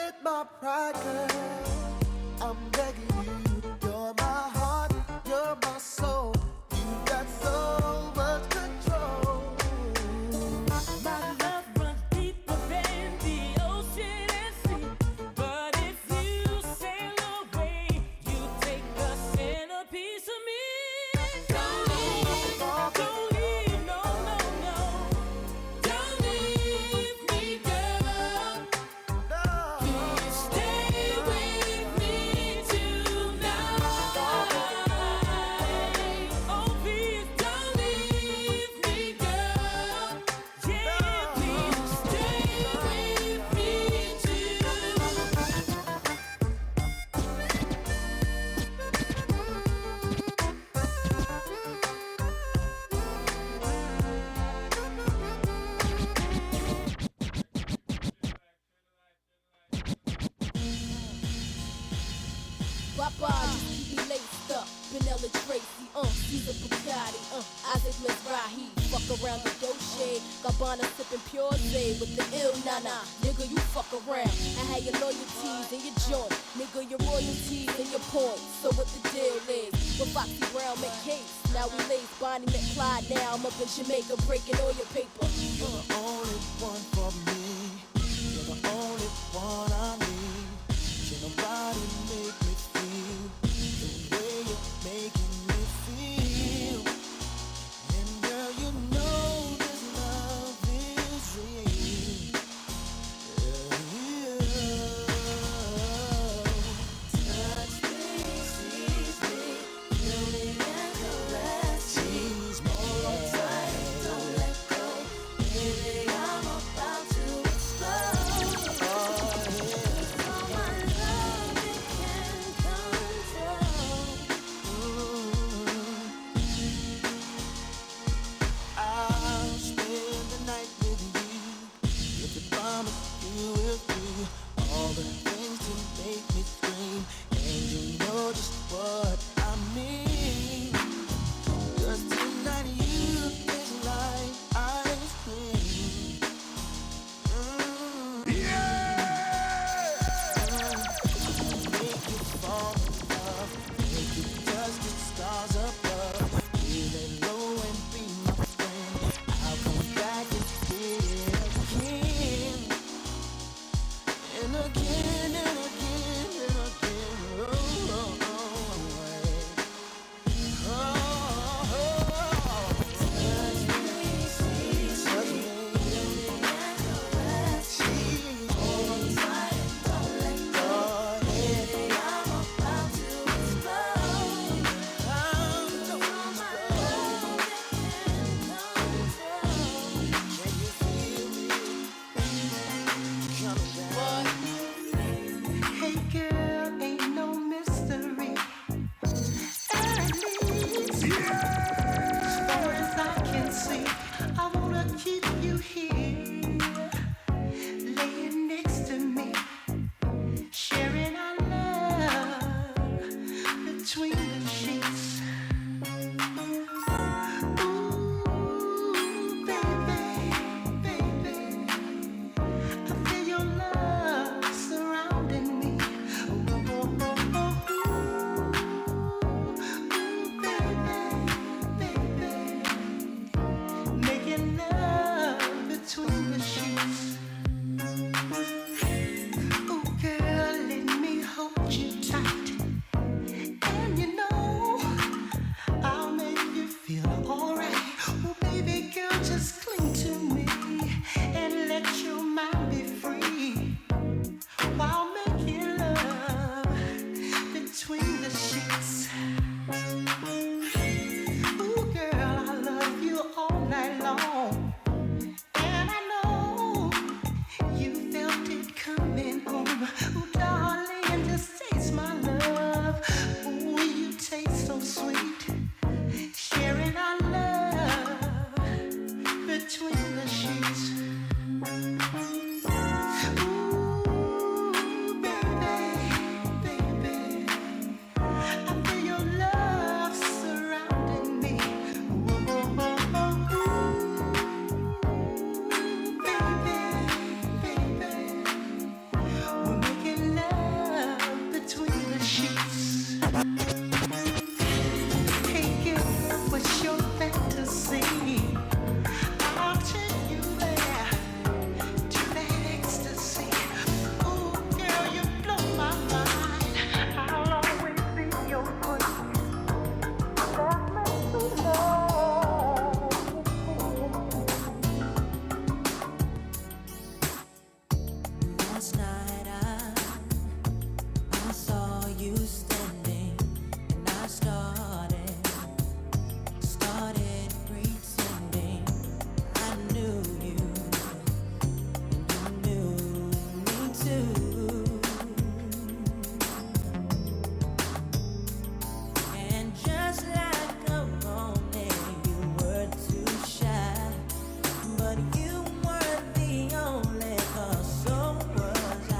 with my pride, girl. I'm begging you. You're my heart, you're my soul. You got so much control. My love runs deeper than the ocean and sea. But if you sail away, you take a centerpiece of me. Don't leave, don't leave, no, no, no. Don't leave me, girl. Please stay with me tonight. Oh, please don't leave me, girl. Yeah, please stay with me too. Bye-bye, just keep me laced up. Vanilla Tracy, Caesar Bugatti, Isaac Mizrahi. Fuck around the Dolce, Gabbana sipping Pure Zay with the ill nana. Nigga, you fuck around. I had your loyalties in your joint. Nigga, your royalties and your points. So what the deal is? With Foxy Brown make case. Now we lace Bonnie McFly. Now I'm up in Jamaica breaking all your paper. You're the only one for me. You're the only one I need. Can nobody make me feel the way you're making me feel? And girl, you know this love is real. Touch me, squeeze me, feel me and caress. Tease me, hold on tight, don't let go. Baby, I'm about to explode. All my love it can't control. I'll spend the night with you. If you promise you will do all the things to make me scream, and you know just what I mean. 'Cause tonight you taste like ice cream. Make you fall in love, make you touch the stars above. Feeling low and be my friend. I'll come back and get it again, and again and again and again. Oh, oh, oh, oh, oh. Touch me, squeeze me, feel me and caress. Hold on tight and don't let go. Baby, I'm about to explode. I'm going to explode. Can you feel me coming down? Last night I saw you standing, and I started pretending I knew you, and you knew me too. And just like a romance, you were too shy, but you weren't the only, 'cause so was I.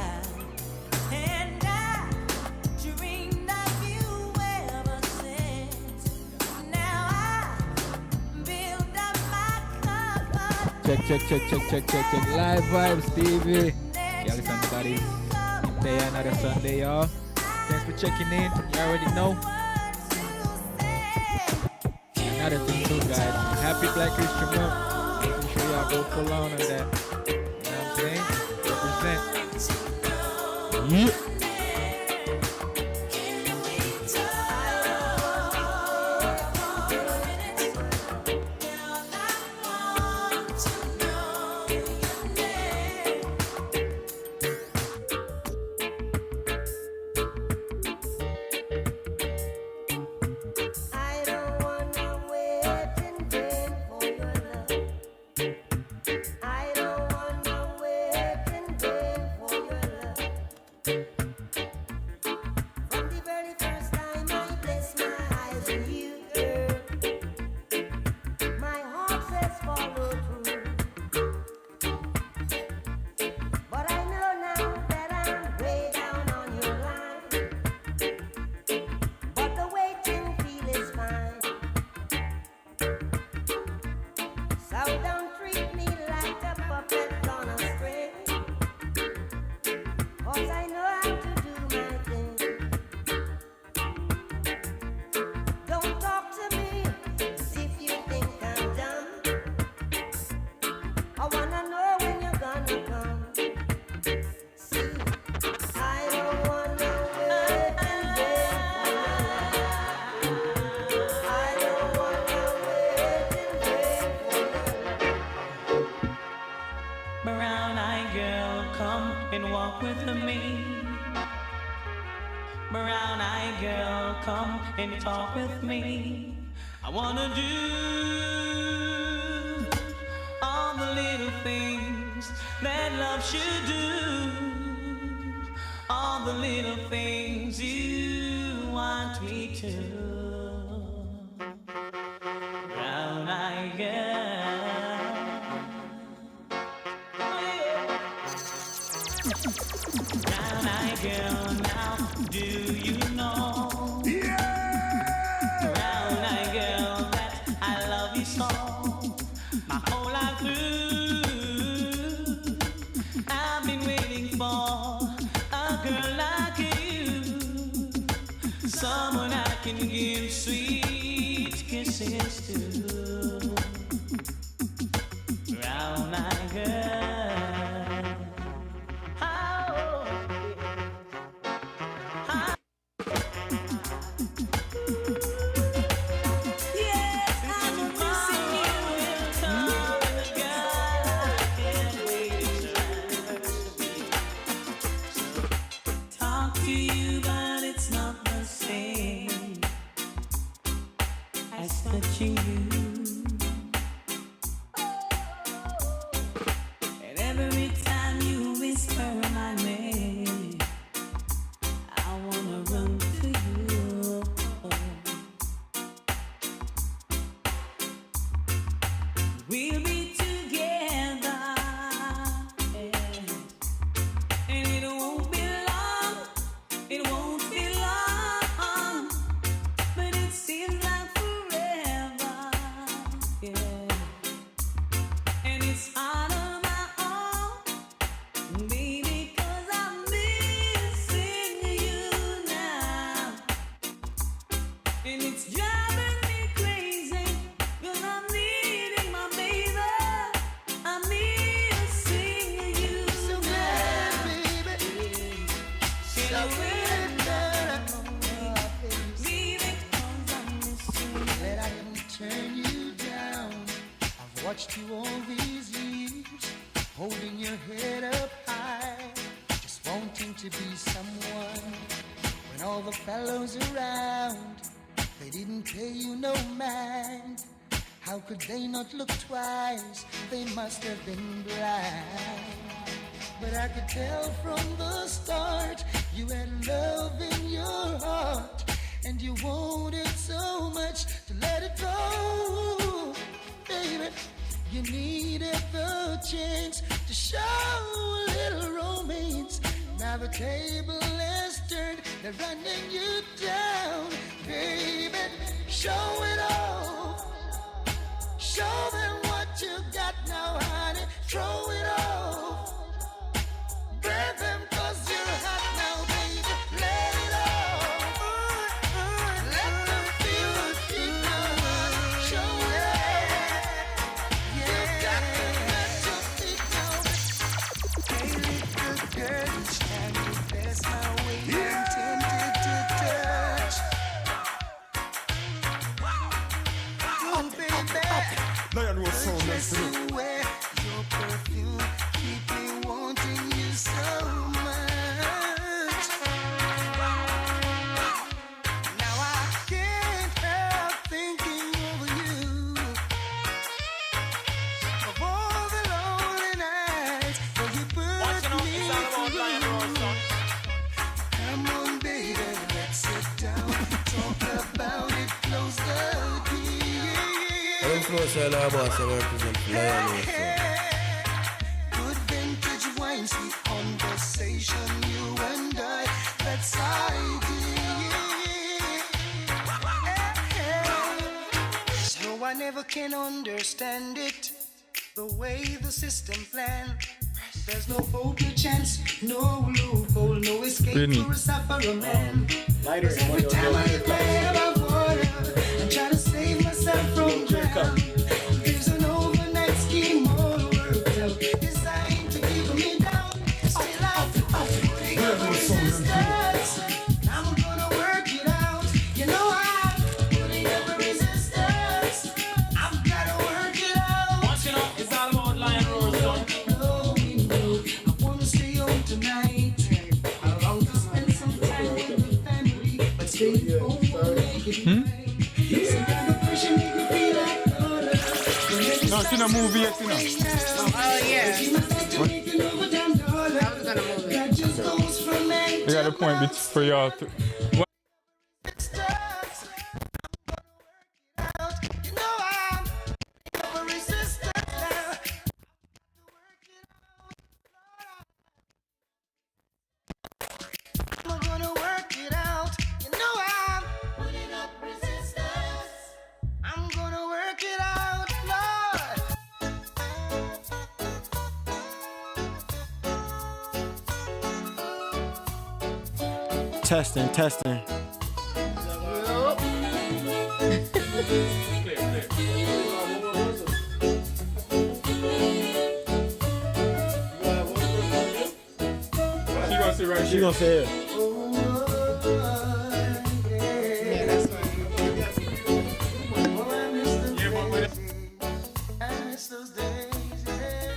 And I dreamed of you ever since. Now I build up my Check. Livevybz TV. Gyalis and the Baddies. Day another Sunday, y'all. Thanks for checking in. You already know. Another thing too, guys. Happy Black History Month. Make sure y'all go full on that. You know what I'm saying? Represent. Yeah. I don't wanna wait in vain for your love. I don't wanna wait in vain for your love. From the very first time I placed my eyes on you, girl, my heart says follow through. But I know now that I'm way down on your line. But the waiting feel is fine. So don't treat me like a puppet on a string, 'cause I know how to do my thing. Don't talk to me as if you think I'm dumb. I wanna know when you're gonna come. See, I don't wanna wait and wait for your love. I don't wanna wait and wait for your love. Brown-eyed girl, come and walk with me. Brown-eyed girl, come and talk with me. I wanna do all the little things that love should do. All the little things you want me to. Brown-eyed girl. Brown-eyed girl, now do you know? Brown-eyed girl, that I love you so. My whole life through, I've been waiting for a girl like you, someone I can give sweet kisses to. Brown-eyed girl. Talk to you, but it's not the same as touching you. And every time you whisper my name, I wanna run to you. We'll be together, yeah. And it won't be long, it won't be long, but it seems like forever, yeah. And it's out of my own, baby, 'cause I'm missing you now. And it's driving me crazy, 'cause I'm needing my baby. I'm missing you so bad, baby. So bad, baby, 'cause I'm missing you. That I can turn you down. I've watched you all these years, holding your head up high, to be someone when all the fellows around, they didn't pay you no mind. How could they not look twice? They must have been blind. But I could tell from the start you had love in your heart, and you wanted so much to let it go. Baby, you needed the chance to show a little romance. Now the table is turned, they're running you down. Baby, show it all. Show them what you got now, honey. Throw it off. Grab them 'cause you're hot now, baby. Let it off. Let them feel the heat now, honey. Show it off. You got to let your feet now. Hey, little girl, each time you pass my way, I'm tempted to touch. Oh, baby. Lion was so nice. Just you wear your perfume, keep me wanting you so much. Now I can't help thinking over you, of all the lonely nights where you put me through. Come on, baby, let's sit down, talk about it, close the deal. Influence all about to represent Lion also. Good vintage wine, sweet conversation, you and I, that's ideal. So I never can understand it, the way the system planned. There's no hope, no chance, no loophole, no escape Really? for a sufferer man. Every time I play about water, I try to save myself from drown. There's an overnight scheme all worked out, designed to keep me down. Still I'm putting up resistance. I'm gonna work it out. You know I'm putting up a resistance. I've gotta work it out. Watching up, it's all about Lion Roar, son. I wanna stay home tonight. I long to spend some time with the family, but stay home won't make it right. Some kind of pressure make me feel like daughter. No, it's in a movie yet, you know. Oh, yeah. That just goes from man You got a point for y'all. to stars. You know I'm a resistance now. I'm gonna work it out. You know I'm putting up resistance. I'm gonna work it out, Lord. Testing, testing. She gonna sit right She here. gonna say it. Yeah, that's fine. I miss those days, yeah.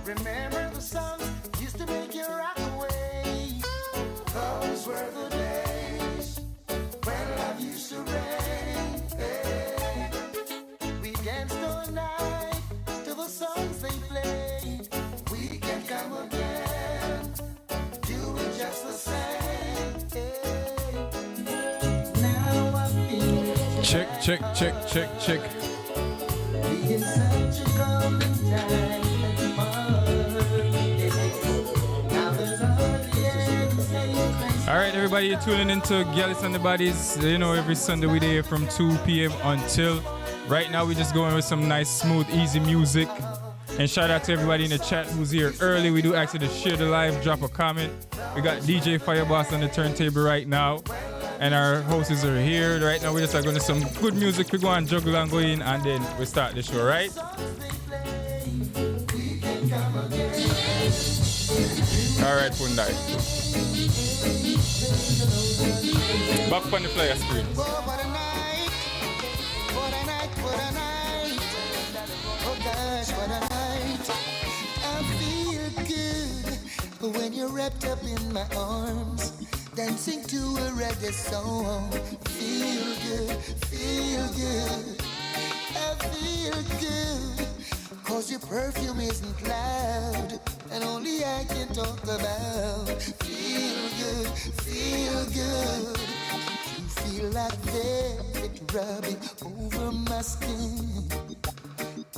Remember the songs used to make you rock away. Those were the days when love used to rain. Hey. We danced all night to the songs they played. We can come again, doing just the same. Hey. Now I feel Check, check, check, check, check. in such a golden time and fun. Now there's hardly any same place. All right, everybody, you're tuning into Gyalis and the Baddies. You know, every Sunday we're there from 2 p.m. until. Right now, we're just going with some nice, smooth, easy music. And shout out to everybody in the chat who's here early. We do ask you to share the live, drop a comment. We got DJ Fireboss on the turntable right now. And our hosts are here. Right now, we're just going to some good music. We go and juggle and go in, and then we start the show, right? All right, Pundai. Back on the flyer screen. Oh, what a night. What a night, what a night. Oh gosh, what a night. I feel good. when you're wrapped up in my arms, dancing to a reggae song. Feel good, feel good, I feel good. Cause your perfume isn't loud, and only I can talk about. Feel good, feel good. You feel like velvet rubbing over my skin,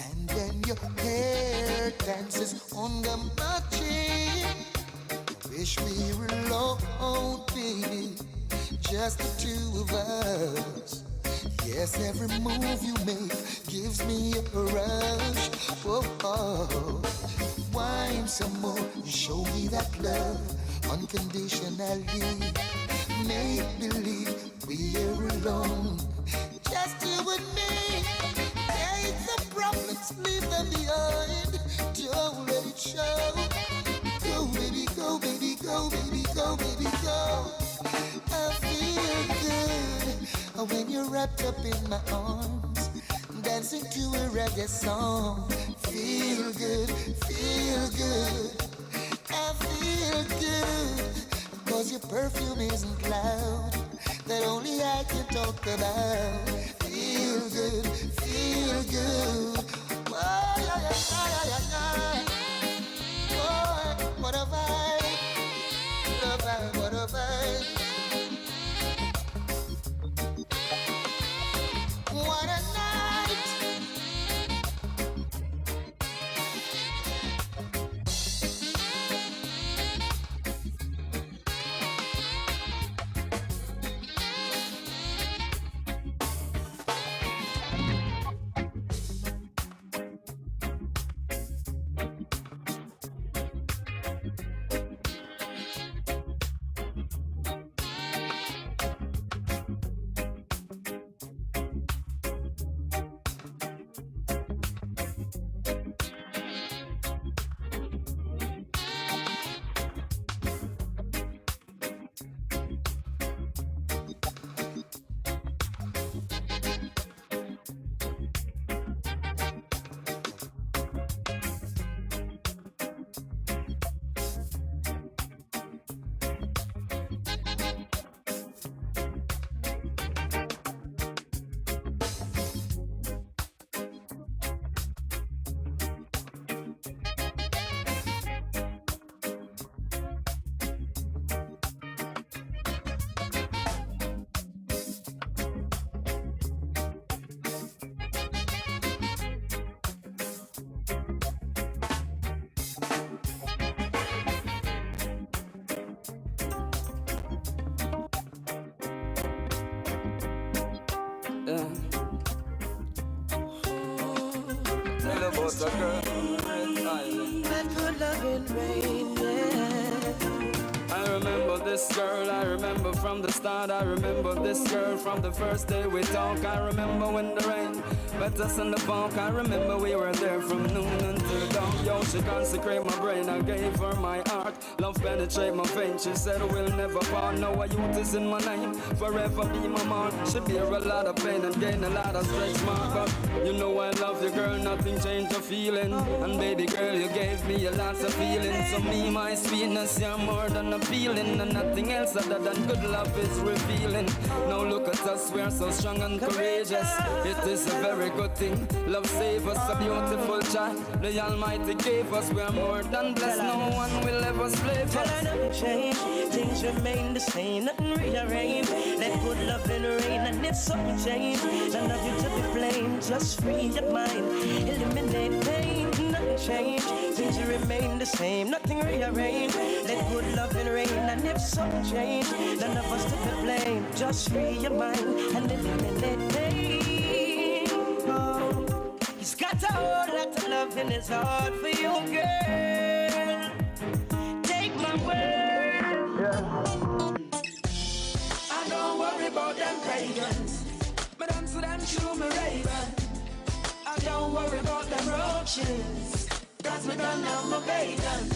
and then your hair dances under my chin. Wish we were alone, baby, just the two of us. Yes, every move you make gives me a rush. Whoa, oh. Wine some more, show me that love unconditionally. Make believe we're alone, just you and me. Take the problems, leave them behind. Don't let it show. Go, baby, go, baby, go, baby, go, baby, go. I feel good when you're wrapped up in my arms, dancing to a reggae song. Feel good, I feel good. Cause your perfume isn't loud, that only I can talk about. Feel good, oh, yeah, yeah, yeah, yeah. Oh, what a vibe, what a vibe. What a night. That good loving rain, yeah. I remember this girl, I remember from the start. I remember this girl from the first day we talked. I remember when the rain met us in the park. I remember we were there from noon until dawn. Yo, she consecrated my brain, I gave her my heart. Love penetrate my veins, she said we'll never part. Now a youth is in my name, forever be my mark. She bear a lot of pain and gain a lot of stretch mark. But you know I love you, girl, nothing changed your feeling. And baby girl, you gave me a lot of feeling. So me, my sweetness, you're more than appealing. And nothing else other than good love is revealing. Now look at us, we're so strong and courageous. It is a very good thing, love save us, a beautiful child the Almighty gave us. We're more than blessed, no one will ever slave us. Tell her nothing change, things remain the same, nothing rearrange. Let good love in rain, and if something change, I love you to be plain, just free your mind, eliminate pain. Nothing change, things remain the same, nothing rearrange. Let good love in rain, and if something change, none of us to be blame, just free your mind and eliminate pain. Oh, he's got a whole lot of love in his heart for you, girl. Take my word. I don't worry about them pagans, but I'm so damn true, my raven. I don't worry about them roaches, cause we done have my bacon.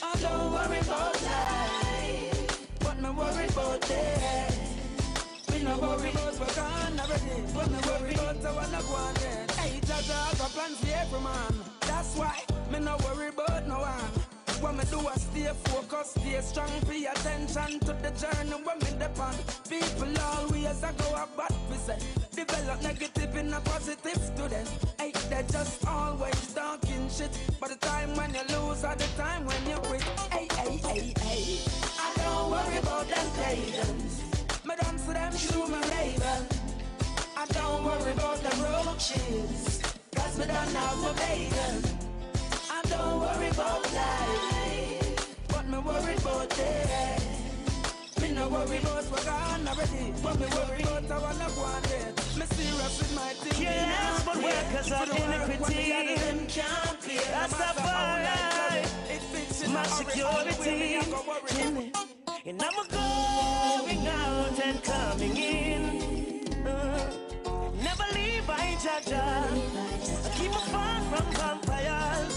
I don't worry about life, but me worry about death. We no worry about what's gone already, but me worry about the one that wanted. Hey, Jaja, I got plans for every man. That's why me no worry about no one. What me do, I stay focused, stay strong, pay attention to the journey when we depend. People always a go a bad percent. Develop negative in a positive student. Hey, they're just always talking shit. But the time when you lose are the time when you quit. Hey, hey, hey, hey. I don't worry about them pagans. Me dance to them through my raven. I don't worry about the roaches, cause me done have my bacon. I don't worry about life, but me worry about death. Me no worry about what gone already, but me worry about I wanna go on there. Me serious with my thing. Yes, but workers of iniquity. That's the bar. My security. And I'm going out and coming in. Never leave by Jaja. Keep me far from vampires.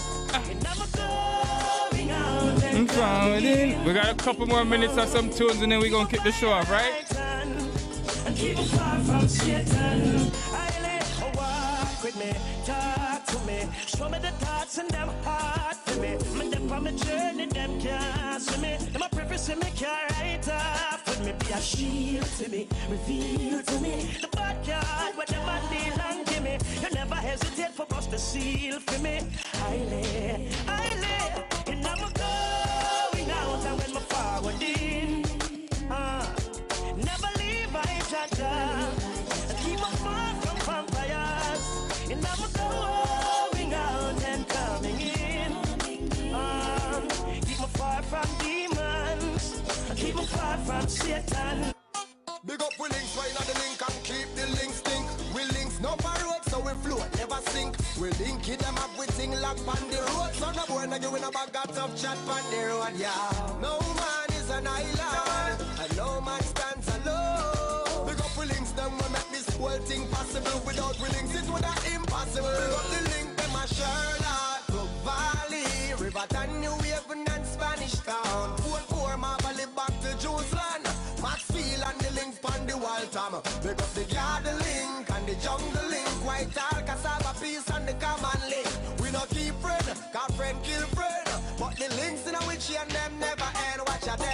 And I'm going out and coming in. We got a couple more minutes of some tunes and then we're gonna kick the show off, right? And keep me far from Satan. I let walk with me, talk to me, show me the thoughts and them heart to me. Man, them on my journey, them can't see me. Them a preface to me, can't write off with me. Be a shield to me, reveal to me the bad card, whatever deal and give me. You never hesitate for us to seal for me. I lay, and I'm going out and when my forward in. Never leave my Jaja. Keep me far from vampires. And I'm going out and coming in. Keep me far from demons. Keep me far from Satan. Big up we links, find out the link and keep the links think. We links no road, so we float, never sink. We link it them up with thing lock on the road. So no boy no giving a bag of tough chat on the road, yeah. No man is an island, and no man stands alone. Big up we links, them we make this whole thing possible. Without we links, it would have impossible. Big up the link, them a Charlotte, Brook Valley, Riverton, New Haven and Spanish Town. 4-4 Marble back to Jonesland. Maxfield and the link on the wall time. Big up the garden link and the jungle link. White all cassava peace and the common link. We no keep friend, cause friend kill friend. But the links in a witchy and them never end. Watch a them.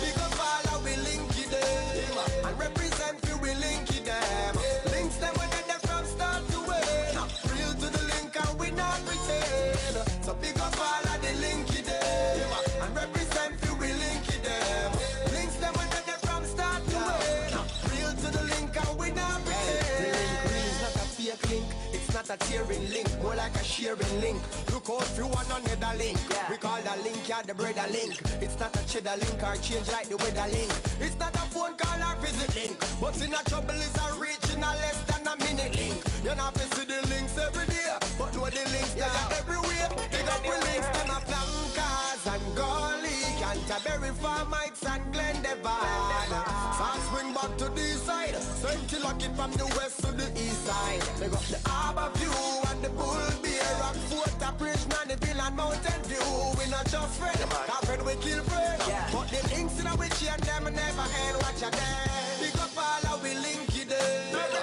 Big up all we link it them. And represent you we link it them. Links them when they're from start to end. Real to the link and we not pretend. So big up all of the link it them. And represent you we link it them. Links them when they're from start to end. Real to the link and we not pretend. The link real is not a fake link. It's not a tearing link, more like a sharing link. Look out if you want another link. We call the link, yeah, the bread a link. It's not a cheddar link or change like the weather link. It's not a phone call or visit link. But in a trouble is a reach in a less than a minute link. You're not to see the links every day, but know the links they are everywhere. They got the links, them a flankers and Gully, Canterbury, Farmites and Glendevine. Fast swing back to the side, St. Killock from the west to the east side. They got the Harbour View and the Bull Bear, Rockfort, the Bridge, Nannyville and Mountain View. We not just friend, our friend we kill friend. But the links in a witchy and them never end. Watch a them. Big up all how we link it them.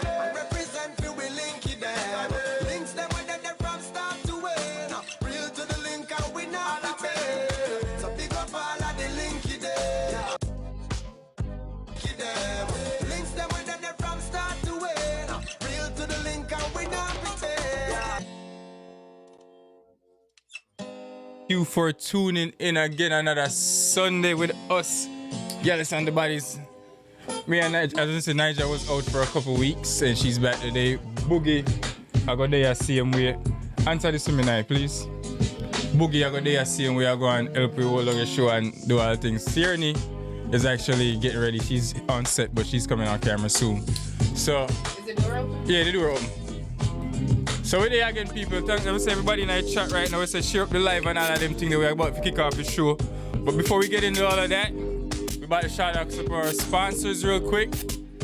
And represent you we link it them. Links them when they're from start to end. Real to the link and we not pretend. So big up all of the link it them. Links them when they're from start to end. Real to the link and we not pretend. Thank you for tuning in again another Sunday with us, Gyalis and the Baddies. Me and Nigel, as I said, Nigel was out for a couple weeks and she's back today. Boogie, I got there same way. Answer this to me now, please. Boogie, I got there same way. I go and help you hold on the show and do all things. Tierney is actually getting ready. She's on set, but she's coming on camera soon. So, Is the door open? yeah, the door open. So we're there again, people. Thanks to everybody in our chat right now. We say share up the live and all of them things that we're about to kick off the show. But before we get into all of that, we're about to shout out some of our sponsors real quick.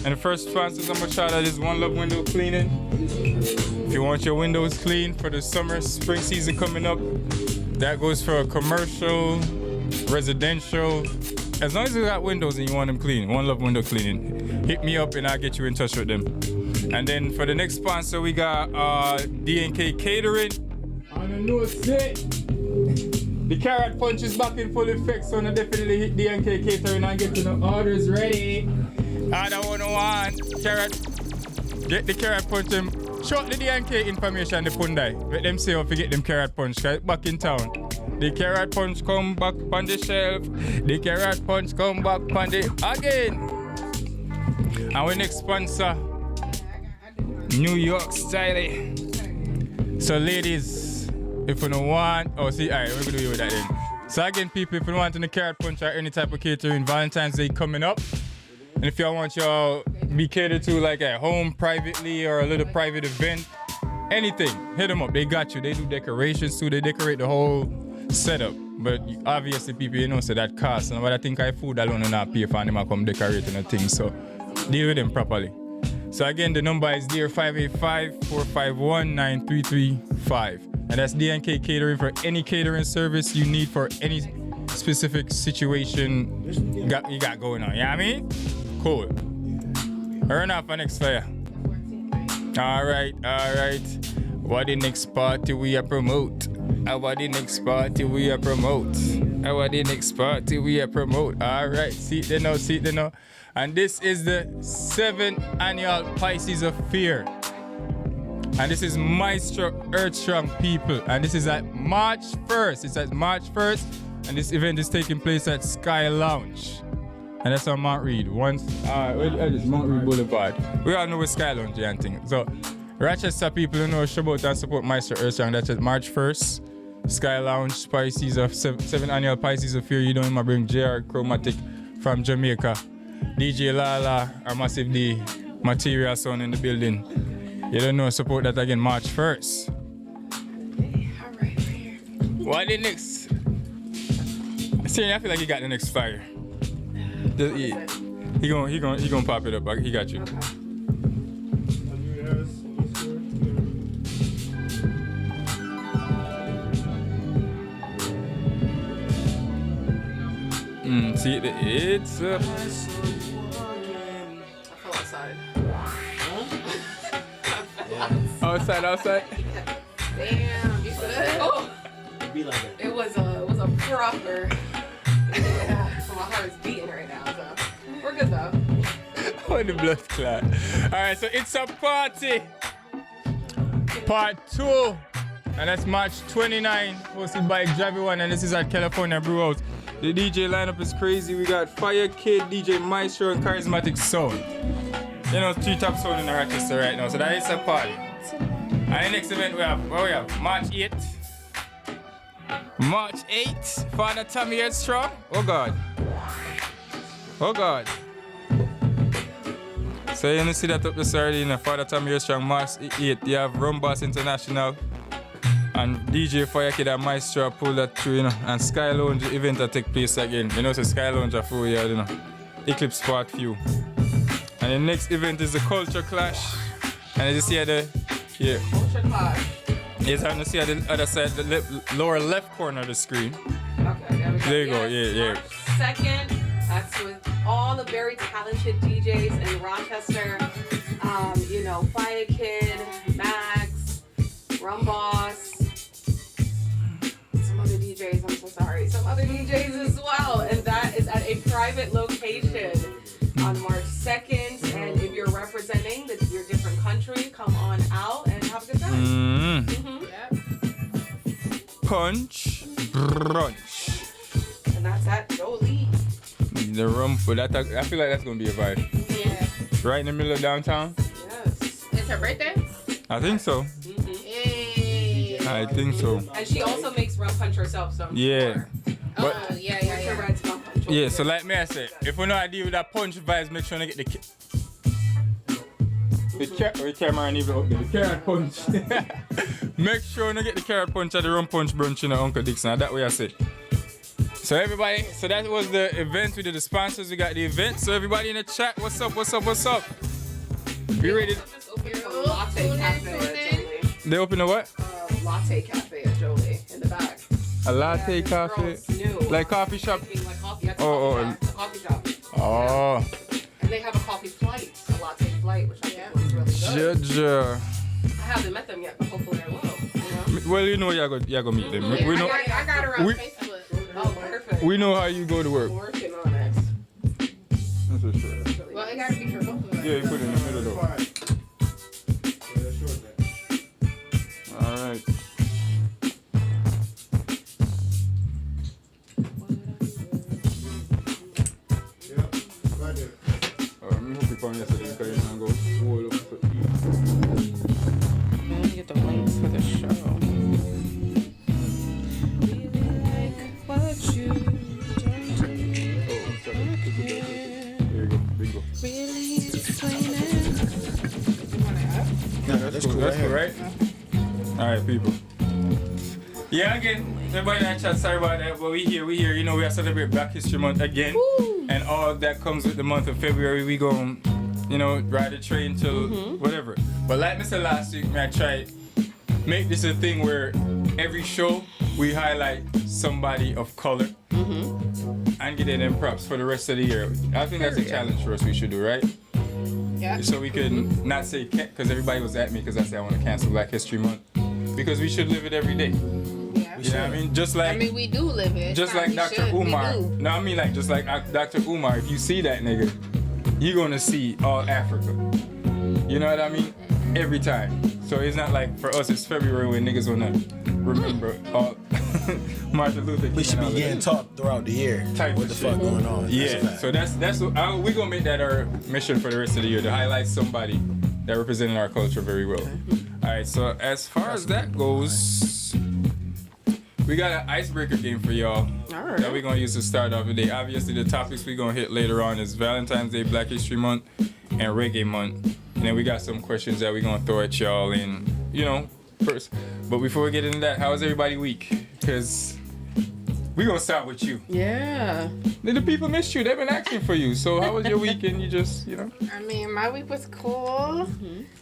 And the first sponsors I'm gonna shout out is One Love Window Cleaning. If you want your windows clean for the summer, spring season coming up, that goes for a commercial, residential. As long as you got windows and you want them clean, One Love Window Cleaning. Hit me up and I'll get you in touch with them. And then for the next sponsor, we got D&K Catering. On the north set. The carrot punch is back in full effect, so now definitely hit DNK catering and get to the orders ready. I don't want carrot. Get the carrot punch them. Short the DNK information, the Pundai. Let them say how to get them carrot punch, cause back in town. The carrot punch come back on the shelf. The carrot punch come back on the again. And our next sponsor, New York Style. So ladies, if you don't want, oh see, alright, we're gonna do with that then. So again, people, if you want the carrot punch or any type of catering, Valentine's Day coming up. And if y'all want y'all be catered to like at home privately or a little private event, anything, hit them up. They got you. They do decorations too. They decorate the whole setup. But obviously people, you know, so that costs. And what I think I food alone and not pay for them to come decorating the thing. So deal with them properly. So again, the number is there 585-451-9335. And that's DNK Catering for any catering service you need for any specific situation you got going on. You know what I mean? Cool. Earn off our next flyer. Alright. What the next party we a promote? What the next party we a promote? What the next party we a promote? Alright, see it now. And this is the 7th annual Pisces of Fear. And this is Maestro Earthstrong people. And this is at March 1st. It's at March 1st. And this event is taking place at Sky Lounge. And that's on Mount Reed. Mount Reed Boulevard. We all know where Sky Lounge is and things. So, Rochester people who know about and support Maestro Earthstrong. That's at March 1st. Sky Lounge, Pisces of 7th annual Pisces of Fear. You don't even bring JR Chromatic from Jamaica. DJ Lala or Massive D Material Sound in the building. You don't know, support that again March 1st. What the next? See, I feel like he got the next fire. He gonna pop it up. He got you. See, it's up. I fell outside. Outside. Damn, you good? Oh, it was a proper. Yeah, my heart is beating right now, so we're good though. Oh, the blood clot. Alright, so it's a party. Part 2. And that's March 29, hosted by Javi One, and this is at California Brew House. The DJ lineup is crazy. We got Fire Kid, DJ Maestro, and Charismatic Sound. You know, 3 top sound in the Rochester right now, so that is a party. And the next event we have March 8th. March 8th, Father Tommy Headstrong. Oh God. So you see that up the already in Father Tommy Headstrong, March 8th. You have Rumbass International and DJ Fire Kid and Maestro pull that through, you know. And Sky Lounge event that take place again. You know, so Sky Lounge are full, you know. Eclipse Part Few. And the next event is the Culture Clash. And as you see at the Culture Clash. Yes, I'm gonna see at the other side, the lower left corner of the screen. Okay, there you go. Yeah. March 2nd. That's with all the very talented DJs in Rochester. You know, Fire Kid, Max, Rumboss. Some other DJs, I'm so sorry. Some other DJs as well. And that is at a private location on March 2nd. And if you're representing your different country, come on out and have a good time. Yep. Punch Brunch. And that's at Jolie. The room for that, I feel like that's gonna be a vibe. Yeah. Right in the middle of downtown. Yes. It's her birthday? I think so. Hey. I think so. And she also makes rum punch herself, so. Yeah. But yeah. So like me I said, if we know how to deal with that punch vibes, make sure to get the camera and even up there. The carrot punch. Make sure to get the carrot punch at the rum punch brunch in Uncle Dixon. That way I said. So everybody, so that was the event. We did the sponsors. We got the event. So everybody in the chat, what's up? We ready? Latte cafe at Jolie. They open a what? Latte cafe at Jolie in the back. A latte cafe? Like coffee shop? Like coffee. A coffee shop. Oh. And they have a coffee flight, a latte flight, which I think was really good. Judge. I haven't met them yet, but hopefully I will. You know? Well, you know you're gonna meet them. We know. I got her on Facebook. Oh, perfect. We know how you go to work. Working on it. That's for sure. Well, it gotta be for both of us. Yeah, you put it in the middle though. Alright. I'm hoping for yesterday because you can go all over for Let me get the links for the show. Really like what you done to me. There you go. Bingo. Really explaining. That's cool. That's cool, right? Alright, people. Yeah, again, everybody in that chat, sorry about that, but we here. You know, we are celebrating Black History Month again. Woo. And all that comes with the month of February. We gon', you know, ride the train till whatever. But like I said last week, man, I try make this a thing where every show we highlight somebody of color and get them props for the rest of the year. I think that's a challenge for us we should do, right? Yeah. So we could not say, because everybody was at me because I said I want to cancel Black History Month. Because we should live it every day. Yeah. You know what I mean? Just like, I mean, we do live it. just Not like we Dr. should, we Umar. do. No, I mean like just like Dr. Umar. If you see that nigga, you're gonna see all Africa. You know what I mean? Every time. So it's not like for us it's February when niggas wanna remember all Martin Luther King. We should and be all getting that. taught throughout the year Type what of the shit. fuck going on. Yeah. So that's we gonna make that our mission for the rest of the year to highlight somebody that represented our culture very well. All right. So as far as that goes, we got an icebreaker game for y'all All that we're gonna use to start off the day. Obviously, the topics we're gonna hit later on is Valentine's Day, Black History Month, and Reggae Month. And then we got some questions that we're gonna throw at y'all in, you know, first. But before we get into that, how was everybody week? Because we're gonna start with you. Yeah. The people missed you. They've been asking for you. So how was your week? And you just, you know. I mean, my week was cool.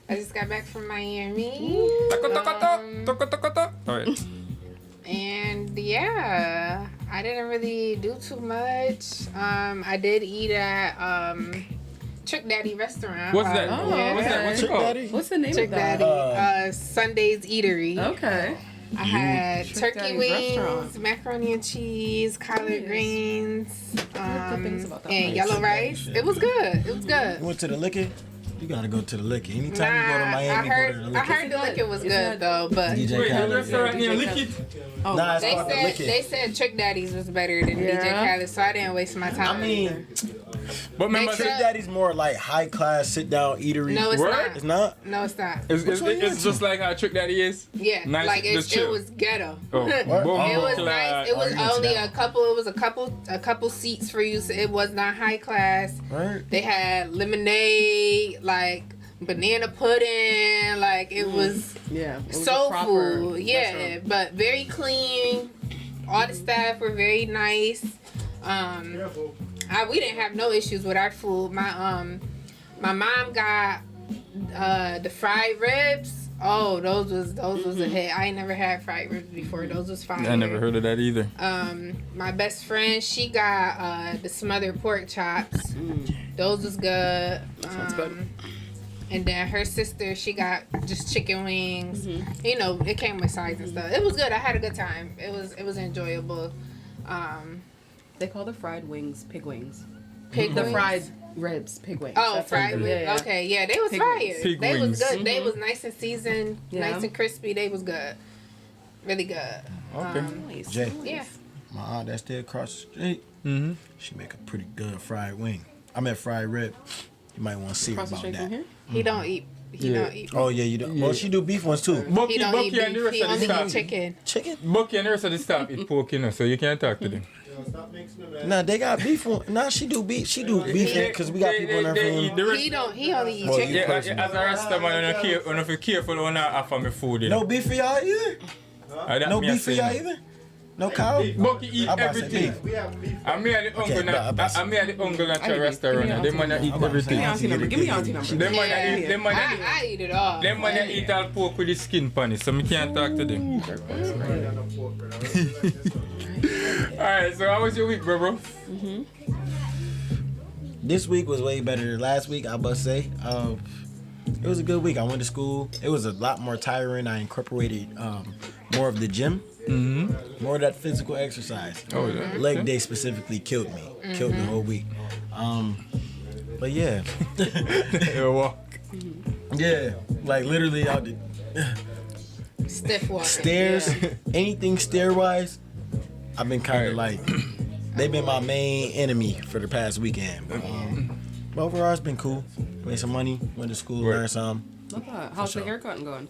I just got back from Miami. All right. And yeah, I didn't really do too much. I did eat at Trick Daddy restaurant. What's that? Oh, What's that? What's it Trick called? Daddy? What's the name Trick of that? Daddy, Sunday's Eatery. Okay. I had Trick turkey Daddy's wings, restaurant. macaroni and cheese, collard greens, good things about that and place. yellow rice. It was good. It was good. You went to the liquor? You gotta go to the liquor. Anytime you go to Miami, I go to the heard liquor. the liquor was good though, but DJ Wait, the Khaled. restaurant near Lick Oh, Nah, it's they called the said liquor. they said Trick Daddy's was better than DJ Yeah. Khaled, so I didn't waste my time. I mean, But remember, They Trick said- Daddy's more like high class sit down eatery. No, it's Word? not. It's not? No, it's not. it's just like how Trick Daddy is. Yeah, Nice, like just it chill. was ghetto. Oh, What? boom, It was class. nice. It was you went to only that a couple seats for you. So it was not high class. Right? They had lemonade, like banana pudding, like it was yeah. It was a soul proper food. Yeah, restaurant. but very clean. All the staff were very nice. We didn't have no issues with our food. My mom got the fried ribs. Oh, those was a hit. I ain't never had fried ribs before. Those was fire. I never heard of that either. My best friend, she got the smothered pork chops. Those was good. Sounds good. And then her sister, she got just chicken wings. You know, it came with sides and stuff. It was good. I had a good time. It was enjoyable. They call the fried wings pig wings. Pig The wings? fried ribs pig wings. Oh, That's fried what- wings. yeah, yeah. Okay, yeah, they was Pig fire. wings. Pig They wings. was good. They was nice and seasoned, Yeah. nice and crispy. They was good. Really good. Okay. Nice. Jay. Yeah. My aunt that's there across the street, Mm-hmm. she make a pretty good fried wing. I meant fried rib. You might want to see her Across the about street from that. here. He don't eat. He Yeah. don't eat. Oh yeah, you don't. Well, she do beef ones too. Bucky, He don't eat Bucky and the beef. rest He of the only staff. eat chicken. Chicken? Bucky and the rest of the staff eat pork, you know, so you can't talk to them. Nah, they got beef one. Nah, she do beef. She do beef because we got people in her They eat room. the rest. He don't. He only eat Well, chicken. you- Yeah, as a rasta man, when you careful when I offer me food, you know. No beef for y'all either. No beef for y'all either. No cow. Bucky eat I about to say everything. I'm me and the uncle, I'm me and the uncle at your restaurant. They might eat everything. Give me auntie number. Give me auntie number. They might Yeah. eat. They might eat. I eat it all. Them man eat all pork with the skin on it, so me can't talk to them. Alright, so how was your week, bro? This week was way better than last week, I must say. It was a good week. I went to school. It was a lot more tiring. I incorporated more of the gym, more of that physical exercise. Oh, yeah. Leg day specifically killed me, killed the whole week. But yeah, It'll walk. yeah, like literally out the Stiff walking. stairs, Yeah. anything stair wise, I've been kind of like, they've been my main enemy for the past weekend. But overall, it's been cool. Made some money, went to school, learned some. Love that. How's the haircutting going?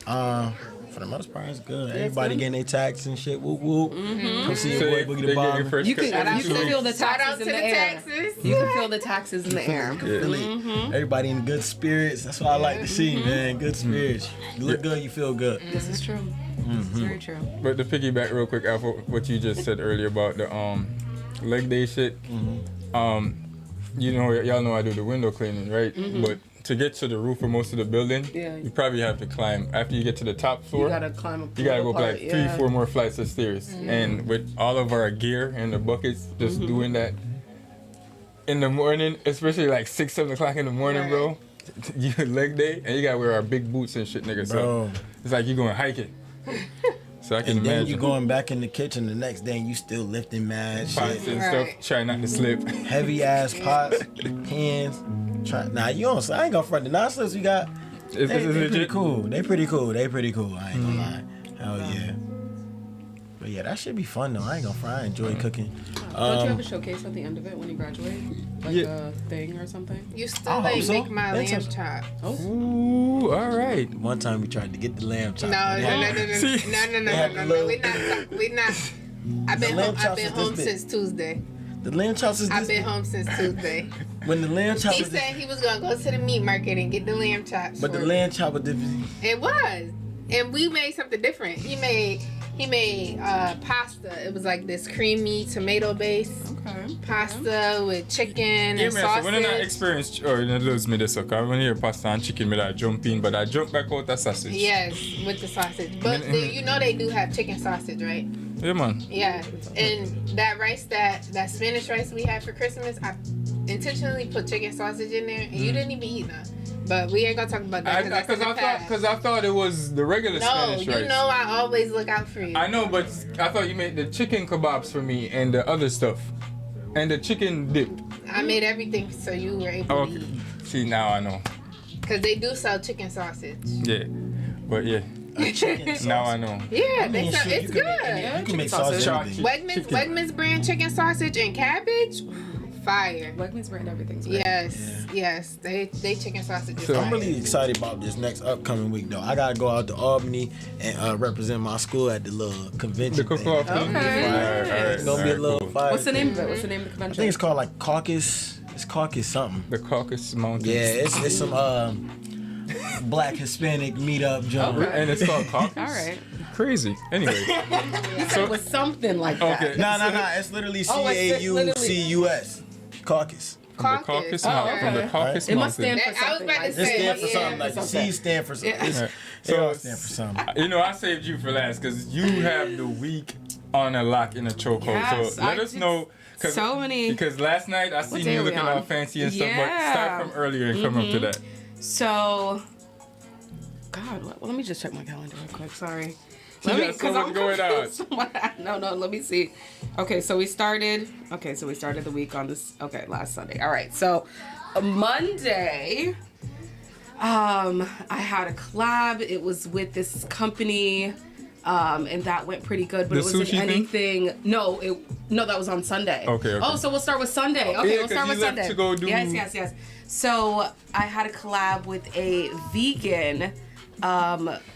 For the most part, it's good. Everybody getting their taxes and shit. Whoop whoop. Come see So your boy Boogie the Bomb. You can feel the Shout out taxes to in the the air. taxes. You can feel the taxes in the air. Everybody in good spirits. That's what I like to see, man. Good spirits. You look good, you feel good. This is true. This is very true. But to piggyback real quick off what you just said earlier about the leg day shit, you know, y'all know I do the window cleaning, right? But to get to the roof of most of the building, you probably have to climb. After you get to the top floor, You gotta climb up. you gotta go like 3-4 more flights of stairs. And with all of our gear and the buckets, just doing that in the morning, especially like 6-7 o'clock in the morning, bro. You leg day, and you gotta wear our big boots and shit, nigga. So it's like you going hiking. So I can And then imagine. you going back in the kitchen the next day and you still lifting mad Pots shit. and stuff, trying not to slip. Heavy ass pots, hands. Nah, you don't. I ain't gonna front the non-slips we got. Is They pretty legit? cool. They pretty cool. I ain't gonna lie. Hell yeah. But yeah, that should be fun though. I ain't gonna front. I enjoy cooking. Don't you have a showcase at the end of it when you graduate? Like a thing or something? You still like make my lamb chop. Ooh, all right. One time we tried to get the lamb chop. No. We not. I've been lamb home. I've chops been is home this big. since Tuesday. The lamb chops is I've this been big. home since Tuesday. When the lamb chop He is said he was gonna go to the meat market and get the lamb chops. but the for me. lamb chop was different. It was, and we made something different. He made pasta. It was like this creamy tomato base pasta with chicken Yeah, and man, so when I sausage. experience, or you know, lose me this, okay? When I hear pasta and chicken, I jump in, but I jump back out the sausage. Yes, with the sausage. But you know they do have chicken sausage, right? Yeah, man. Yeah, and that rice, that Spanish rice we had for Christmas, I intentionally put chicken sausage in there, and you didn't even eat none. But we ain't gonna talk about that Because I thought it was the regular Spanish No, rice. you know I always look out for you. I know, but I thought you made the chicken kebabs for me and the other stuff. And the chicken dip. I made everything so you were able to eat. See, now I know. Because they do sell chicken sausage. Yeah. But yeah. Now I know. Yeah, they sell, it's good. You can make sausage. Wegmans brand chicken sausage and cabbage, fire. Wegmans brand everything's great. Yes, they chicken sausage is So I'm fire. really excited about this next upcoming week though. I gotta go out to Albany and represent my school at the little convention. The cook-off thing? Okay. It's gonna be a little fire. What's the name of thing. it? What's the name of the I convention? think it's called like Caucus. It's Caucus something. The Caucasus Mountains. Yeah, it's some Black Hispanic meetup jump. Okay. And it's called Caucus? All right. Crazy. Anyway. You said it was something like that. Okay. No. It's literally Oh, it's CAUCUS. Caucus. From the Caucasus Mountains. From the Caucasus It must Mountains. stand for I was something. about to It say, stands for something. Like the something. C stand for something. Right. It all stand for something. You know, I saved you for last because you have the week on a lock in a chokehold. Yes, so let I us did know. so many. Because last night I seen day you are we looking on? all fancy and stuff, but Yeah. start from earlier and come up to that. So, God, let me just check my calendar real quick. Sorry. You got so much going on. No, let me see. Okay, so we started the week on this, last Sunday. All right, so Monday, I had a collab. It was with this company, and that went pretty good, but The it wasn't sushi thing? anything. No, that was on Sunday. Okay. Oh, so we'll start with Sunday. Yeah, Okay, we'll start 'cause with you left Sunday. to go do- Yes. So I had a collab with a vegan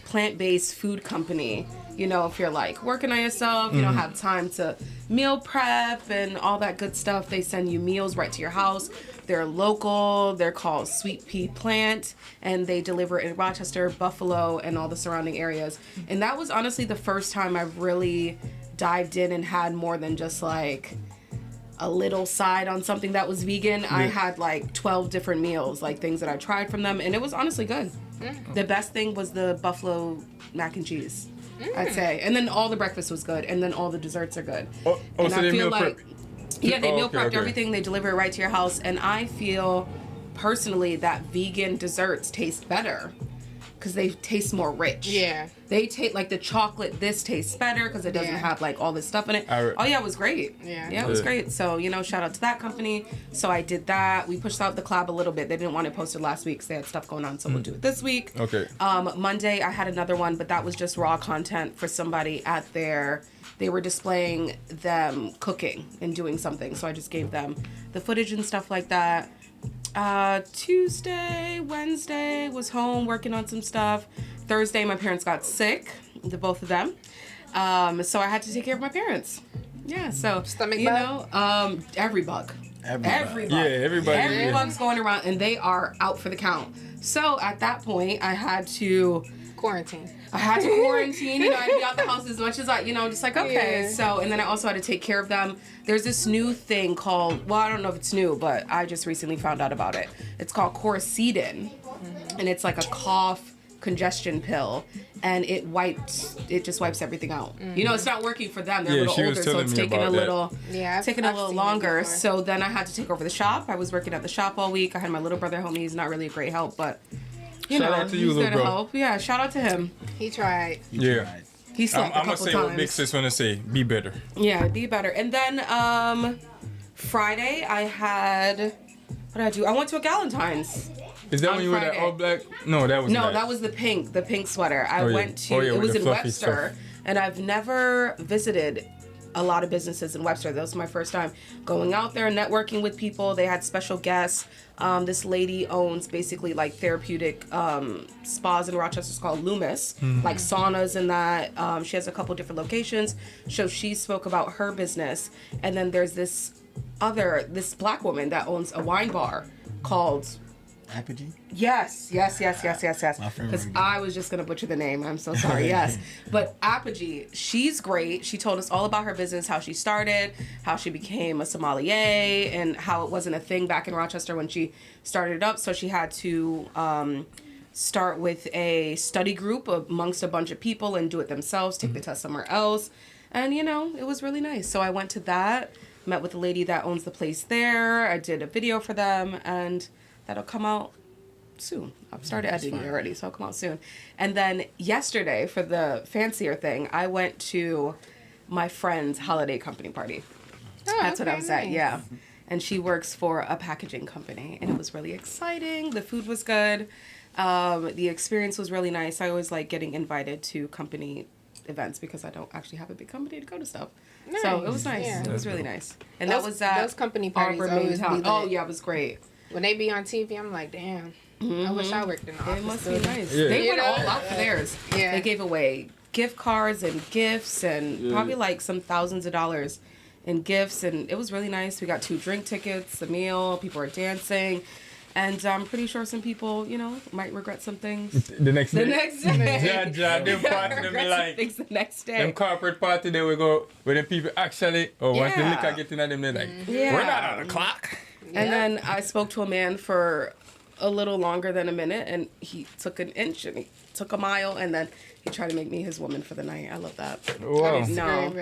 plant-based food company. You know, if you're like working on yourself, you don't have time to meal prep and all that good stuff, they send you meals right to your house. They're local. They're called Sweet Pea Plant, and they deliver in Rochester, Buffalo, and all the surrounding areas. And that was honestly the first time I've really dived in and had more than just like a little side on something that was vegan. I had like 12 different meals, like things that I tried from them, and it was honestly good. The best thing was the buffalo mac and cheese, I'd say. And then all the breakfast was good, and then all the desserts are good. And so they meal prep. Yeah, they meal prepped okay. everything. They deliver it right to your house, and I feel personally that vegan desserts taste better because they taste more rich. Yeah. They taste like the chocolate. This tastes better because it doesn't have like all this stuff in it. Oh yeah, it was great. Yeah, it was great. So shout out to that company. So I did that. We pushed out the collab a little bit. They didn't want it posted last week because they had stuff going on. So we'll do it this week. Okay. Monday I had another one, but that was just raw content for somebody at their. They were displaying them cooking and doing something. So I just gave them the footage and stuff like that. Tuesday, Wednesday was home working on some stuff. Thursday, my parents got sick, the both of them. So I had to take care of my parents. Yeah, so stomach bug? Every bug. Every bug. Yeah, everybody. Every bug's going around, and they are out for the count. So at that point, I had to quarantine. I had to quarantine, I'd be out the house as much as just like, okay. Yeah. So, and then I also had to take care of them. There's this new thing called, well, I don't know if it's new, but I just recently found out about it. It's called Coricidin, and it's like a cough congestion pill, and it just wipes everything out. It's not working for them. They're a little older, so it's taking a little longer. So then I had to take over the shop. I was working at the shop all week. I had my little brother home. He's not really a great help, but shout out to you, little bro. Help. Yeah, shout out to him. He tried. He slept a couple times. I'm gonna say what Big Sis wanna say. Be better. Yeah, be better. And then Friday I had, what did I do? I went to a Galentine's. Is that when you were that all black? No, that was that was the pink sweater. I went to. It was in Webster, and I've never visited a lot of businesses in Webster. That was my first time going out there, networking with people. They had special guests. This lady owns basically like therapeutic spas in Rochester. It's called Loomis, like saunas and that. She has a couple different locations. So she spoke about her business. And then there's this black woman that owns a wine bar called Apogee? Yes. Because I was just going to butcher the name. I'm so sorry. Yes. But Apogee, she's great. She told us all about her business, how she started, how she became a sommelier, and how it wasn't a thing back in Rochester when she started it up. So she had to start with a study group amongst a bunch of people and do it themselves, take the test somewhere else. And, it was really nice. So I went to that, met with the lady that owns the place there. I did a video for them, and that'll come out soon. I've started editing it already, so it'll come out soon. And then yesterday, for the fancier thing, I went to my friend's holiday company party. Oh, that's what I was at, yeah. And she works for a packaging company, and it was really exciting. The food was good. The experience was really nice. I always like getting invited to company events because I don't actually have a big company to go to stuff. Nice. So it was nice. Yeah. It was really nice. And that was at those company parties always be lit. Oh yeah, it was great. When they be on TV, I'm like, damn. I wish I worked in the office. It must be nice. Yeah. They went all out for theirs. Yeah. They gave away gift cards and gifts and probably like some thousands of dollars in gifts, and it was really nice. We got 2 drink tickets, a meal, people were dancing. And I'm pretty sure some people, might regret some things. The next day. Them party, them like things the next day. Them corporate party, they will go where the people actually, once the liquor get in at them, they're like, we're not on the clock. And then I spoke to a man for a little longer than a minute, and he took an inch and he took a mile, and then he tried to make me his woman for the night. I love that. Wow. No.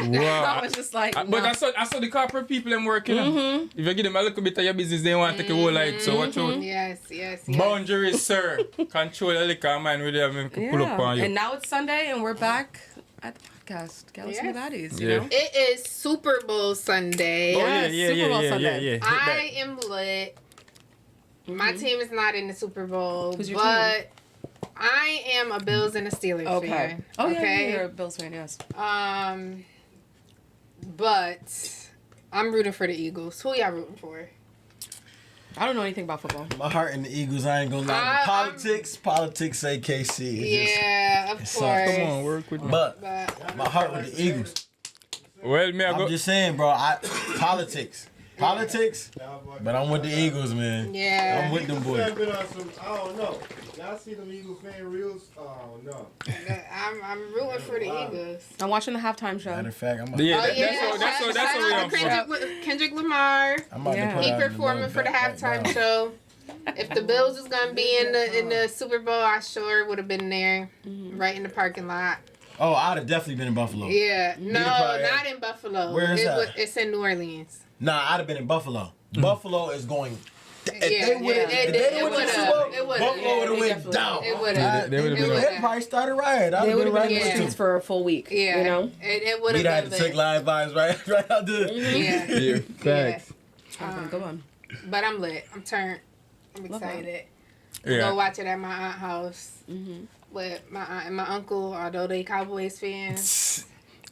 Wow. I was just like, no. But I saw the corporate people them working. If you give them a little bit of your business, they want to take a whole life. So watch out. Yes. Boundaries, sir. Control the liquor, man. We have to pull up on you. And now it's Sunday, and we're back at the podcast, Gyalis and Baddies. You know? It is Super Bowl Sunday. Oh yeah. Super Bowl Sunday. I am lit. My team is not in the Super Bowl, Who's your but I am a Bills and a Steelers fan. Oh yeah, you're a Bills fan, yes. But I'm rooting for the Eagles. Who y'all rooting for? I don't know anything about football. My heart in the Eagles. I ain't gonna lie. Politics say KC. Of course. Come on, work with me. But my heart with the Eagles. Well, I'm just saying, bro. Politics, but I'm with the Eagles, man. Yeah. I'm with them boys. I don't know. Y'all see them Eagle fan reels? Oh no. I'm rooting for the Eagles. I'm watching the halftime show. Matter of fact, I'm. That's what we are. Kendrick Lamar. He performing for the halftime show. If the Bills was gonna be in the Super Bowl, I sure would have been there, right in the parking lot. Oh, I'd have definitely been in Buffalo. Yeah, no, not in Buffalo. Where is that? It's in New Orleans. Nah, I'd have been in Buffalo. Buffalo is going If they would have, Buffalo would have went down. It would have. They probably started riot. They would have been right streets for a full week. Yeah, you know. It would We'd have had to take Livevybz right out there. Yeah. Facts. Go on. But I'm lit. I'm turned. I'm excited. Yeah. Go watch it at my aunt's house with my aunt and my uncle, although they Cowboys fans.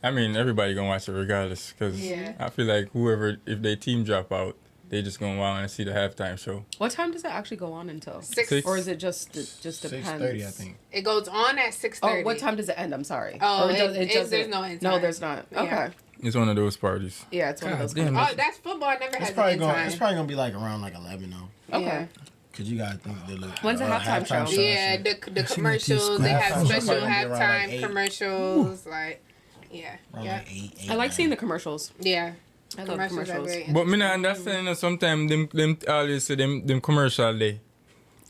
I mean, everybody gonna watch it regardless, because I feel like whoever, if they team drop out, they just gonna want to see the halftime show. What time does it actually go on until? 6. Or is it just depends? 6:30, I think. It goes on at 6:30. Oh, what time does it end? I'm sorry. Oh, Or there's no end time. No, there's not. Okay. Yeah. It's one of those parties. Yeah, it's one of those. Damn, Oh, that's football. Never has It's probably an end time. It's probably gonna be like around like 11 though. Okay. Cause you gotta think the When's the halftime show? Yeah, the commercials. They have special halftime commercials. Like, yeah. I like seeing the commercials. Yeah. I love commercials. But me not understand, sometimes them always say them commercial they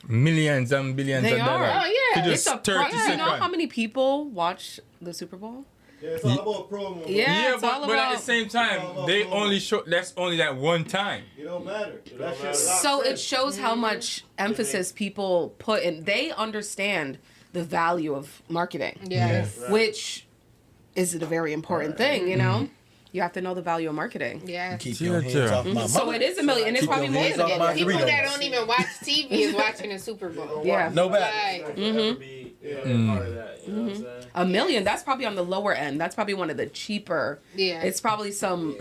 millions and billions They of dollars. are. Oh To yeah. just 30 You know how seconds. many people watch the Super Bowl? Yeah, it's all about promo. Yeah, it's all but at about- the same time, they only show that's only that one time. It don't matter. That shit So it shows how much emphasis people put in. They understand the value of marketing. Yes. Right. Which is a very important thing, you know? You have to know the value of marketing. Yeah. Keep your hands off my So it is $1 million. And it's Keep probably your more hands than off my that. People Doritos. that don't even watch TV is watching the Super Bowl. Yeah. No bad. Like, $1 million, that's probably on the lower end. That's probably one of the cheaper. Yeah. It's probably some.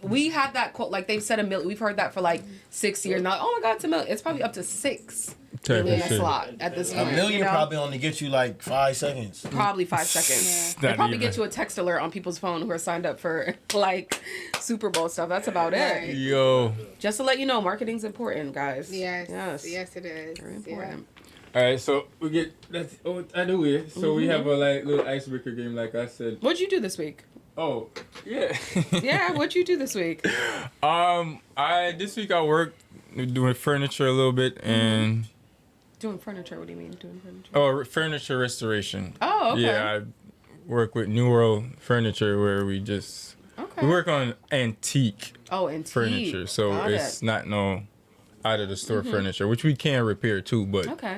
We had that quote, like they've said $1 million. We've heard that for like 6 years now. Oh my God, it's $1 million. It's probably up to 6 million a Shit. slot at this point. $1 million you know? probably only get you like 5 seconds. Probably 5 seconds. Yeah. They Not probably even. get you a text alert on people's phone who are signed up for like Super Bowl stuff. That's about it. Yo. Just to let you know, marketing's important, guys. Yes. Yes. Yes, it is. Very important. All right, so we get that's I do it. So we have a like little icebreaker game, like I said. What'd you do this week? Oh, yeah. Yeah, what'd you do this week? This week I worked doing furniture a little bit and Doing furniture. What do you mean doing furniture? furniture restoration. Oh, okay. Yeah, I work with New World Furniture where we just we work on antique antique furniture, so Got it's it. not no out of the store Mhm. furniture, which we can repair too, but Okay.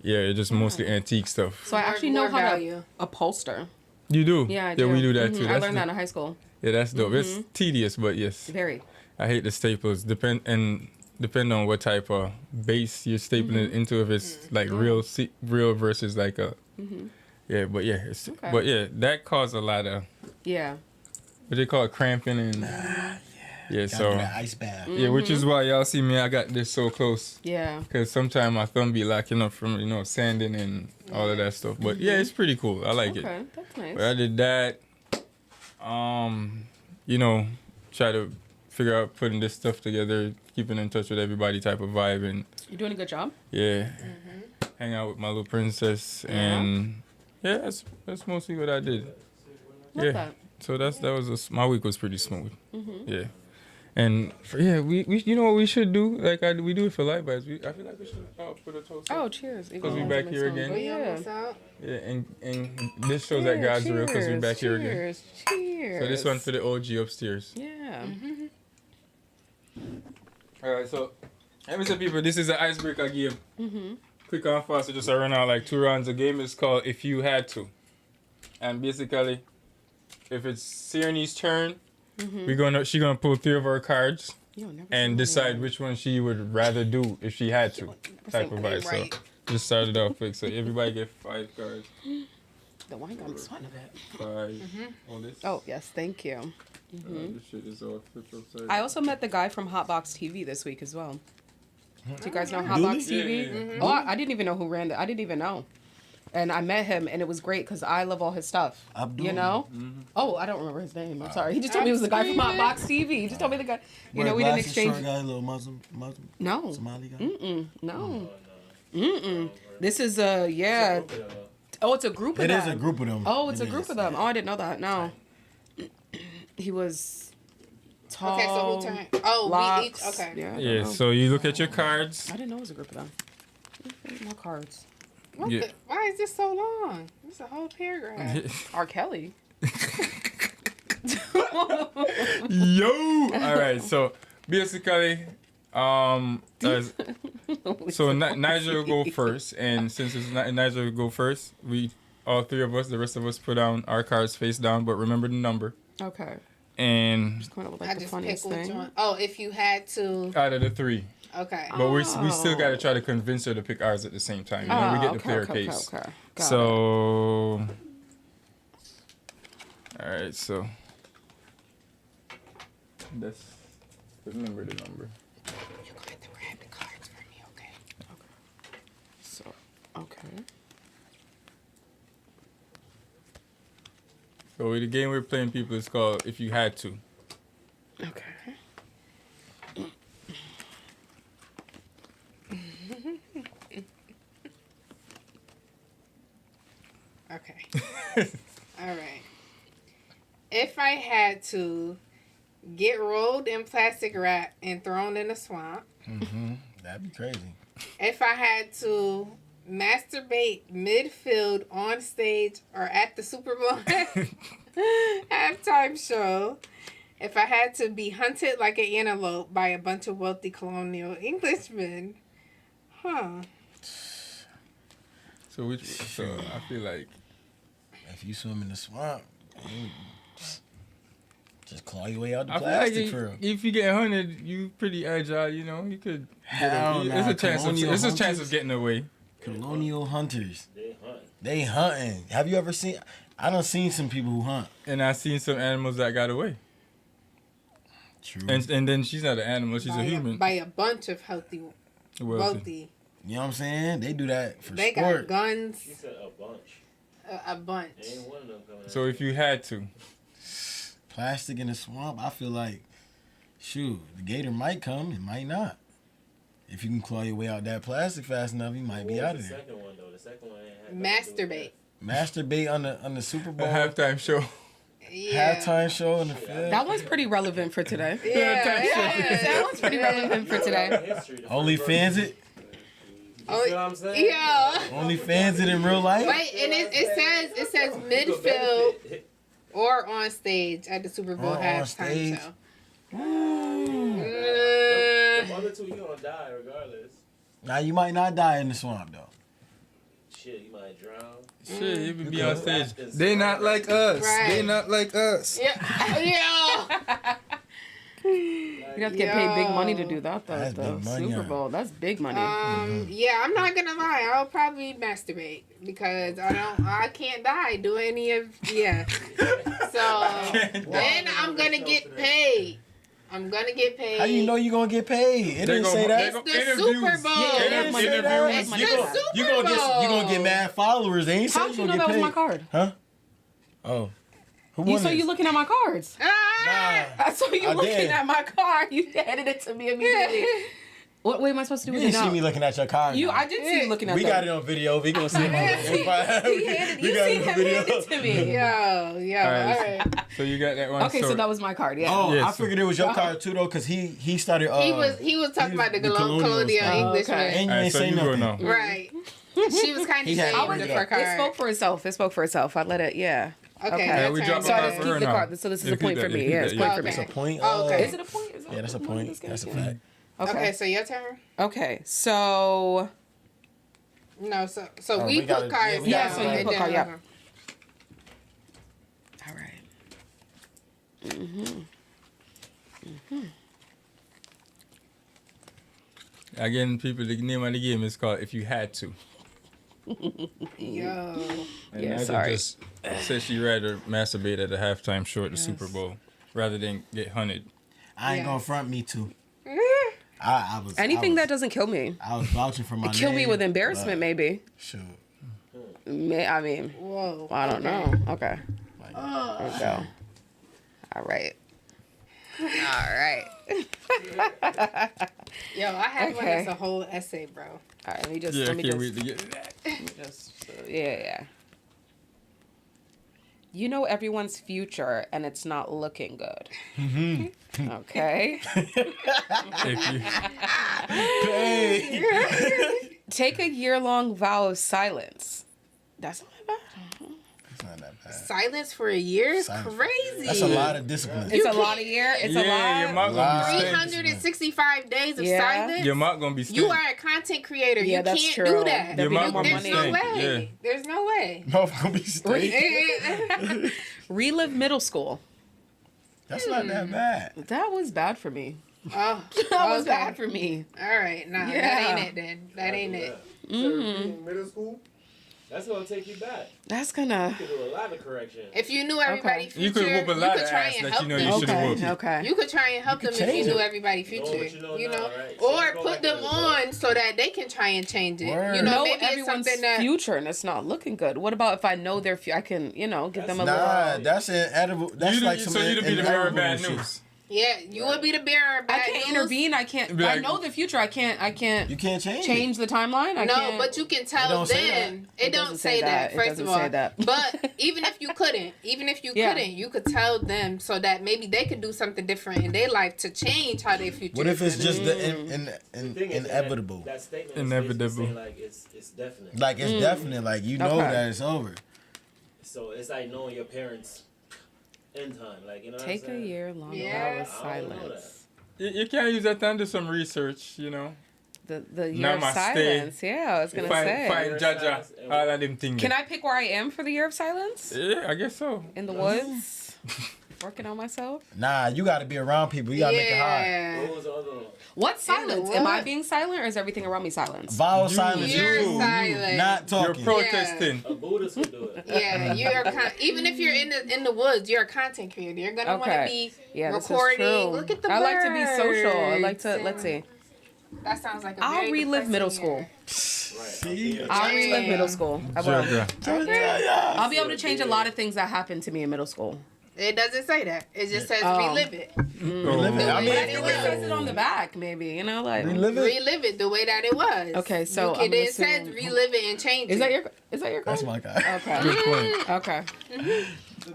yeah, it's just mostly antique stuff. So I actually know more how value. to upholster. You do? Yeah, I do. Yeah, we do that Mhm. too. I That's learned that dope. in high school. Yeah, that's dope. It's Mhm. tedious, but yes. Very. I hate the staples. Depend on what type of base you're stapling it into. If it's like real versus like a yeah, but yeah, it's, Okay. but yeah, that caused a lot of Yeah. what they call it, cramping and yeah. Gotta So do that ice bath. yeah, which is why y'all see me. I got this so close. Yeah. Cause sometimes my thumb be locking up from sanding and all of that stuff. But yeah, it's pretty cool. I like it. Okay, that's nice. But I did that. Try to figure out putting this stuff together, keeping in touch with everybody type of vibe, and You're doing a good job. yeah, hang out with my little princess, and yeah, that's mostly what I did. Love that. So my week was pretty smooth. Mhm. Yeah. And we you know what we should do? Like we do it for Livevybz. I feel like we should put a toast. Oh, cheers. Because we back here again. Oh, yeah. Yeah, and this shows that God's real because we back here again. Cheers. Cheers. So this one for the OG upstairs. Yeah. All right, so let me say, people, this is an icebreaker game. Mhm. Quick and fast, so just run out like 2 rounds. The game is called If You Had To, and basically, if it's Sienna's turn, she gonna pull 3 of her cards and decide which one she would rather do if she had to. Type of vibe. right. So just start it off quick. So everybody get 5 cards. The wine got me sweating a bit. 5. All this. Oh, yes. Thank you. This shit is all flipped upside. I also met the guy from Hotbox TV this week as well. Do you guys know Dooley? Hotbox TV? Yeah, yeah, yeah. Oh, I didn't even know who ran it. I didn't even know. And I met him, and it was great because I love all his stuff. Abdul. You know? Oh, I don't remember his name. I'm sorry. He just told me he was the guy from Hotbox TV. He just told me the guy. You know, we didn't exchange. Short guy, little Muslim, No. Somali guy. No. This is yeah. Oh, it's a group of It them. is a group of them. Oh, it's It a group is. of them. Oh, I didn't know that. No. He was tall. Okay, so who turned? Oh, locks. we each. Okay. Yeah. I Yeah, don't know. so you look at your cards. I didn't know it was a group of them. No cards. What Yeah. the, why is this so long? It's a whole paragraph. R. Kelly. Yo! All right, so basically, So Nigel will go first, and since it's Nigel will go first, we all three of us, the rest of us, put down our cards face down, but remember the number. Okay. And Just coming up with I like the just pick funniest which thing. one. Oh, if you had to. out of the three. Okay. But we still got to try to convince her to pick ours at the same time. You know, we get to play her case. Okay. So, all right. So, let's remember the number. You're going to have to grab the cards for me, okay? So, okay. So the game we're playing, people, is called If You Had To. Okay. Okay. All right. If I had to get rolled in plastic wrap and thrown in a swamp. That'd be crazy. If I had to masturbate midfield on stage or at the Super Bowl halftime show. If I had to be hunted like an antelope by a bunch of wealthy colonial Englishmen. Huh. So I feel like if you swim in the swamp, you just claw your way out the I feel plastic like for real. if you get hunted, you pretty agile. You know, you could. Hell There's nah, a chance. colonial There's a chance hunters? of getting away. Colonial hunters. They hunting. Have you ever seen? I done seen some people who hunt. And I seen some animals that got away. True. And then she's not an animal. She's by a human. By a bunch of wealthy. You know what I'm saying? They do that for They sport. got guns. She said a bunch. A bunch. Ain't one of them coming So if you had to. Plastic in the swamp, I feel like, shoot, the gator might come, it might not. If you can claw your way out that plastic fast enough, you might be out of the there. second one, though? The second one ain't had Masturbate. Masturbate on the Super Bowl. A halftime show. Yeah. Halftime show in the field. That one's pretty relevant for today. Yeah. That one's pretty relevant for today. OnlyFans it? Oh, You know what I'm saying? yeah. OnlyFans it in real life? Wait, and it says midfield or on stage at the Super Bowl Or on halftime stage. show. The other two, you gonna die regardless. Now you might not die in the swamp though. Shit, you might drown. Shit, you would be on stage. They not like us. Right. They not like us. Yeah. Yeah. You'd have to get paid big money to do that, though. That's The big money, Super yeah. Bowl, that's big money. Yeah, I'm not gonna lie. I'll probably masturbate because I can't die doing any of So then I'm gonna get paid. I'm gonna get paid. How you know you gonna get paid? It didn't say that. It's the Super Bowl. It didn't say that. It's the You Super Bowl. gonna get mad followers. They ain't say How'd you you gonna know get that was paid. my card? Huh? Oh. Who won So this? you looking at my cards? Nah. I saw you I looking did. at my card. You handed it to me immediately. What way am I supposed to do You with it didn't see now? me looking at your card. You, now. I did see you looking at We them. got it on video. We gonna see it. You see him hand it to me. Yo, All all right. So you got that one. Okay, so that was my card. Yeah. Oh, Yeah, I so- figured it was your card too though, cause he started. He was talking about the colonial stuff. Englishman. okay. And you All right, ain't so say you go nothing. now. Right. She was kind He of had to ashamed bring of it her up. card. It spoke for itself. It spoke for itself. I let it. Yeah. Okay, Okay. that's we her. drop So I it just for keep her the now. card. So this is Yeah, a point keep for that, me. keep Yeah, that, it's yeah. point for Okay. me. That's a point. Oh, okay. Is it a point? Is it Yeah, that's a point. That's a fact. Okay, so your turn. Okay, so No, so Oh, we we put gotta- cards yeah, we down. gotta- so you and put then- card, yeah. All right. Again, people, the name of the game is called If You Had To. Yo. And Yeah, Nigel sorry. just said she'd rather masturbate at a halftime show at the Super Bowl rather than get hunted. I ain't Yes. gonna front me too. I was Anything I that was, doesnn kill me. I was vouching for my Kill me name, with embarrassment, but maybe. Sure. I mean, Whoa. I don't know. Okay. Like, There we go. All right. All right. Yo, I have one Okay. that's a whole essay, bro. All right. Let me just. Yeah, I let me can't just. wait to get to that. Let me just yeah. You know everyone's future, and it's not looking good. Okay. If you, Take a year-long vow of silence. That's not bad. It's not that bad. Silence for a year is Silence. crazy. That's a lot of discipline. It's a lot of year. It's a lot. Your mouth gonna be 365 days of Yeah. silence. Your mouth gonna be You stank. are a content creator. Yeah, you that's can't true. do that. Your mouth gonna be There's no stank. way. There's no way. Mouth gonna be stank. Relive middle school. That's not that bad. That was bad for me. Oh, That was okay. bad for me. All right, nah, Yeah. that ain't it then. That ain't it. Middle school? That's gonna take you back. That's gonna. You can do a lot of correction. If you knew everybody Okay. future, You could whoop a lot could of try ass and that help you know them. you should have whooped. Okay. You could try and help them if you change knew it. everybody Know future. what you know You now, know, right? So or you go put like them this, on so that they can try and change it. Word. You know, Know maybe it's everyone's something that. future and it's not looking good. What about if I know their future? I can, give them a Nah, little. that's inedible. That's like some so you'd be the bearer of bad inedible news. Yeah, you would be the bearer of I bad can't news. intervene. I can't. Be like- I know the future. I can't. You can't change change the timeline. I No, can't. but you can tell don't say them. that. It don't doesn't say that. It First doesn't of all, say that. but even if you couldn't, Yeah. you could tell them so that maybe they could do something different in their life to change how their future. What if it's is. just the The thing is inevitable? That statement is Inevitable. basically saying, like it's definite. Like it's definite. Like you know Okay. that it's over. So it's like knowing your parents' end time. Like you know. Take what I'm a saying? year long Yeah. of I don't know silence. You can't use that time to do some research, you know. The year of Namaste. silence. Yeah, I was gonna say. Find Jaja, all of them things. Can I pick where I am for the year of silence? Yeah, I guess so. In the woods, working on myself. Nah, you got to be around people. You got to make it hard. Yeah. What was the other one? What silence? Am I what? being silent or is everything around me silent? Vowel silence. You're You, silent. not You're talking. protesting. A Buddhist would do it. Yeah, even if you're in the woods, you're a content creator. You're gonna want to Okay. be Yeah, this is recording. true. Look at the I like to be social. I birds. like to. Let's see. That sounds like a I'll very relive depressing middle year. school. See? I'll relive Damn. middle school. I will. Yeah. I'll be able to change a lot of things that happened to me in middle school. It doesn't say that. It just says Oh. relive it. Relive it. I The mean, way that It it says was. it on the back, maybe. Like relive it. Relive it the way that it was. Okay, so you I'm can, it says assuming- relive it and change Is it. that your? That's code? my guy. Okay. Good point. Okay.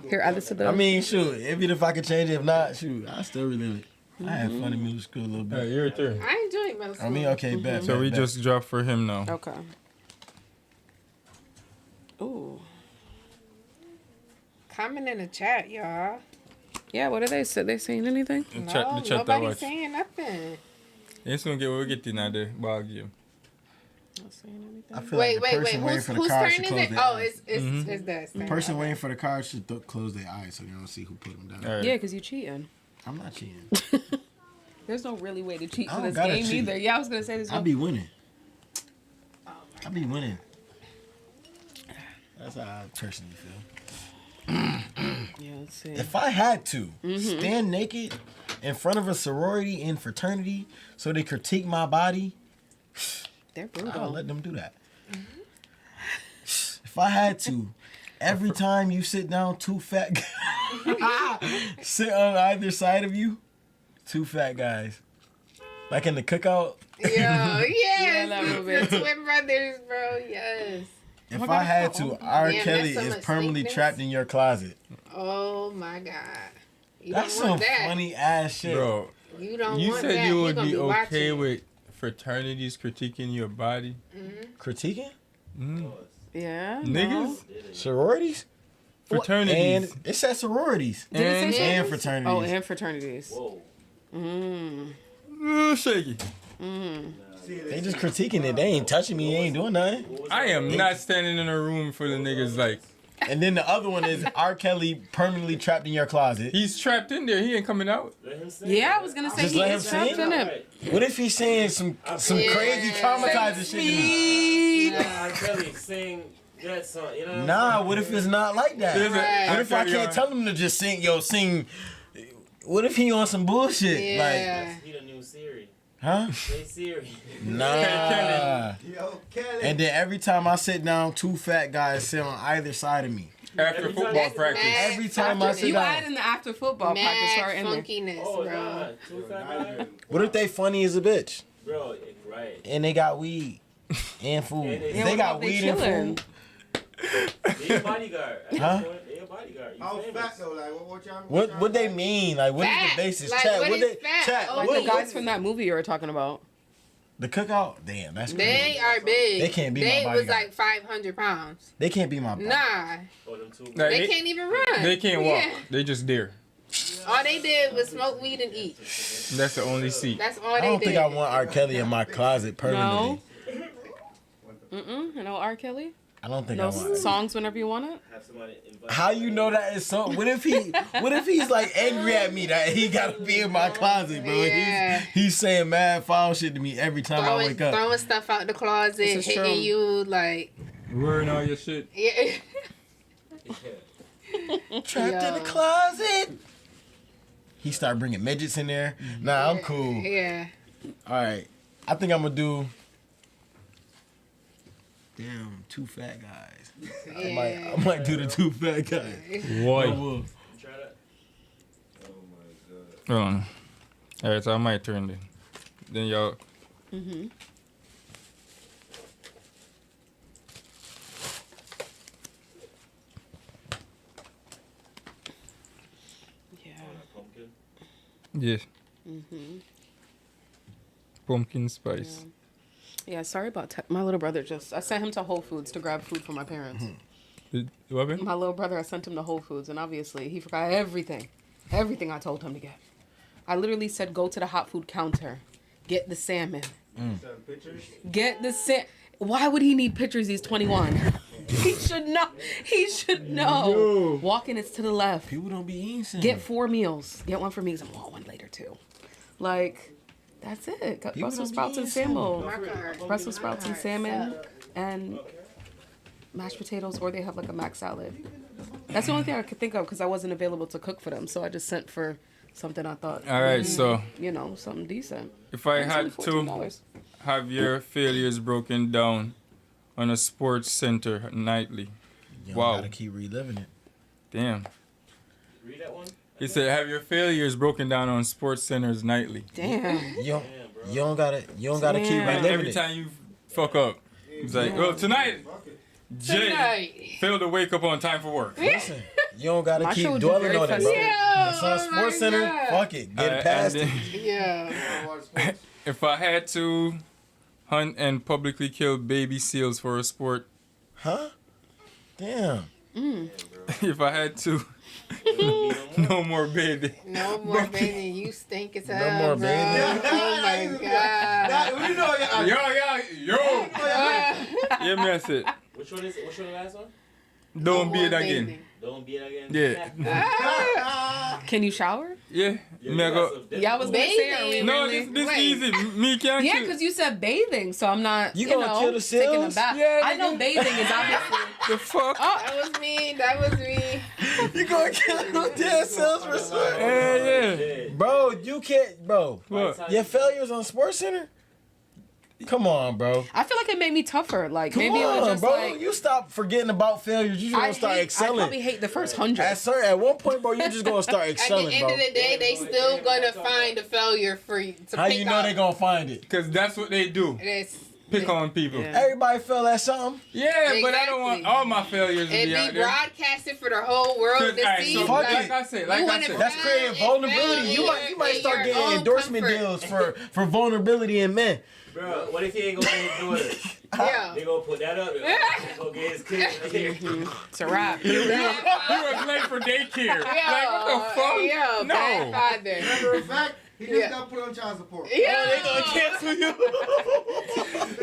Here, add this to the. I mean, shoot. Even if I could change it, if not, shoot, I still relive it. I had fun in middle school a little All right, bit. your turn. I enjoy middle school. I mean, okay, bet. So we just dropped for him now. Okay. Ooh. Comment in the chat, y'all. Yeah. What are they? So they saying anything? The No, chat that nobody's watch. saying nothing. It's gonna we'll get in the ball game. Not saying anything. I feel Wait, like the wait, person waiting who's for the whose car turn should is close it? their Oh, eyes. it's that. The person waiting for the car should close their eyes so they don't see who put them down. All right. Yeah, because you cheating. I'm not cheating. There's no really way to cheat I for don't this gotta game cheat. either. Yeah, I was gonna say this. I be winning. I be winning. That's how I personally feel. Yeah, let's see. If I had to stand naked in front of a sorority and fraternity so they critique my body, They're I'll brutal. let them do that. If I had to, every time you sit down, two fat guys sit on either side of you, two fat guys. Like in the cookout. Yo, yes. Yeah, that movie. The twin brothers, bro. Yes. If I had to, R. Damn, Kelly that's so is much permanently sweetness. trapped in your closet. Oh my God. You That's don't some want that. funny ass shit. Bro, You don't you want said that. you You're would gonna be okay watching. with fraternities critiquing your body. Critiquing? Yeah. Niggas? Sororities? Fraternities. And it said sororities. Did it say And sororities? fraternities. Oh, and fraternities. Whoa. Shaky. They just critiquing it. They ain't touching me. They ain't doing nothing. I am not standing in a room full of niggas like. And then the other one is R. Kelly permanently trapped in your closet. He's trapped in there. He ain't coming out. Let him sing. Yeah, I was gonna say Just he let him is trapped sing? in it. What if he's saying some crazy traumatizing shit to me? R. Kelly sing that song. You know what I'm Nah, saying? what if it's not like that? Right. What if I can't tell him to just sing? What if he on some bullshit? Yeah. He the new Siri. Huh? Say Siri. Nah. Yo, Kelly. And then every time I sit down, two fat guys sit on either side of me. After Every football time- practice. Every time I sit You add down. in the after football practice Mad right in there. funkiness, Oh, bro. God. Too fat guy? What if they funny as a bitch Bro, right. and they got weed and food? And If they- they what got if they weed and chillin'? food. They a bodyguard. At Huh? this point, they a bodyguard. You How famous. fat though? Like what y'all? What they mean? Like what is Fat. the basis? Like, Chat. what What is they fat? chat? Oh, Like what- the guys from that movie you were talking about. The cookout? Damn, that's crazy. They are big. They can't be my They was bodyguard. like 500 pounds. They can't be my bodyguard. Nah. They can't even run. They can't walk. Yeah. They just there. All they did was smoke weed and eat. That's the only seat. That's all I they don't did. think I want R. Kelly in my closet permanently. No R. Kelly? I don't think No I want. songs whenever you want it? How you know that is so? What if he's like angry at me that he gotta be in my closet, bro? Yeah. He's saying mad foul shit to me every time I wake up. Throwing stuff out the closet, This is true. hitting you like. Wearing all your shit. Yeah. Trapped in the closet. He started bringing midgets in there. Nah, I'm cool. Yeah. All right, I think I'm gonna do. Damn, 2 fat guys. I might do the 2 fat guys. Why? No wolf. Hold on. All right, so I might turn then. Then y'all. Mm-hmm. Yes. Mm-hmm. Pumpkin spice. Yeah, sorry about my little brother. I sent him to Whole Foods to grab food for my parents. What happened? My little brother, I sent him to Whole Foods, and obviously he forgot everything I told him to get. I literally said, go to the hot food counter, get the salmon. Get the salmon. Why would he need pictures? He's 21. He should know. He should know. Yo. Walking is to the left. People don't be eating salmon. Get 4 meals. Get one for me because I want one later too. Like, that's it. Got Brussels sprouts and salmon. Brussels sprouts and salmon and mashed potatoes, or they have like a mac salad. That's the only thing I could think of because I wasn't available to cook for them. So I just sent for something I thought. All right, so something decent. if I It's had only to $14. have your failures broken down on a sports center nightly, You wow, gotta keep reliving it. damn. Read that one. He said, have your failures broken down on sports centers nightly. Damn. You don't gotta keep Like reliving every it. time you fuck up, it's like, well, tonight, Jay failed to wake up on time for work. Listen, you don't gotta My show keep would be dwelling very on it, bro. festive. It's on Sports Center. Fuck it, get it past it. Yeah. If I had to hunt and publicly kill baby seals for a sport, Huh? Damn. if I had to, no more bathing. No more bathing. You stink as hell. more bro. bathing. Oh my god. Yo. Yeah, man, that's it. Which one is? Which one the last one? Don't be more it again. bathing. Don't be it again. Yeah. Can you shower? Yeah. Me I go. Yeah, I was gonna say, are we No, really? this Wait. easy. Me can't Yeah, kill. because you said bathing, so I'm not. You You gonna know, kill the taking a seals? bath. Yeah, I know bathing is obviously. The fuck? That was me. That was me. You gonna kill them dead cells for sure? Yeah. Bro, you can't, bro. What? Your failures on Sports Center? Come on, bro. I feel like it made me tougher. Like Come maybe it on, was just bro. like. You stop forgetting about failures. You just gonna start I excelling. probably hate the first 100. At one point, bro, you just gonna start At the excelling, end bro. of the day, they still gonna find a failure for you to How pick you know up. they gonna find it? Because that's what they do. It's, Pick on people. Yeah. Everybody fell at something. Yeah, but I don't want Exactly. all my failures to it be out be there. broadcasted for the whole world to Alright, see. so fuck like it. I said, You like I wanna said, That's Fail creating and vulnerability. fail You might in start your getting own endorsement comfort. deals for vulnerability in men. Bro, what if he ain't gonna do it? Yeah. They gonna put that up. They gonna get his kid. It's a wrap. he was late for daycare. Like, what the fuck? Yeah, No. bad father. Matter of fact, he just Yeah. got put on child support. Yeah. They gonna cancel you.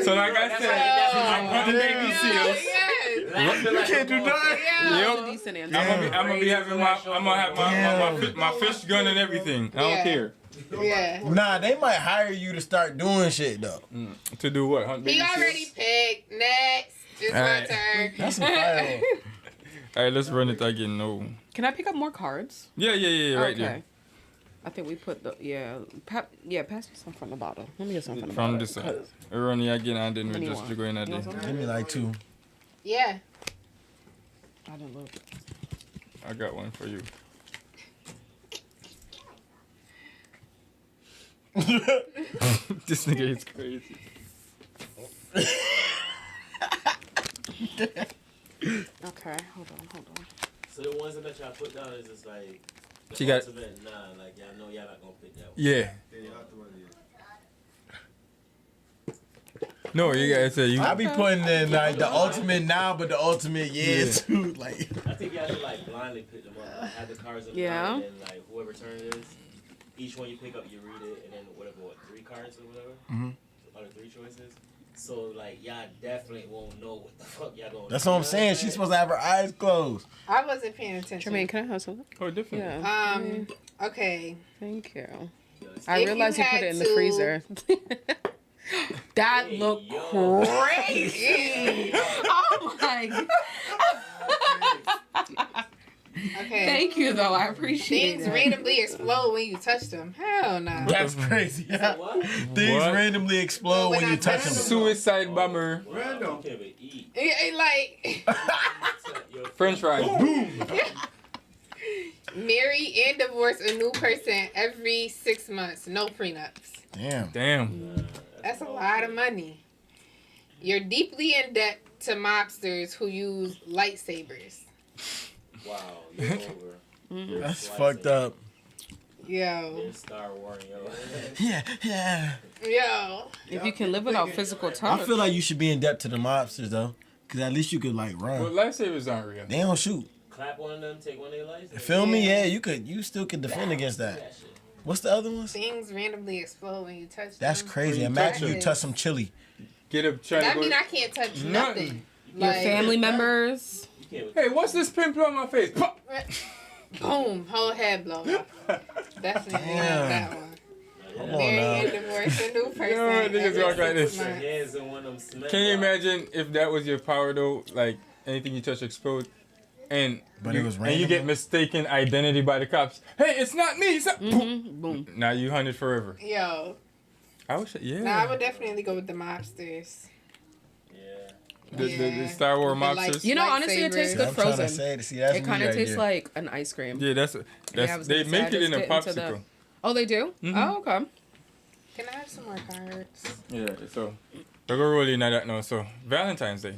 So like I said, I'm hunting baby seals. Yes. You can't do that. Yep. Decent I'm answer. gonna be having my fish gun and everything. I don't Yeah. care. Yeah. Nah, they might hire you to start doing shit though. To do what? Hunt baby He seals? already picked. Next. It's my Alright. turn. That's some fire. All right, let's run it again. No. Can I pick up more cards? Yeah, right Okay. there. I think we put the pass me some from the bottle. Let me get some from the From bottle. this side. We run it again and then What do we you just want? go in at You want the. some? Give me like 2. Yeah. I didn't look. I got one for you. This nigga is crazy. Okay, hold on. So the ones that y'all put down is just like. the She got- ultimate, like y'all know y'all not gonna pick that one. Yeah. No, you gotta say you. I be putting in like the ultimate now, but the ultimate too. Like I think you have to like blindly pick them up. Have the cards up Yeah. and then like whoever turn it is, each one you pick up, you read it, and then whatever, 3 cards or whatever, out of 3 choices. So like y'all definitely won't know what the fuck y'all going. that's what I'm saying. She's supposed to have her eyes closed. I wasn't paying attention. Jermaine, can I have something? Oh, different. Yeah. Okay. Thank you. If I realized you put had it in the to- freezer. That looked crazy. Oh my god. Okay. Thank you though. I appreciate Things it. randomly explode when you touch them. Hell no. That's crazy. Things What? randomly explode when you touch them. Suicide bomber. Random. Like French fries. Boom. marry and divorce a new person every 6 months. No prenups. Damn. That's a lot of money. You're deeply in debt to mobsters who use lightsabers. Wow. You're over. That's fucked up. Yo. Star Wars, yo. Yeah. Yo. If you can live without physical touch. I feel like you should be in debt to the mobsters though, because at least you could like run. Well, lightsabers aren't real. They don't shoot. Clap one of them, take one of their lights. Feel me? Yeah, you still could defend against that. What's the other ones? Things randomly explode when you touch That's them. crazy. Imagine you touch some chili. Get up, try That to mean go. I can't touch nothing. Your family members. Hey, what's this pimple on my face? Pop. Boom, whole head blow off. Definitely Damn. that one. Come on Marry now. and divorce a new person. Yo, niggas every walk like 6 this. months. Hands in one of them cement Can you blocks. imagine if that was your power though? Like anything you touch explode, and But you, it was and you random? get mistaken identity by the cops. Hey, it's not me. It's not. Boom. Now you hunted forever. Yo. I wish. Yeah. Nah, I would definitely go with the mobsters. The Star Wars The mobsters. You know, honestly, it tastes good I'm trying to frozen. say, see, that's It me kind of right tastes there. like an ice cream. Yeah, that's I was they gonna say, I make it in just a get into the- popsicle. Oh, they do? Oh, okay. Can I have some more cards? Yeah, so we're gonna roll in that now. So Valentine's Day.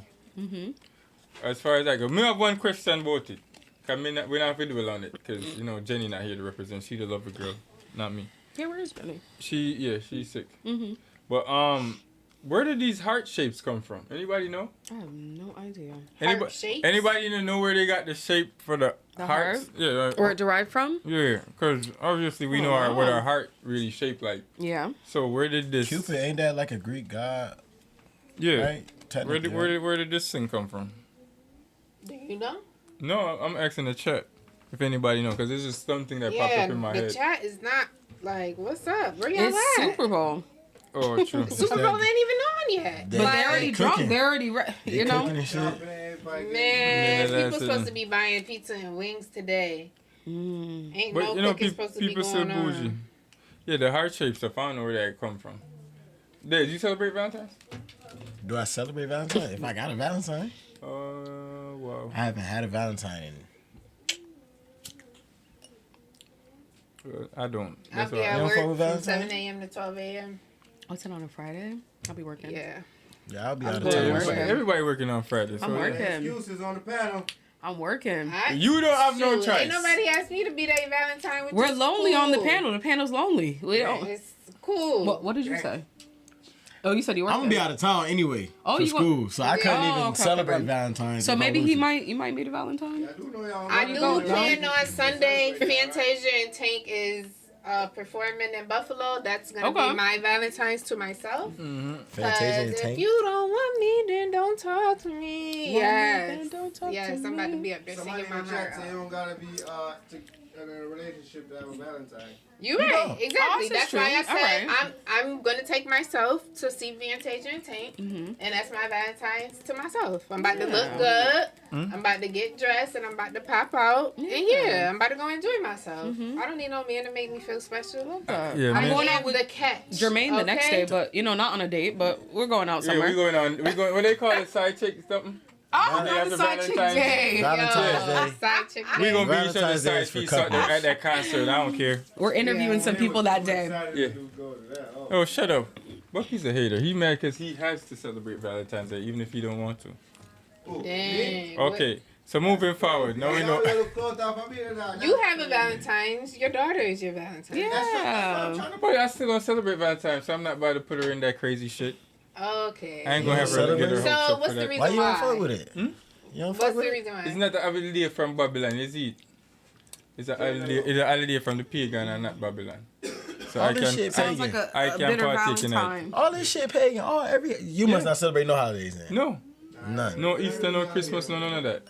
As far as I go, me have one question about it. Cause we're not going to dwell on it, cause you know Jenny not here to represent. She the lover girl, not me. Yeah, where is Jenny? She's sick. But where did these heart shapes come from? Anybody know? I have no idea. Anybody know where they got the shape for the hearts? heart? Yeah. Where it derived from? Yeah, because obviously we know what our heart really shaped like. Yeah. So where did this? Cupid, ain't that like a Greek god? Yeah. Right? Where did this thing come from? Do you know? No, I'm asking the chat if anybody know, because this is something that popped up in my the head. chat is not like, what's up? Where y'all It's at? Super Bowl. Oh, true. Super Bowl ain't even on yet. But they're already drunk. They're already, you know. Man, Yeah, people that's supposed it. to be buying pizza and wings today. Ain't But no you know, cooking supposed to be people still going bougie. on. Yeah, the heart shape stuff. I don't know where that come from. Dad, you celebrate Valentine's? Do I celebrate Valentine? If I got a Valentine? Wow. I haven't had a Valentine in. I don't. I'll That's be why. at You don't fuck work with from Valentine's? 7 a.m. to 12 a.m. What's it on a Friday? I'll be working. Yeah. Yeah, I'll be I'm out of going town. to work. Everybody working on Friday. So I'm yeah. working. Excuses on the panel. I'm working. You don't have no Shoot, choice. Ain't nobody asked me to be their Valentine, which We're is lonely on the cool. panel. The panel's lonely. We Yeah, don't. it's cool. What did you say? Oh, you said you were. I'm gonna be out of town anyway Oh, for you want- school, so I couldn't Oh, even okay, celebrate okay. Valentine's. So if I maybe wanted to. you might meet a Valentine. I do go, plan on Sunday. Fantasia and Tank is performing in Buffalo. That's gonna Okay. be my Valentine's to myself. Fantasia and If Tank. you don't want me, then don't talk to me. Then don't talk Yes, to I'm about to me. be up there Somebody singing in my the heart chat say you out. don't gotta be in a relationship to have a Valentine. You right, Oh, exactly. this is That's why I true. said Alright. I'm gonna take myself to see Fantasia and Tank, Mm-hmm. and that's my Valentine's to myself. I'm about to look good. I'm about to get dressed, and I'm about to pop out. And yeah, I'm about to go enjoy myself. I don't need no man to make me feel special. Yeah, I'm man. going out with the catch. Jermaine the next day, but you know, not on a date, but we're going out Yeah, somewhere. we going on. We going. What they call it? Side chick something. Oh, Day after the side chick Valentine's. day. Valentine's Yo, Day. side chick We day. gonna be each other's Valentine's Day side is for piece out there couples. at that concert. I don't care. We're interviewing some people that day. Yeah. Oh, shut up. Bucky's a hater. He mad because he has to celebrate Valentine's Day even if he don't want to. Dang. Okay, so moving forward. Now we know. You have a Valentine's. Your daughter is your Valentine. Yeah. But I still gonna celebrate Valentine's, so I'm not about to put her in that crazy shit. Okay. I ain't gonna have her get her hopes So up what's for the that. reason Why you why? don't fuck with it? You don't fuck What's with the it? reason why? It's not the holiday from Babylon, is it? It's a holiday from the pagan and not Babylon. So All I this can, shit pagan. I can partake in it. All this shit pagan. You must not celebrate no holidays then. No. None. No Easter, no Christmas, no none of that.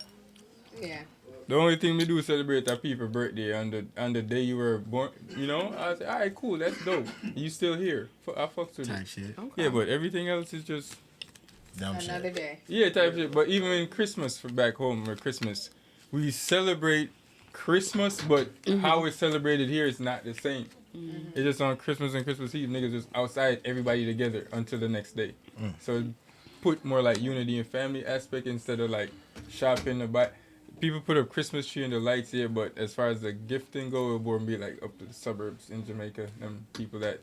Yeah. The only thing we do is celebrate a people's birthday on the day you were born. You know, I say, all right, cool, that's dope. You still here? I fucks with Type it. shit. Yeah, but everything else is just dumb shit. Another day. Yeah, type shit. But even in Christmas for back home or Christmas, we celebrate Christmas, but how it's celebrated here is not the same. It's just on Christmas and Christmas Eve, niggas just outside, everybody together until the next day. So put more like unity and family aspect instead of like shopping or buy. People put up Christmas tree and the lights here, but as far as the gifting go, it would be like up to the suburbs in Jamaica. Them people that,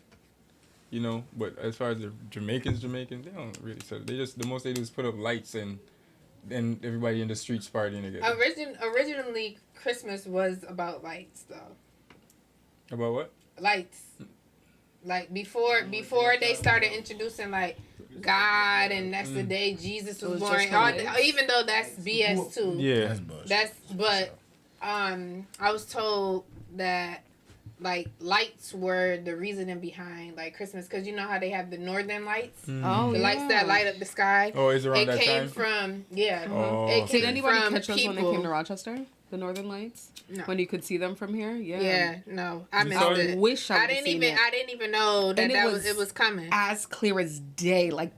you know. But as far as the Jamaicans, they don't really celebrate. They just the most they do is put up lights and everybody in the streets partying together. Originally, Christmas was about lights, though. About what? Lights. Like before they started introducing like God and that's the day Jesus was born. Even though that's BS too. Yeah. But I was told that like lights were the reasoning behind like Christmas, because you know how they have the northern lights, the lights that light up the sky. Oh, is around that time? It came from Did anybody catch those when they came to people. Rochester? The Northern Lights? No. When you could see them from here? Yeah. Yeah, no, I missed I it. wish I didn't even know that it was coming. As clear as day, like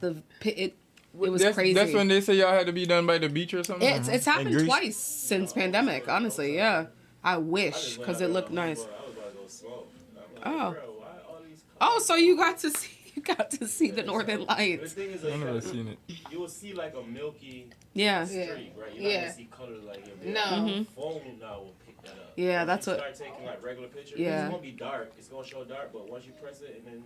it was crazy. That's when they say y'all had to be done by the beach or something. It's happened twice since pandemic. Honestly, yeah. I wish, because it looked nice. Oh, so you got to see the Northern Lights. The thing is, I've never seen it. You will see like a milky Yeah. street, right? You're not gonna see color like your phone now will pick that up. Yeah, that's you what. Start taking like regular pictures. Yeah. It's gonna be dark. It's gonna show dark, but once you press it and then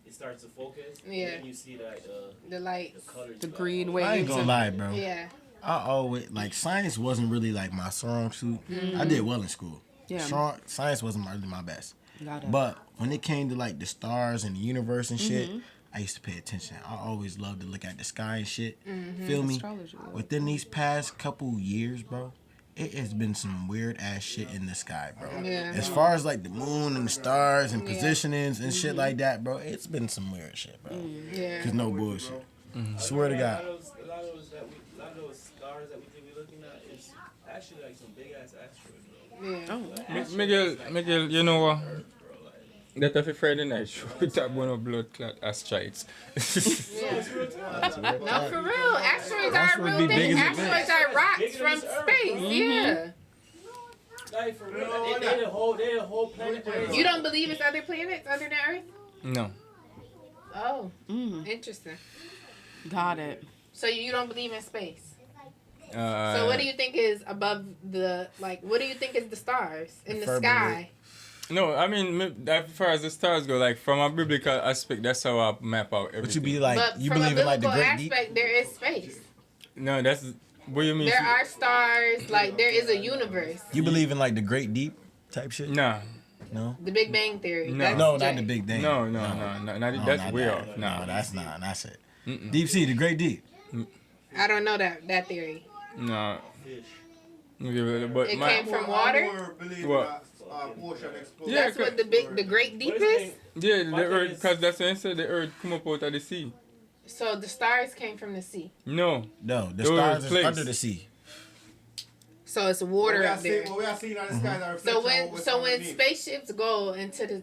it starts to focus, Yeah. and then you see that the lights, the colors, the green waves. I ain't gonna lie, bro. Yeah. I always like science wasn't really like my strong suit. I did well in school. Yeah. Science wasn't really my best. Got it. But when it came to like the stars and the universe and shit, I used to pay attention. I always loved to look at the sky and shit. Feel me? Astrology, yeah. Within these past couple years, bro, it has been some weird ass shit in the sky, bro. Yeah. As far as like the moon and the stars and positionings and shit like that, bro, it's been some weird shit, bro. Yeah. Cause no bullshit. Swear to God. A lot of those stars that we think we're looking at is actually like some big ass asteroids, bro. Yeah. Miguel, you know what? That of a Friday night show, that one of blood clot asteroids. No, for real. Asteroids are a Asteroids real be big thing. as a Asteroids are rocks from space. Yeah. Like for real, they the whole planet. You don't believe it's other planets other than Earth? No. Oh, interesting. Got it. So you don't believe in space? Uh, So what do you think is above the, like, what do you think is the stars in the Firmament. sky? No, I mean, as far as the stars go, like from a biblical aspect, that's how I map out everything. But you be like, But you from a believe in like the biblical great deep? aspect, there is space. No, that's what you mean. There are stars, like there is a universe. You believe in like the great deep type shit? Nah. No? The Big Bang Theory. No. That's No, Jay. not the big thing. No, that's not way that. off. No, Nah. that's not. That's it. Deep sea, the great deep. I don't know that theory. No. But It came from water. What? Yeah, That's what the great deep is. Yeah, the earth, because that's the answer. The earth come up out of the sea. So the stars came from the sea. No. No, the They were stars is placed. under the sea. So it's water up there. What we are seeing on the sky are So reflections when spaceships go into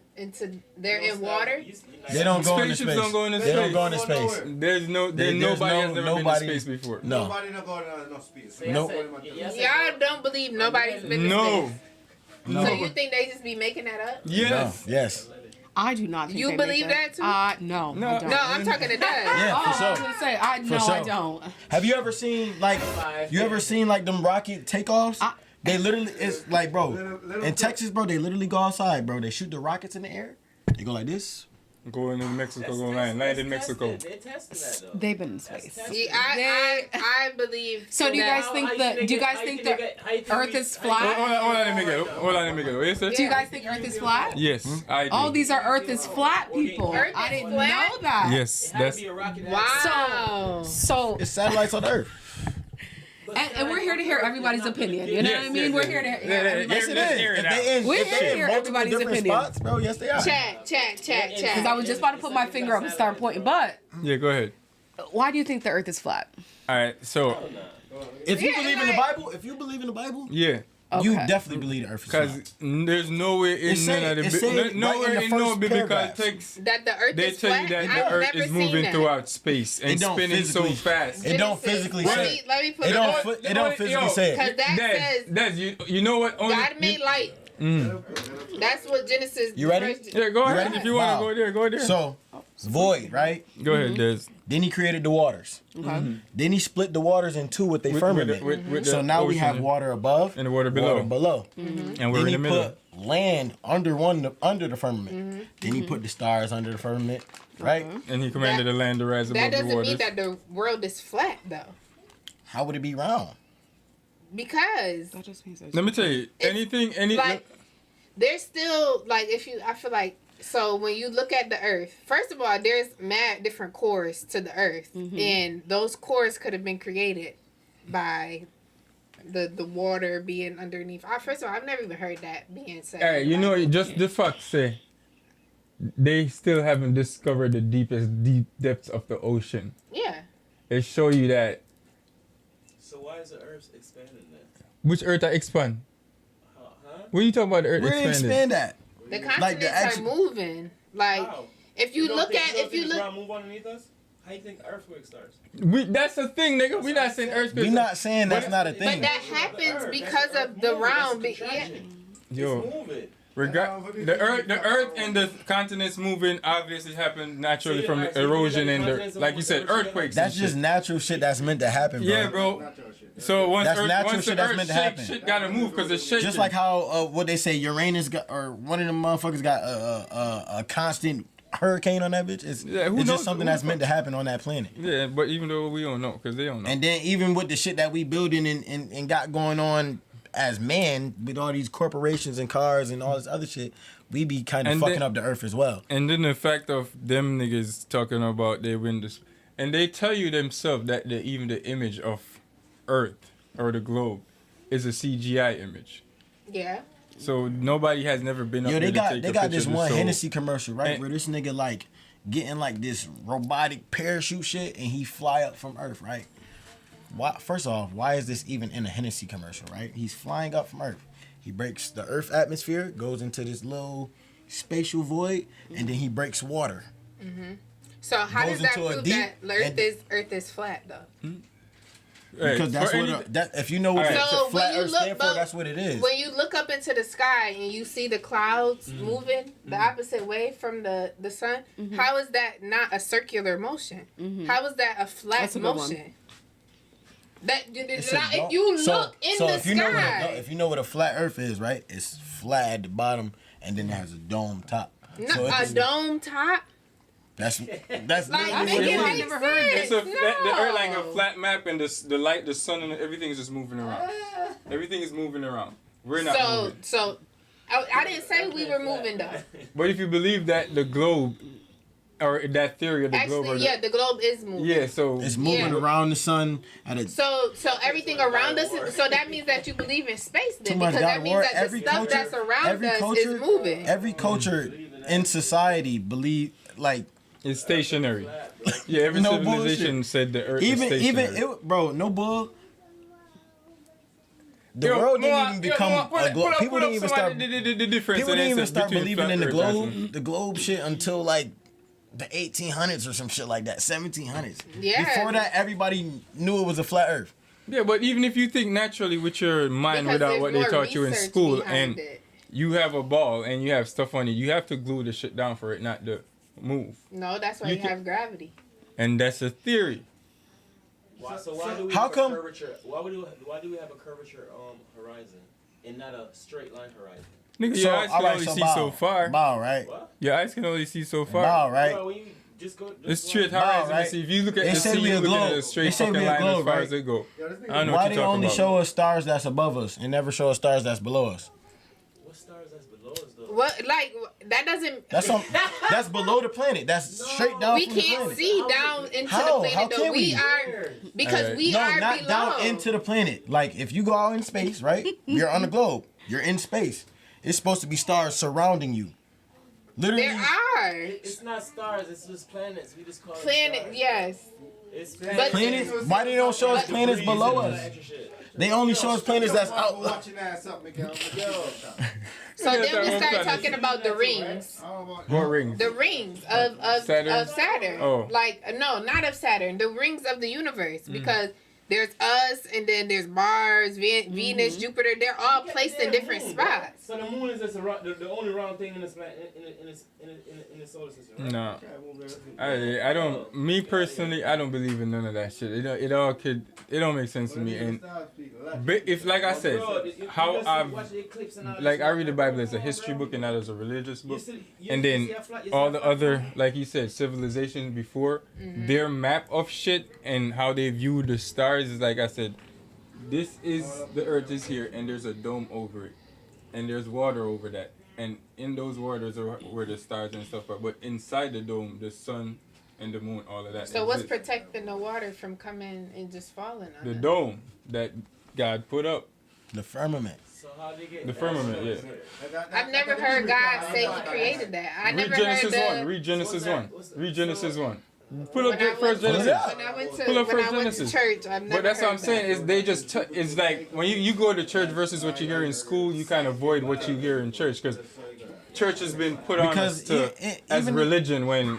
they're in water. They don't go into Spaceships space. don't go into They don't space. go into space. There's nobody has never been to space before. No. Nobody not going to no space. Nope. Y'all don't believe nobody's been to No. space. No. So you think they just be making that up? Yes. No. Yes. I do not think You they believe make that too? No. No. I don't. No, I'm talking to Doug. Yeah, for I sure. was gonna say I For I sure. don't. Have you ever seen like them rocket takeoffs? They literally, it's like, bro, in Texas, bro, they literally go outside, bro. They shoot the rockets in the air. They go like this, Going to Mexico, go land in Mexico. They're testing that though. They've been in space. See, I believe. So do you guys think the Earth is flat? Hold on, let me get it. What you say? Do you guys think Earth is flat? Yes, I do. All these are Earth is flat people. I didn't know that. Yes, that's. Wow. So it's satellites on Earth. And we're here to hear everybody's opinion. You know what I mean? We're here to hear everybody's opinion. We're here to hear everybody's opinion. Spots, bro, yes they are. Chat. Because I was just about to put my finger up and start pointing. But Yeah, go ahead. why do you think the Earth is flat? All right, so if you believe in the Bible, yeah. You definitely believe the Earth is flat. Because there's nowhere in none of the nowhere in no biblical text that the Earth they is tell flat. you that I've the Earth never is seen moving that. throughout space and spinning so fast. It don't physically say. Let me put it don't physically say it. Because that says you know what? God made light. That's what Genesis. You ready? Yeah, go ahead. If you want to go there. So, void, right? Go ahead, Des. Then he created the waters. Okay. Then he split the waters in two with the firmament. with So the now we ocean have water above and the water below. And we're then in the middle. He put land under the firmament. Then he put the stars under the firmament, right? And he commanded the land to rise above That the doesn't waters. mean that the world is flat, though. How would it be round? Because that just means let me tell you, like there's still like I feel like. So when you look at the Earth, first of all, there's mad different cores to the Earth, and those cores could have been created by the water being underneath. First of all, I've never even heard that being said. Hey, you know, just the fact say they still haven't discovered the deep depths of the ocean. Yeah. It show you that. So why is the Earth expanding then? Which Earth I expand? What are you talking about? The Earth Where expanding? expand that? The continents are moving. Like if you look ground move underneath us, how do you think earthquake starts? That's the thing, nigga. We're not saying earthquake. We're not saying that's not a thing. But that happens because of the round. Yo, the earth and the continents moving obviously happen naturally from the erosion and the, like you said, earthquakes. That's just natural shit that's meant to happen, bro. Yeah, bro. So once that's natural once shit the that's earth meant to shake, happen. shit gotta move because it's shaking. Just like how what they say, Uranus got, or one of them motherfuckers got a constant hurricane on that bitch. It's just something that's meant to happen on that planet. Yeah, but even though we don't know, because they don't know. And then even with the shit that we building and got going on as man, with all these corporations and cars and all this other shit, we be kind of fucking up the earth as well. And then the fact of them niggas talking about they win this, and they tell you themselves that even the image of Earth or the globe is a CGI image. Yeah. So nobody has never been up there to take a picture. They got this one show. Hennessy commercial, right, where this nigga like getting like this robotic parachute shit and he fly up from Earth, right? Why? First off, why is this even in a Hennessy commercial, right? He's flying up from Earth. He breaks the Earth atmosphere, goes into this little spatial void, and then he breaks water. Mm-hmm. So how does that prove that Earth is flat though? Because that's what if you know what the flat Earth stands for, that's what it is. When you look up into the sky and you see the clouds moving the opposite way from the sun, how is that not a circular motion? How is that a flat motion? That if you look in the sky, if you know what a flat Earth is, right? It's flat at the bottom and then it has a dome top. No, a dome top. That's like I never heard this. The Earth like a flat map, and the light, the sun, and everything is just moving around. Everything is moving around. We're not moving. So I didn't say we were moving though. But if you believe that the globe, or that theory of the globe, the globe is moving. Yeah, so it's moving around the sun at a. So everything around us. So that means that you believe in space, then, because that means that the stuff that's around us is moving. Every culture in society believe like. It's stationary. Yeah, every civilization said the Earth is stationary. Bro, no bull. The world didn't even become a globe. People didn't even start. People didn't even start believing in the globe shit until like the 1800s or some shit like that, 1700s. Yeah. Before that, everybody knew it was a flat Earth. Yeah, but even if you think naturally with your mind without what they taught you in school, and you have a ball and you have stuff on it, you have to glue the shit down for it not to move. No, that's why you have gravity. And that's a theory. Why do we have a curvature? Why do we have a curvature horizon and not a straight line horizon? Nigga, your eyes can only see so far. Bow, right? Your eyes can only see so far. Bow, right? Bro, when you just go, It's straight horizon. right? See, if you look at They the say sea, we you a look at globe. a straight They say fucking we a line globe, as far right? as they go. I don't know Why what they you're talking only about. show us stars that's above us and never show us stars that's below us? what stars that's below us though? What, like, that doesn't. That's below the planet. That's straight down We from the can't planet. see down into How? the How planet, though. can we? Are because we no, are not below. down into the planet. Like if you go out in space, right? You're on the globe. You're in space. It's supposed to be stars surrounding you. Literally. There are It's not stars. It's just planets. We just call it planet. stars. Yes. It's Planets? Why they don't show us planets below us? They only show us planets that's out. Watching ass up, Miguel. So then we start talking about the rings. What rings? The rings of Saturn. Oh. Like no, not of Saturn. The rings of the universe because there's us and then there's Mars, Venus, Jupiter. They're all placed in different spots. So the moon is just the only round thing in the solar system. Right? No, I don't. Me personally, I don't believe in none of that shit. It don't make sense to me. And but if, like I said, how I read the Bible as a history book and not as a religious book, and then all the other, like you said, civilizations before, their map of shit and how they view the stars is like I said. This is the Earth is here, and there's a dome over it, and there's water over that. And in those waters are where the stars and stuff are. But inside the dome, the sun and the moon, all of that. So what's exists. protecting the water from coming and just falling on The it? dome that God put up. The firmament. So how they get The firmament, yeah. I've never heard God say He created that. I Read never Genesis heard 1. Read Genesis 1. Read Genesis 1. Pull up When I first went to- Genesis. when I went to- Pull up when first I went to Genesis. church, I've never But that's what I'm heard saying. that. Is they just it's like when you go to church versus what you hear in school, you kind of avoid what you hear in church because church has been put on us as even- religion when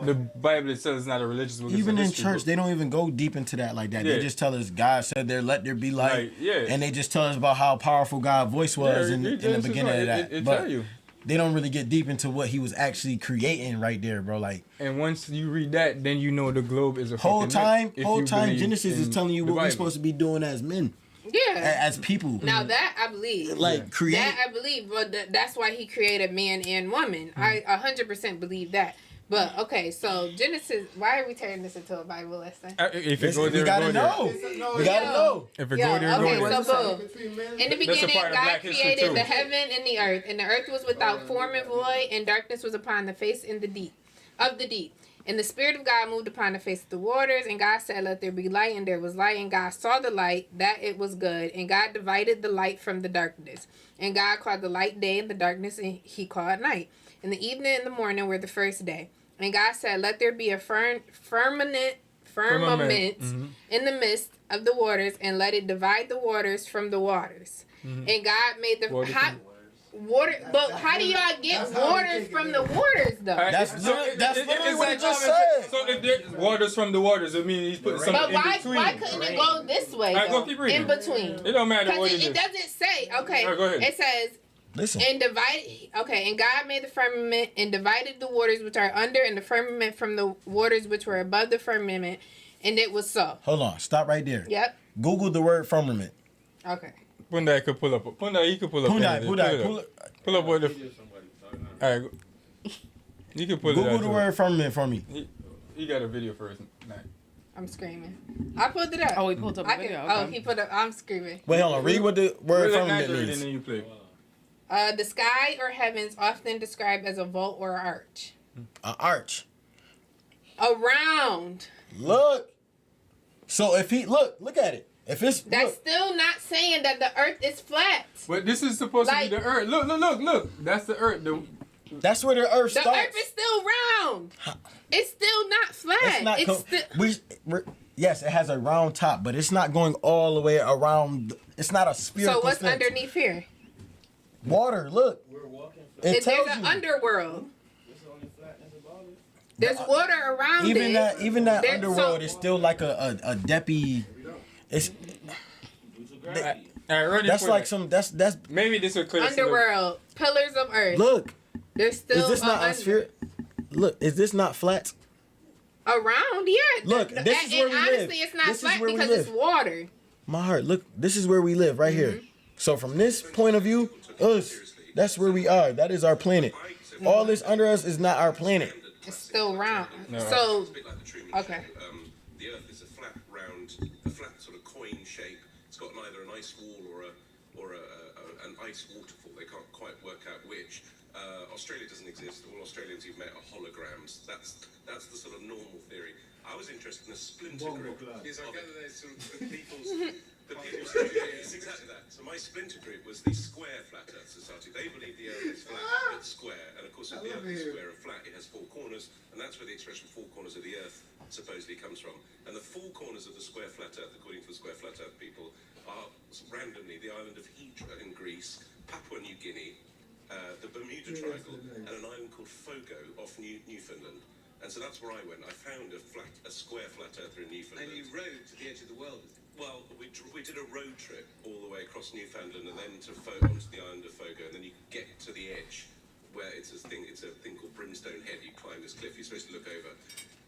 the Bible itself is not a religious book. it's Even a in history church, book. they don't even go deep into that like that. Yeah. They just tell us God said there, let there be light. Right, yeah. And they just tell us about how powerful God's voice was Yeah, in the Genesis beginning 1, of that. it But tell you. they don't really get deep into what he was actually creating right there, bro. Like And once you read that, then you know the globe is a whole fucking time, myth, if whole you time believe Genesis is in telling you the what we're Bible. supposed to be doing as men, Yeah. as people. Now that I believe. Like create. That I believe, but that's why He created man and woman. I 100% believe that. But okay, so Genesis. Why are we turning this into a Bible lesson? If it go we there, gotta go there. know. We gotta know. If it Yo, go there, okay, go there. so boom. In the That's a beginning, part of God Black history, created too. the heaven and the earth was without form and void, and darkness was upon the face in the deep, of the deep. And the Spirit of God moved upon the face of the waters, and God said, "Let there be light," and there was light. And God saw the light, that it was good. And God divided the light from the darkness. And God called the light day, and the darkness He called night. And the evening and the morning were the first day. And God said, "Let there be a firmament in the midst of the waters, and let it divide the waters from the waters." And God made the water. But how do y'all get waters from the waters, though? That's literally what it just said. said. So if there's waters from the waters, it means He's putting something But in why between. couldn't it go this way? Alright, go though? keep reading. In between. It don't matter what Because it it is. doesn't say. Okay. Alright, go ahead. It says. Listen. And divided. Okay, and God made the firmament and divided the waters which are under and the firmament from the waters which were above the firmament, and it was so. Hold on, stop right there. Yep. Google the word firmament. Okay. Pundai could pull up. Pundai, he could pull up. Pull up what the. Alright. You can pull it Google up. the word firmament for me. He got a video first. Nah. I'm screaming. I pulled it up. Oh, he pulled up a video. Oh, Okay. he put up. I'm screaming. Wait, hold on. Read what the word firmament And means. then you play. The sky or heavens, often described as a vault or arch. An arch. Around. Look. So if he look at it. If it's That's still not saying that the earth is flat. But this is supposed to be the earth. Look. That's the earth. That's where the earth The starts. earth is still round. It's still not flat. It's not. Yes, it has a round top, but it's not going all the way around. It's not a spherical. So what's thing. underneath here? Water. Look. It There's tells an you. underworld. There's water around Even that There's underworld is still like a deppy. It's. That's like some. That's maybe this will clear underworld, pillars of earth. Look. There's still Is this not a sphere? Look, is this not flat? Around, yeah. Look, this is where we live. Honestly, it's not This is flat where we because live. it's water. My heart, look, this is where we live, right here. So from this point of view, us, That's where we are. That is our planet. All this under us is not our planet. It's still round. No. So, okay. The Earth is a flat sort of coin shape. It's got either an ice wall or an ice waterfall. They can't quite work out which. Australia doesn't exist. All Australians you've met are holograms. That's the sort of normal theory. I was interested in a splinter group. Yes, I gather there's sort of people's. It's exactly that. So my splinter group was the Square Flat Earth Society. They believe the Earth is flat but square, and of course if the Earth is square or flat, it has four corners, and that's where the expression four corners of the Earth supposedly comes from. And the four corners of the Square Flat Earth, according to the Square Flat Earth people, are randomly the island of Hydra in Greece, Papua New Guinea, the Bermuda Triangle, and an island called Fogo off Newfoundland. And so that's where I went. I found a square flat earther in Newfoundland. And you rode to the edge of the world. Well, we did a road trip all the way across Newfoundland and then onto the island of Fogo, and then you get to the edge where it's a thing called Brimstone Head. You climb this cliff. You're supposed to look over,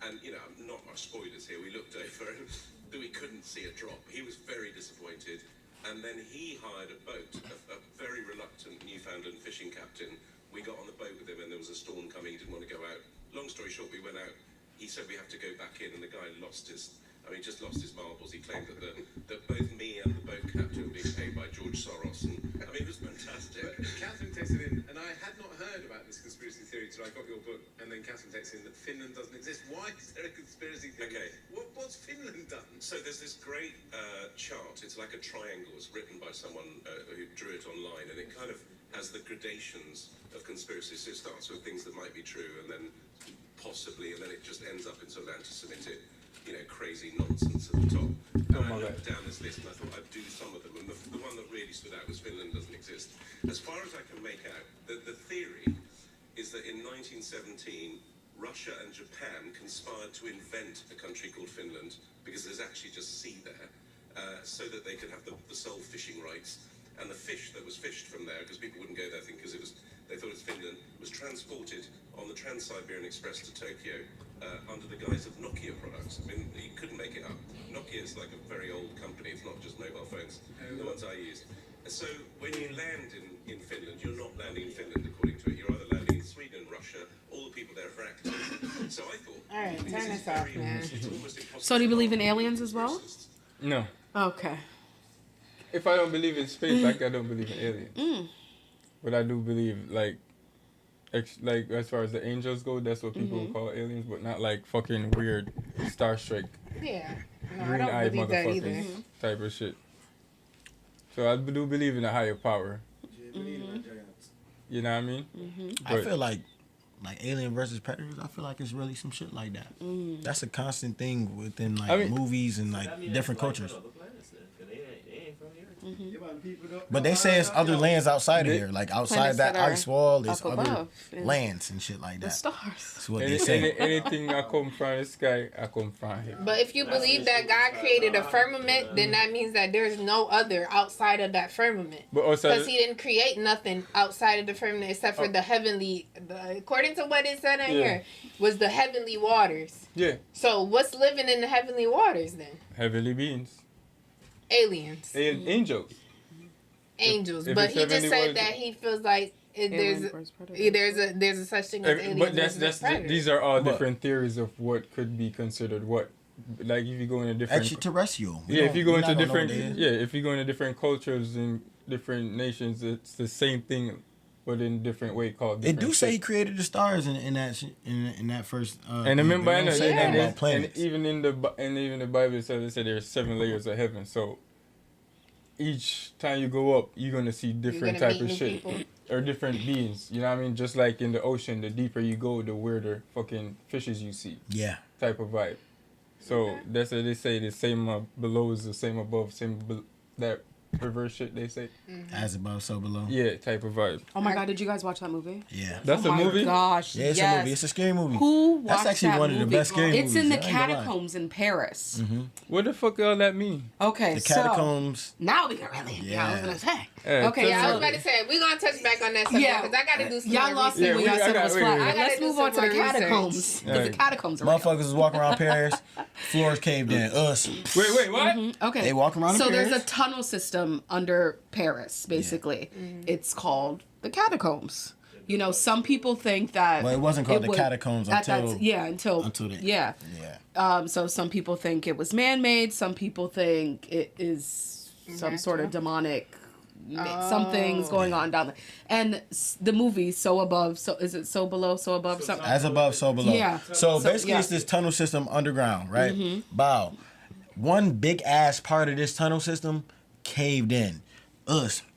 and not much spoilers here. We looked over and we couldn't see a drop. He was very disappointed, and then he hired a boat, a very reluctant Newfoundland fishing captain. We got on the boat with him, and there was a storm coming. He didn't want to go out. Long story short, we went out. He said we have to go back in, and the guy just lost his marbles. He claimed that both me and the boat captain were being paid by George Soros, and it was fantastic. But Catherine texted in, and I had not heard about this conspiracy theory till I got your book, and then Catherine texted in that Finland doesn't exist. Why is there a conspiracy theory? Okay. What's Finland done? So there's this great chart. It's like a triangle. It's written by someone who drew it online, and it kind of has the gradations of conspiracies. So it starts with things that might be true, and then possibly, and then it just ends up in sort of anti-Semitic, crazy nonsense at the top. And I looked down this list and I thought I'd do some of them, and the one that really stood out was Finland doesn't exist. As far as I can make out, the theory is that in 1917, Russia and Japan conspired to invent a country called Finland, because there's actually just sea there, so that they could have the sole fishing rights. And the fish that was fished from there, because people wouldn't go there because they thought it was Finland, was transported on the Trans-Siberian Express to Tokyo under the guise of Nokia products. You couldn't make it up. Nokia is like a very old company. It's not just mobile phones, the ones I used. So when you land in Finland, you're not landing in Finland according to it. You're either landing in Sweden, Russia, all the people there are actors. So I thought, all right, turn this off, man. So do you believe in aliens as well? No. Okay. If I don't believe in space, I don't believe in aliens. But I do believe, like as far as the angels go, that's what people call aliens, but not like fucking weird Star Trek, green-eyed motherfuckers type of shit. So I do believe in a higher power. You know what I mean? I feel like Alien versus Predators, I feel like it's really some shit like that. That's a constant thing within movies and different cultures. But they say it's other lands outside of here, like outside that ice wall, there's other lands and shit like that. The stars. That's what they say. Anything I come from the sky, I come from here. But if you believe that God created a firmament, then that means that there's no other outside of that firmament. Because He didn't create nothing outside of the firmament except for the heavenly, according to what it said in here, was the heavenly waters. Yeah. So what's living in the heavenly waters then? Heavenly beings. Aliens. Angels. Angels. If but he just said that he feels like there's a such thing as aliens. But that's these are all different theories of what could be considered what. Like if you go into different extraterrestrial. If you go into different if you go into different cultures and different nations, it's the same thing, but in a different way called. It do say he created the stars in that first. And remember, I know, and even in the Bible it says there's 7 layers of heaven. So each time you go up, you're gonna see different type of shit or different beings. You know what I mean? Just like in the ocean, the deeper you go, the weirder fucking fishes you see. Yeah. Type of vibe. So that's what they say. The same below is the same above. That reverse shit they say. As above, so below. Yeah, type of vibe. Oh my god, did you guys watch that movie? Yeah. That's a movie? Oh my gosh, yeah, it's a movie. It's a scary movie. Who watched That's actually that one movie? of the best scary movies. It's in the catacombs in Paris. What the fuck all that mean? Okay, the catacombs. So, now we can really, I was gonna say. Okay, I was about to say, we're going to touch back on that subject because I got to do some y'all lost me when y'all said it was flat. Let's move on to the catacombs. Because the catacombs are motherfuckers was walking around Paris, floors caved in. Us. Wait, what? Okay. They walking around So Paris. there's a tunnel system system under Paris, basically. It's called the catacombs. You know, some people think that... Well, it wasn't called the catacombs until then. Yeah. So some people think it was man-made. Some people think it is some sort of demonic... Something's going on down there. And the movie, So Above, so is it So Below, So Above? Something? As above, so below. Yeah. So basically, it's this tunnel system underground, right? Bow. One big ass part of this tunnel system caved in.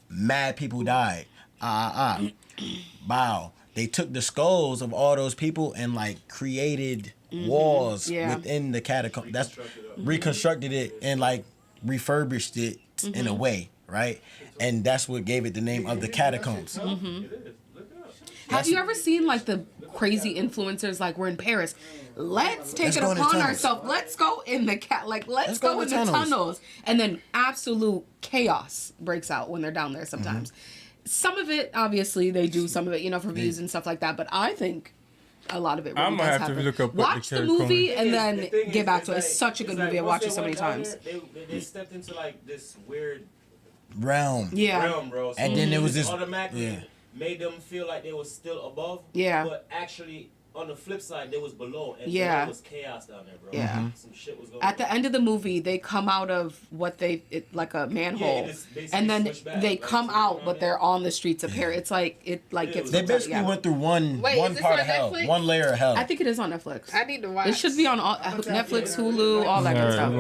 Mad people died. Bow. They took the skulls of all those people and like created walls within the catacomb. That's reconstructed it and like refurbished it in a way, right? And that's what gave it the name of the catacombs. Have you ever seen like the crazy influencers like we're in Paris? Let's take it upon ourselves. Let's go in the let's go in the tunnels. And then absolute chaos breaks out when they're down there sometimes. Some of it, obviously, they do some of it, you know, for views and stuff like that. But I think a lot of it really does happen. To look up watch the movie and then get back to it. It's such a good movie. I watched it so many times. They stepped into like this weird realm. Realm, bro. So and then there was this automatically made them feel like they were still above. Yeah. But actually, on the flip side, they was below, and there was chaos down there, bro. Yeah. Some shit was going At the end of the movie, they come out of what like a manhole, and then they come out, but they're on the streets of Paris. It's like gets. They basically went through one part of hell, one layer of hell. I think it is on Netflix. I need to watch. It should be on all, Netflix, Hulu, all that good stuff.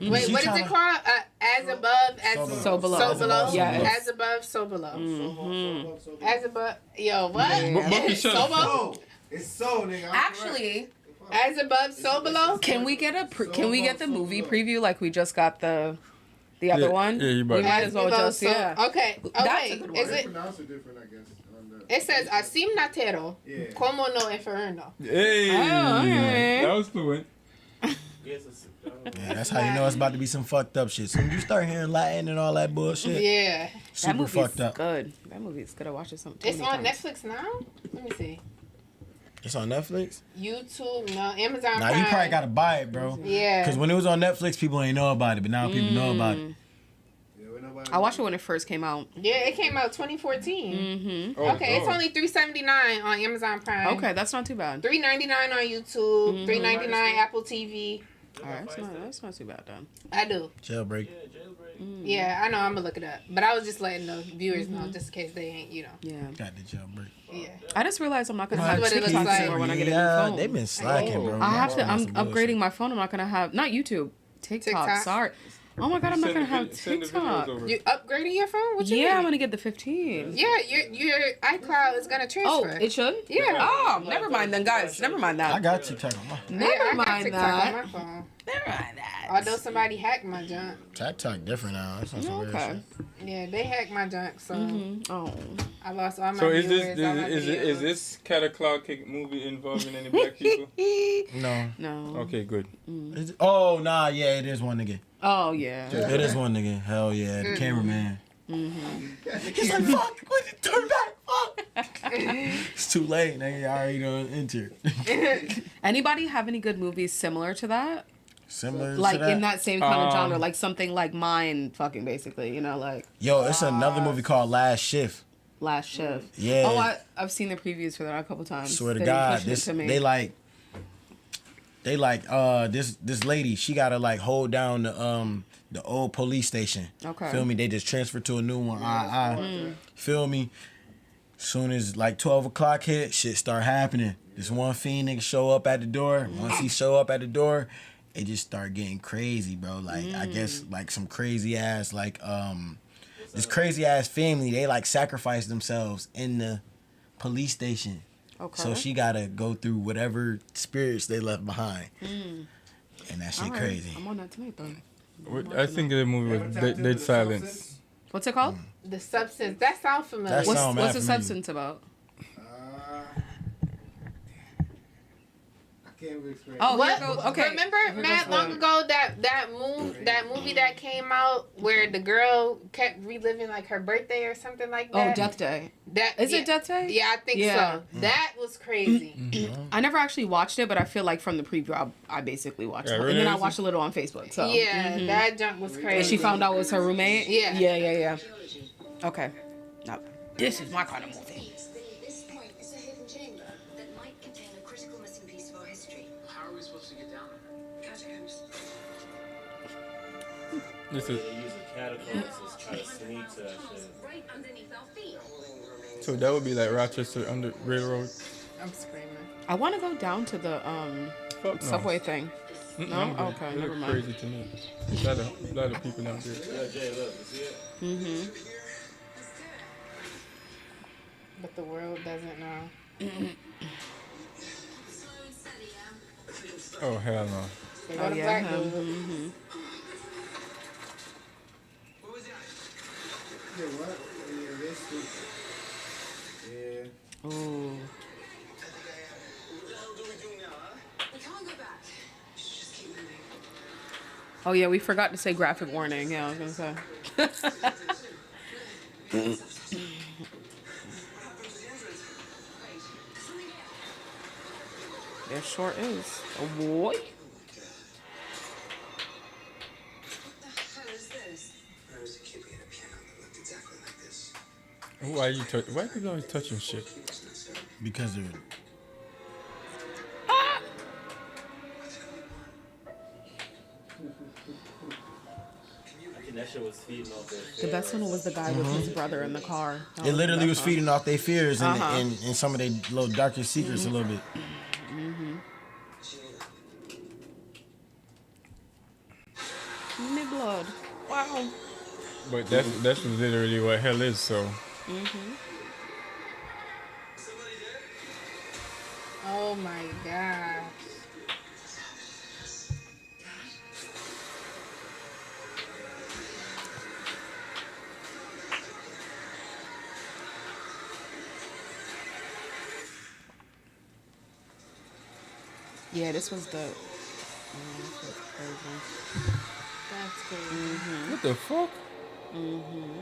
Wait, what is it called? As above, as so below. So below. Yeah. As above, so below. As above. Yo, what? So below. It's so, nigga. Actually, as above, so below. Can we get the movie preview like we just got the other one? Yeah, you we might as well just Okay. That's a good one. Is it? Pronounce it different, I guess. It says Asim Natero, como no inferno. Hey, that was fluent. Yeah, that's how you know it's about to be some fucked up shit. So when you start hearing Latin and all that bullshit, super fucked up. Good. That movie's good. I watched it some. It's on Netflix now. Let me see. It's on Netflix? YouTube, no, Amazon Nah, Prime. you probably gotta buy it, bro. Yeah. Because when it was on Netflix, people ain't know about it, but now people know about it. I watched it when it first came out. Yeah, it came out 2014. Okay, it's only $3.79 on Amazon Prime. Okay, that's not too bad. $3.99 on YouTube. $3.99 Apple TV. All right, that's not too bad then. I do. Jailbreak. Yeah, I know. I'm gonna look it up, but I was just letting the viewers know, just in case they ain't, you know. Yeah. Got the jailbreak. Yeah. I just realized I'm not gonna have That's what it TikTok looks anymore like. when I get a new phone. They've been slacking, bro. I have to. I'm upgrading my phone. I'm not gonna have not YouTube, TikTok. Sorry. Oh my god, I'm not gonna have TikTok. You upgrading your phone? What you mean? I'm gonna get the 15. Yeah, your iCloud is gonna transfer. Oh, it should? Yeah. Oh, never mind then, guys. Never mind that. I got TikTok on my Never mind that. On my phone. Never mind that. Although somebody hacked my junk. TikTok different now. That's not some weird shit. Yeah, they hacked my junk, so oh, I lost all my So viewers. is this Catacloud movie involving any black people? No. Okay, good. Oh nah, yeah, it is one nigga. Oh yeah. It is one nigga. Hell yeah, the cameraman. He's like, fuck, turn back, fuck. It's too late, nigga. You already done entered. Anybody have any good movies similar to that? Similar like to that? in that same kind of genre, like something like mine, fucking basically, you know, like. Yo, it's another movie called Last Shift. Last Shift. Yeah. Oh, I've seen the previews for that a couple times. Swear to God, this they like this lady. She gotta like hold down the old police station. Okay. Feel me? They just transferred to a new one. Feel me? Soon as like 12 o'clock hit, shit start happening. This one fiend nigga show up at the door. Once he show up at the door, it just start getting crazy, bro. Like I guess like some crazy ass like this crazy ass family, they like sacrifice themselves in the police station. Okay. So she gotta go through whatever spirits they left behind. And that shit crazy. I'm on that tonight though. I think the movie was Dead Silence. What's it called? The Substance. That sounds familiar. What's the Substance about? I came experience. Oh, What? here goes- okay. Remember, Here Matt, goes long the- ago that movie that came out where the girl kept reliving like her birthday or something like Oh, that. Death Day. That Is it Death Day? Yeah, I think Yeah. so. That was crazy. I never actually watched it, but I feel like from the preview, I basically watched it. really? And then I watched a little on Facebook. So Yeah, that junk was crazy. And she found out it was her roommate? Yeah. Yeah. Okay. Now, this is my kind of movie. This point is a hidden chamber that might contain a critical missing piece of our history. How are we supposed to get down there? Catacombs. This is They use a catapult to try to sneak to that shit. Right underneath our feet. so that would be like Rochester under railroad. I'm screaming. I want to go down to the Fuck no. subway thing. Mm-mm, No? I'm good. Okay, It never look mind. crazy to me. A lot of people down there. Yo, Jay, look, you see it? Mm-hmm. But the world doesn't know. Oh hell no. They go to black dude. Mm-hmm. Yeah, what? Yeah, that's stupid. Yeah. Ooh. We can't go back. We should just keep moving. Oh yeah, we forgot to say graphic warning. Yeah, I was gonna say. There sure is. Oh boy. What the hell is this? I was a kid, we had a piano that looked exactly like this. Why people always touching shit? Because they're I think that shit was feeding off their The best one was the guy with his brother in the car. That it the literally best was one. feeding off their fears and, Uh-huh. and some of their little darkest secrets a little bit. Mm-hmm. Me blood. Wow. But that's literally what hell is. So Mm-hmm. Oh my gosh. Yeah, this was the. That's crazy. what the fuck? Mm-hmm.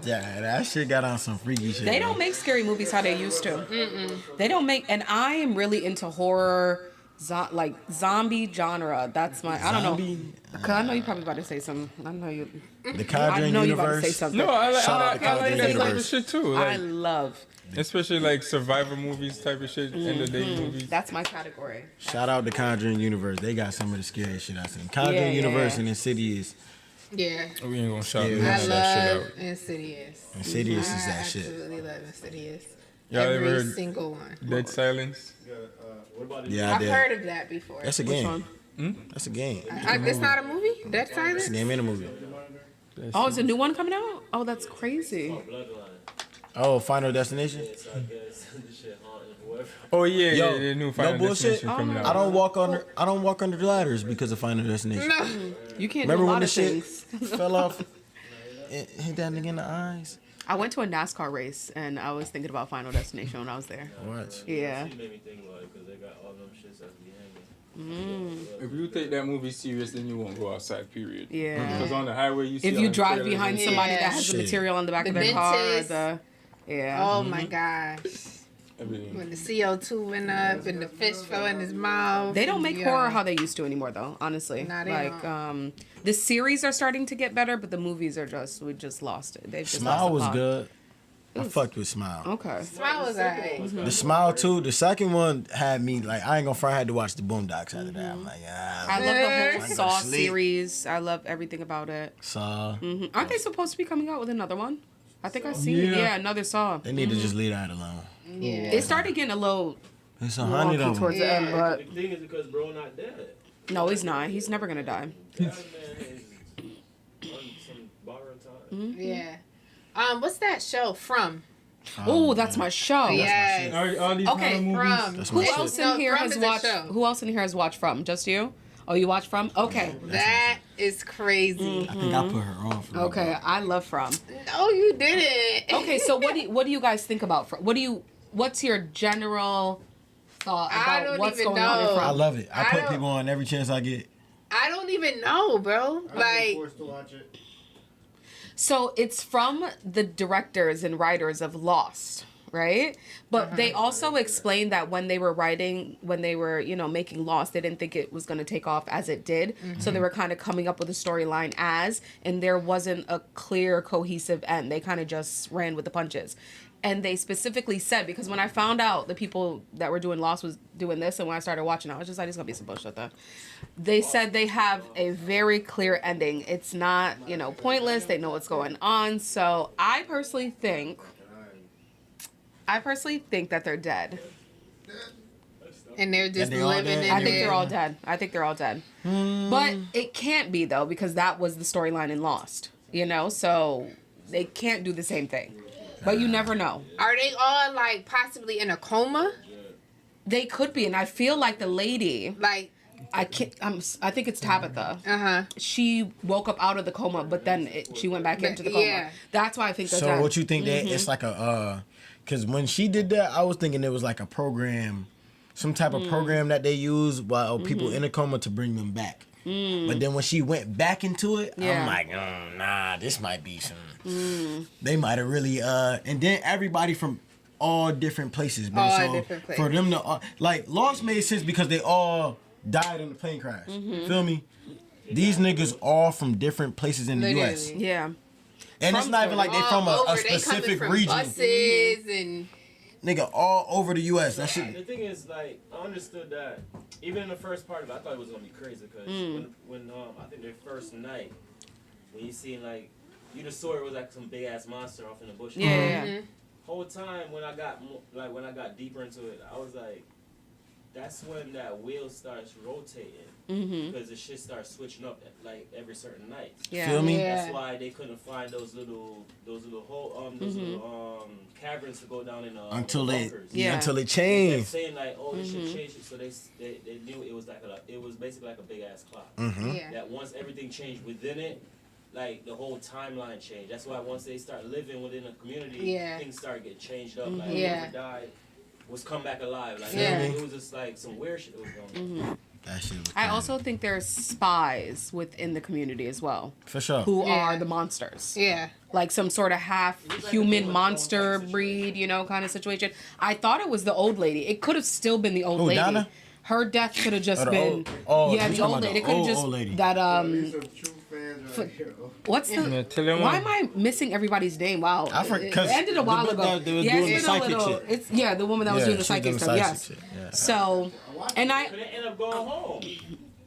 Yeah, that shit got on some freaky shit. They bro. don't make scary movies how they used to. They don't make, and I am really into horror, like zombie genre. That's my. I don't know. Cause I know you probably about to say something. I know you. The Conjuring I know you about to universe. say something. No, I like Shout out to I like Conjuring that type of universe. shit too. I Like, love. especially like survivor movies type of shit, end of day movies. That's my category. Shout out to Conjuring Universe. They got some of the scariest shit I've seen. Conjuring Universe and Insidious. Yeah. We ain't gonna shout Yeah, none I of that love shit out. Insidious. Insidious is I that shit. absolutely love Insidious. Y'all ever Every heard single one. Dead Silence? What about Yeah, I I've did. heard of that before. That's a Which game. one? That's a game. It's not a movie? Dead Silence? It's a game and a movie. Oh, is a new one coming out? Oh, that's crazy. Bloodline? Oh, Final Destination? So I guess this shit haunting whoever. Oh yeah, Yo, yeah, the new Final no bullshit. Destination coming out. I don't walk under the ladders because of Final Destination. No. You can't Remember do a when lot the of shit things. fell off? It hit that nigga in the eyes. I went to a NASCAR race and I was thinking about Final Destination when I was there. What? Yeah. She made me think about it because they got all them shits that be hanging. If you take that movie serious, then you won't go outside. Period. Yeah. Because on the highway, you see. If all you them drive trailers behind and- somebody that Yeah. has the Shit. material on the back The of their car, Ventus. yeah. Oh my gosh. everything. When the CO2 went up and the fish fell in his mouth. They don't make Yeah. horror how they used to anymore, though. Honestly, Nah, they like the series are starting to get better, but the movies are we just lost it. They've just Smile lost was the plot. good. I fucked with Smile. Okay. Smile was alright. The Smile too. The second one had me like I ain't gonna front. I had to watch the Boondocks after that. I'm like, I love the I whole go to Saw sleep. series. I love everything about it. Saw. Aren't they supposed to be coming out with another one? I think I seen Yeah. another Saw. They need to just leave that alone. Yeah. It started getting a little It's 100 wonky of towards them. the end, but The thing is because bro not dead. no, he's not. He's never gonna die. That man is on some borrowed time. Yeah. What's that show from? Oh, that's my show. Yes. All these Okay, horror movies. From. That's my Who shit. else No, in here From has is a watched? show. Who else in here has watched From? Just you? Oh, you watched From? Okay. That is crazy. I think I put her on for Okay, I love From. No, you didn't. Okay, so what do you guys think about From? What's your general thought I about don't what's even going on in know. front. I love it. I put don't- people on every chance I get. I don't even know, bro. Like, forced to watch it. So it's from the directors and writers of Lost, right? But they also explained that when they were writing, when they were, you know, making Lost, they didn't think it was going to take off as it did. So they were kind of coming up with a storyline and there wasn't a clear, cohesive end. They kind of just ran with the punches. And they specifically said, because when I found out the people that were doing Lost was doing this, and when I started watching, I was just like, it's going to be some bullshit though. They said they have a very clear ending. It's not, you know, pointless. They know what's going on. So I personally think that they're dead. and they're just they all living dead? in I think there. they're all dead. I think they're all dead. But it can't be though, because that was the storyline in Lost, you know? So they can't do the same thing. But you never know. Are they all like possibly in a coma? They could be, and I feel like the lady, Like, I think it's Tabitha. She woke up out of the coma, but then she went back into the coma. Yeah. That's why I think that's So what you think that it's like because when she did that, I was thinking it was like a program, some type of program that they use while people in a coma to bring them back. But then when she went back into it, I'm like, nah, this might be some. They might have really and then everybody from all different places, man. All So different places. for them to like Lost made sense because they all died in the plane crash. Feel me? These niggas all from different places in the U.S. Yeah. And it's not even like they from all a over. They coming specific from region. buses and Nigga, all over the U.S. That shit. The thing is, like, I understood that even in the first part of it, I thought it was gonna be crazy because when I think their first night, when you seen like, you just saw it was like some big ass monster off in the bush. Yeah. Whole time when I got deeper into it, I was like, that's when that wheel starts rotating because the shit starts switching up like every certain night. Yeah. Feel me? Yeah. That's why they couldn't find those little caverns to go down in Until they bunkers. until it They kept changed. saying like, oh, this should change it. So they knew it was like it was basically like a big ass clock. yeah. That once everything changed within it, like the whole timeline changed. That's why once they start living within a community, Yeah. things start getting changed up. Like Yeah. whoever died was come back alive. Like Yeah. it was just like some weird shit that was going on. That shit was I crazy. also think there's spies within the community as well, For sure. who Yeah. are the monsters. Yeah. Like some sort of half human monster breed, you know, kind of situation. I thought it was the old lady. It could have still been the old Who, lady. Donna? Her death could have just Oh, the been old- yeah, you the talking old about lady. It the could have old just lady. that These some true fans right here. what's the Yeah, tell them why what. am I missing everybody's name? Wow, I forgot, it 'cause ended a the while bitch ago. that was Yeah, doing it's the been a psychic little. shit. It's yeah, the woman that was Yeah, doing the she was psychic doing stuff. Yes. shit, yeah. So, and I But they ended up going home.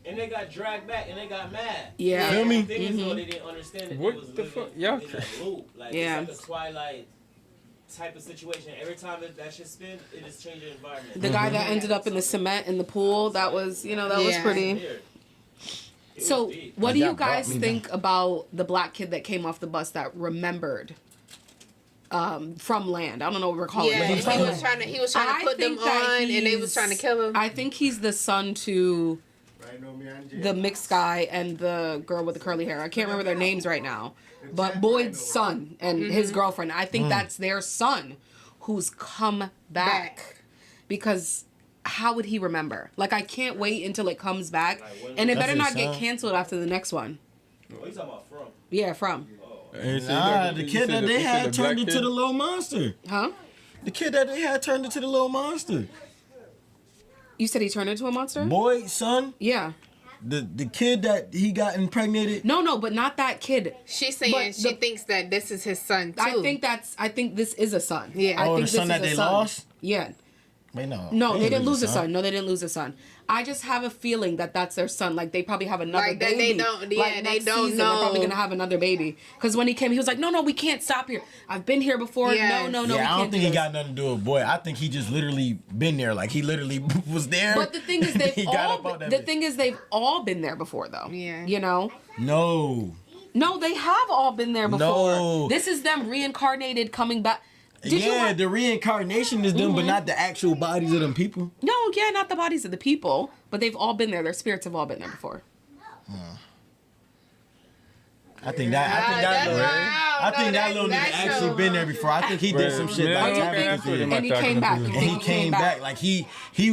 And they got dragged back and they got mad. Yeah. Feel me? The thing is, though, they didn't understand that What it was the living fuck? Yeah. in that loop. Like, Yeah. it's like a Twilight type of situation. Every time that shit spin, it just changes the environment. the guy that ended up in the cement in the pool, that was that was Yeah. pretty. Weird. It So, was deep. what do you That brought guys me think about the black kid that came off the bus that remembered from land? I don't know what we're calling Yeah, it. he was trying to put them on, and they was trying to kill him. I think he's the son to Right, no, me and Jay. the mixed guy and the girl with the curly hair. I can't remember their names right now. But Boyd's son and his girlfriend, I think that's their son who's come back. Because how would he remember? Like, I can't wait until it comes back. And it That's better his not get son? canceled after the next one. What are you talking about from? Yeah, from. Nah, the kid that they had turned into the little monster. Huh? The kid that they had turned into the little monster. You said he turned into a monster? Boy, son. Yeah. The kid that he got impregnated. No, but not that kid. She's saying But she thinks that this is his son too. I think this is a son. Yeah. I Oh, think the son this that is a they son. lost? Yeah. Wait, no. No, they didn't lose a son. No, they didn't lose a son. I just have a feeling that that's their son. Like, they probably have another Like, that baby. they don't- yeah, Like, they next don't season, They're probably know. gonna have another baby. Because when he came, he was like, "No, we can't stop here. I've been here before. Yes. No, Yeah, we I can't don't think do he this." got nothing to do with boy. I think he just literally been there. Like he literally was there. But the thing is, He they've got all. up on that The bitch. thing is, they've all been there before, though. Yeah. You know. No. No, they have all been there before. No. This is them reincarnated coming back. Did you Yeah, wa- the reincarnation is them, but not the actual bodies of them people. No, yeah, not the bodies of the people, but they've all been there. Their spirits have all been there before. I think that little nigga actually been there before. I think he did some shit like that. And he came back. And he came back. Like he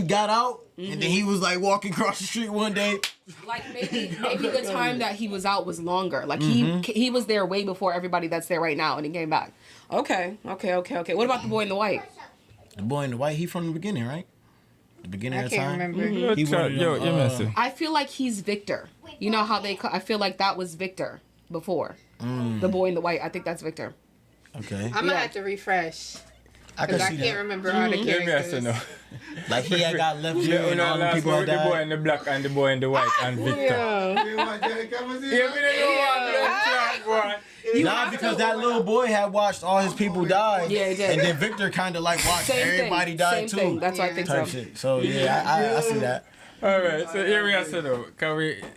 got out and then he was like walking across the street one day. Like maybe the time that he was out was longer. Like he was there way before everybody that's there right now, and he came back. Okay. What about the boy in the white? The boy in the white, he from the beginning, right? The beginning of the time. I can't remember. He was, I feel like he's Victor. You know how I feel like that was Victor before. The boy in the white. I think that's Victor. Okay. I'm gonna have to refresh. Because I can't remember all the characters. Like he had got left here and all the people the died. boy in the black and the boy in the white and Victor. Nah, because that little boy had watched all his people die. Yeah, he did. And then Victor kind of like watched everybody die too. Thing. That's what I think so. Shit. So yeah, I see that. All right, so here we are. So though,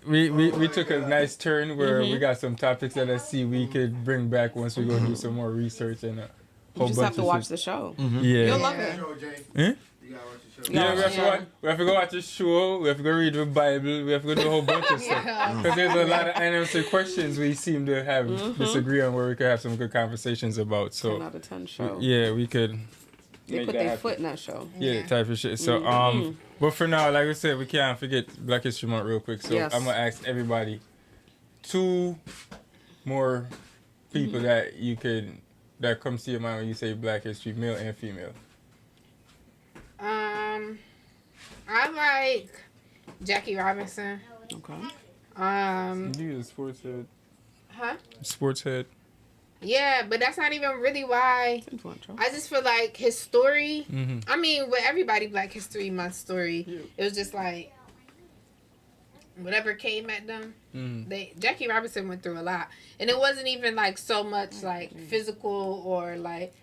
we took a nice turn where we got some topics that I see we could bring back once we go do some more research and a whole you just bunch have to of watch shit. the show. Yeah, You'll love it. Yeah, we have to go watch the show. We have to go read the Bible. We have to go do a whole bunch of stuff. Because there's a lot of unanswered questions we seem to have disagree on where we could have some good conversations about. So 10 out of 10 show. Yeah, we could. They put their foot in that show. Yeah, type of shit. So but for now, like I said, we can't forget Black History Month real quick. So Yes. I'm gonna ask everybody 2 more people that come to your mind when you say Black History, male and female. I like Jackie Robinson. Okay. You a sports head. Huh? Sports head. Yeah, but that's not even really why. I just feel like his story. I mean, with everybody Black History Month story, it was just like whatever came at them. Jackie Robinson went through a lot, and it wasn't even like so much like physical or like,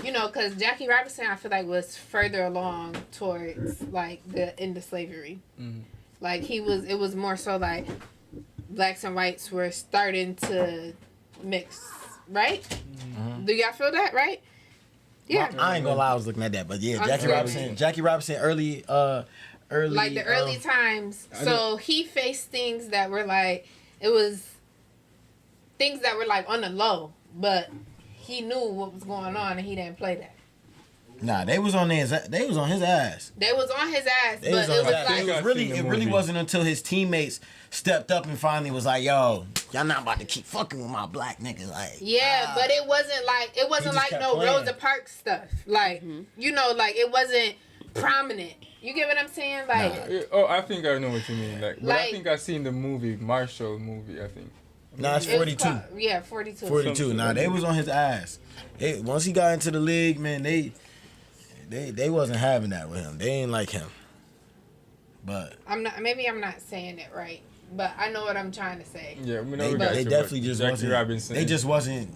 you know, because Jackie Robinson I feel like was further along towards like the end of slavery. Like it was more so like blacks and whites were starting to mix. Right? Do y'all feel that, right? Yeah. I ain't gonna lie, I was looking at that, but yeah, Jackie Robinson, early like the early times. So he faced things that were like things that were like on the low, but he knew what was going on and he didn't play that. Nah, they was on his ass. They was on his ass, but it was like it really wasn't until his teammates stepped up and finally was like, "Yo, y'all not about to keep fucking with my black niggas." Like, but it wasn't like no playing. Rosa Parks stuff. Like, you know, like it wasn't prominent. You get what I'm saying? Like, I think I know what you mean. But I think I seen the movie Marshall movie. I think. Nah, it's 42. 42. 42. Nah, they was on his ass. Once he got into the league, man, they wasn't having that with him. They ain't like him. But maybe I'm not saying it right, but I know what I'm trying to say. Yeah, we know they definitely just wasn't. Robinson. They just wasn't.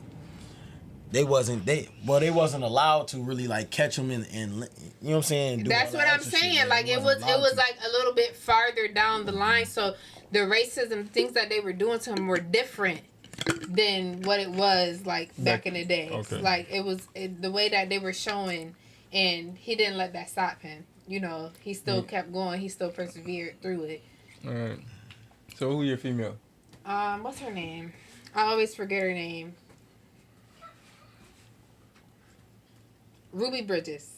They wasn't allowed to really like catch him and you know what I'm saying. That's what I'm saying. Like it was like a little bit farther down the line. So the racism things that they were doing to him were different than what it was like back in the day. Okay. Like it was the way that they were showing, and he didn't let that stop him. You know, he still kept going. He still persevered through it. All right. So who your female? What's her name? I always forget her name. Ruby Bridges.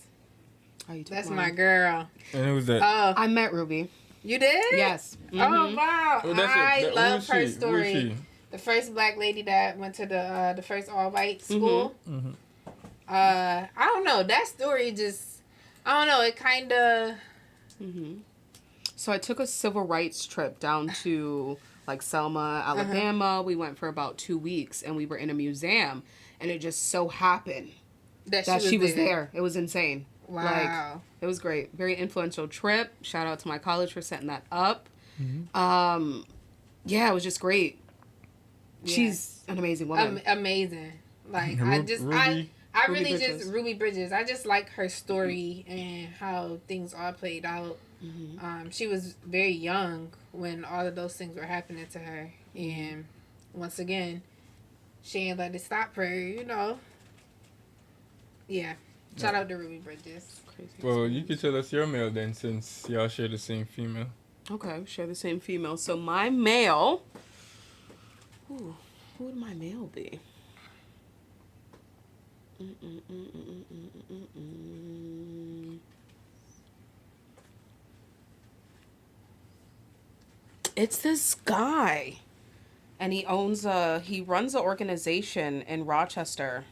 That's my girl. And who's that? I met Ruby. You did? Yes. Oh wow! I love her story. Who is she? The first black lady that went to the first all white school. I don't know. That story just, I don't know. It kind of. So I took a civil rights trip down to like Selma, Alabama. We went for about 2 weeks, and we were in a museum, and it just so happened that she was there. It was insane. Wow. Like, it was great. Very influential trip. Shout out to my college for setting that up. Yeah, it was just great. Yeah. She's an amazing woman. Amazing. Like, Ruby Bridges. I just like her story and how things all played out. She was very young when all of those things were happening to her. And once again, she ain't let it stop her, you know. Yeah. Shout out to Ruby Bridges. Crazy. Well, you could tell us your male then, since y'all share the same female. Okay, we share the same female. So my male, Who would my male be? It's this guy, and he runs an organization in Rochester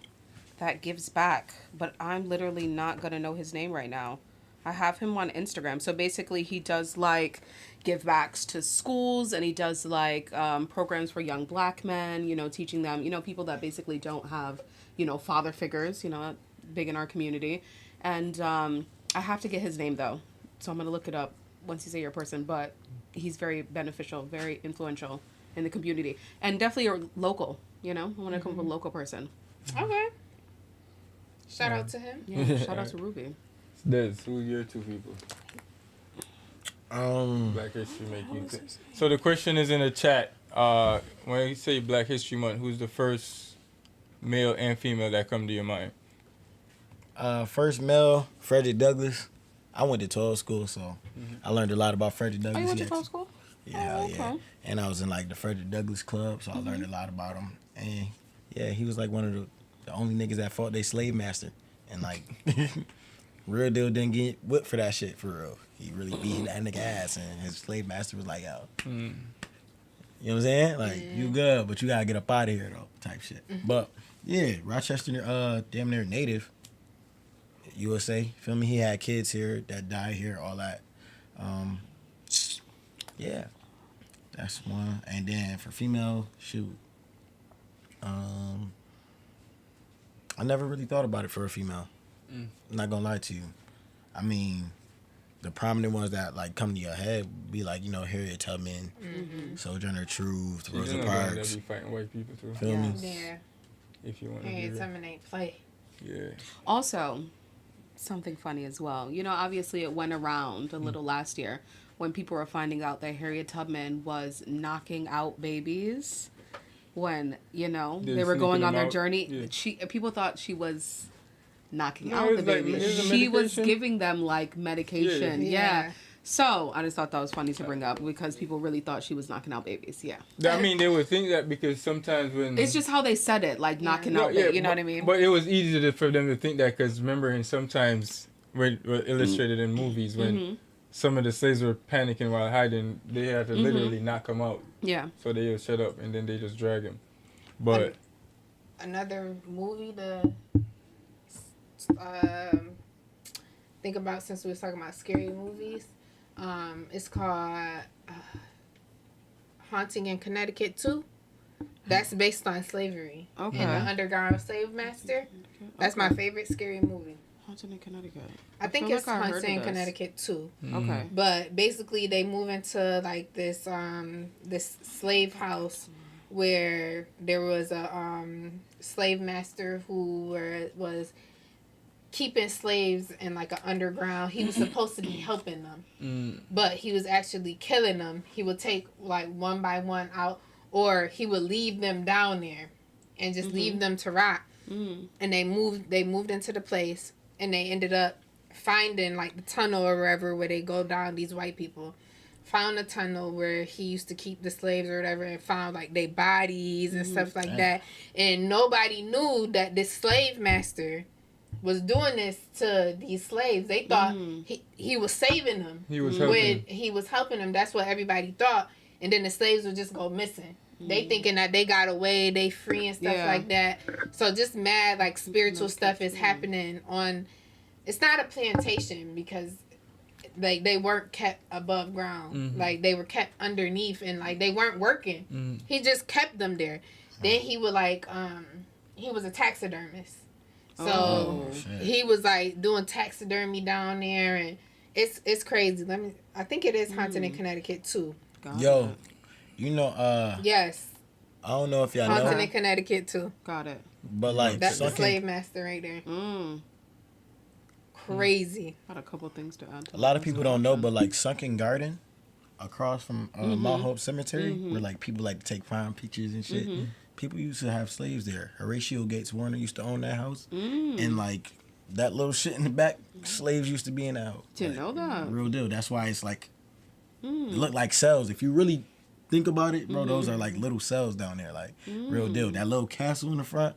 that gives back, but I'm literally not gonna know his name right now. I have him on Instagram. So basically he does like give backs to schools, and he does like programs for young black men, you know, teaching them, you know, people that basically don't have, you know, father figures, you know, big in our community. And I have to get his name though, so I'm gonna look it up once you say your person, but he's very beneficial, very influential in the community, and definitely a local, you know, I want to come from a local person. Okay. Shout out to him. Yeah, shout out to Ruby. Des, who are your two people? Black History make you think. So the question is in the chat. When you say Black History Month, who's the first male and female that come to your mind? First male, Frederick Douglass. I went to 12 school, so I learned a lot about Frederick Douglass. Oh, you went to 12 school? Yeah, oh, okay. yeah. And I was in like the Frederick Douglass Club, so I learned a lot about him. And yeah, he was like one of the only niggas that fought their slave master. And like, real deal didn't get whipped for that shit, for real. He really beat that nigga ass, and his slave master was like, yo. You know what I'm saying? Like, you good, but you gotta get up out of here, though, type shit. But yeah, Rochester, damn near native. USA, feel me? He had kids here that died here, all that. Yeah, that's one. And then for female, shoot. I never really thought about it for a female. I'm not gonna lie to you. I mean, the prominent ones that like come to your head be like, you know, Harriet Tubman, Sojourner Truth, Rosa Parks. Be fighting white people too. Feel me? Yeah. If you want to. Harriet Tubman ain't play. Yeah. Also, something funny as well. You know, obviously it went around a little last year when people were finding out that Harriet Tubman was knocking out babies when, you know, they were going on their journey. Yeah. People thought she was knocking out the babies. She was giving them like medication. Yeah. So I just thought that was funny to bring up because people really thought she was knocking out babies. Yeah. I mean, they would think that because sometimes when it's just how they said it, like knocking out. You know what I mean? But it was easy for them to think that because remember, and sometimes when illustrated in movies when some of the slaves were panicking while hiding, they had to literally knock them out. Yeah. So they would shut up and then they just drag him. But another movie to think about since we was talking about scary movies. It's called Haunting in Connecticut 2. That's based on slavery. Okay. And the underground slave master. That's my favorite scary movie. Haunting in Connecticut. I think it's like Haunting in Connecticut 2. Okay. But basically they move into like this this slave house where there was a slave master who was keeping slaves in like an underground. He was supposed to be helping them, but he was actually killing them. He would take like one by one out, or he would leave them down there and just leave them to rot. And they moved into the place, and they ended up finding like the tunnel or wherever where they go down. These white people found a tunnel where he used to keep the slaves or whatever, and found like their bodies and stuff like that. And nobody knew that this slave master was doing this to these slaves. They thought he was saving them. He was helping them. That's what everybody thought. And then the slaves would just go missing. They thinking that they got away, they free and stuff like that. So just mad like spiritual stuff is happening on. It's not a plantation because like they weren't kept above ground. Like they were kept underneath and like they weren't working. He just kept them there. Then he would like he was a taxidermist. So he was like doing taxidermy down there, and it's crazy. I think it is Haunted in Connecticut too. Yo, you know yes. I don't know if y'all know. Haunted in Connecticut too. Got it. But like that's the slave master right there. Crazy. Got a couple things to add. A lot of people don't know, but like Sunken Garden, across from Mount Hope Cemetery, where like people like to take prime pictures and shit. People used to have slaves there. Horatio Gates Warner used to own that house. And like that little shit in the back, slaves used to be in that house. Didn't know that. Real deal. That's why it's like, it look like cells. If you really think about it, bro, those are like little cells down there, like real deal. That little castle in the front,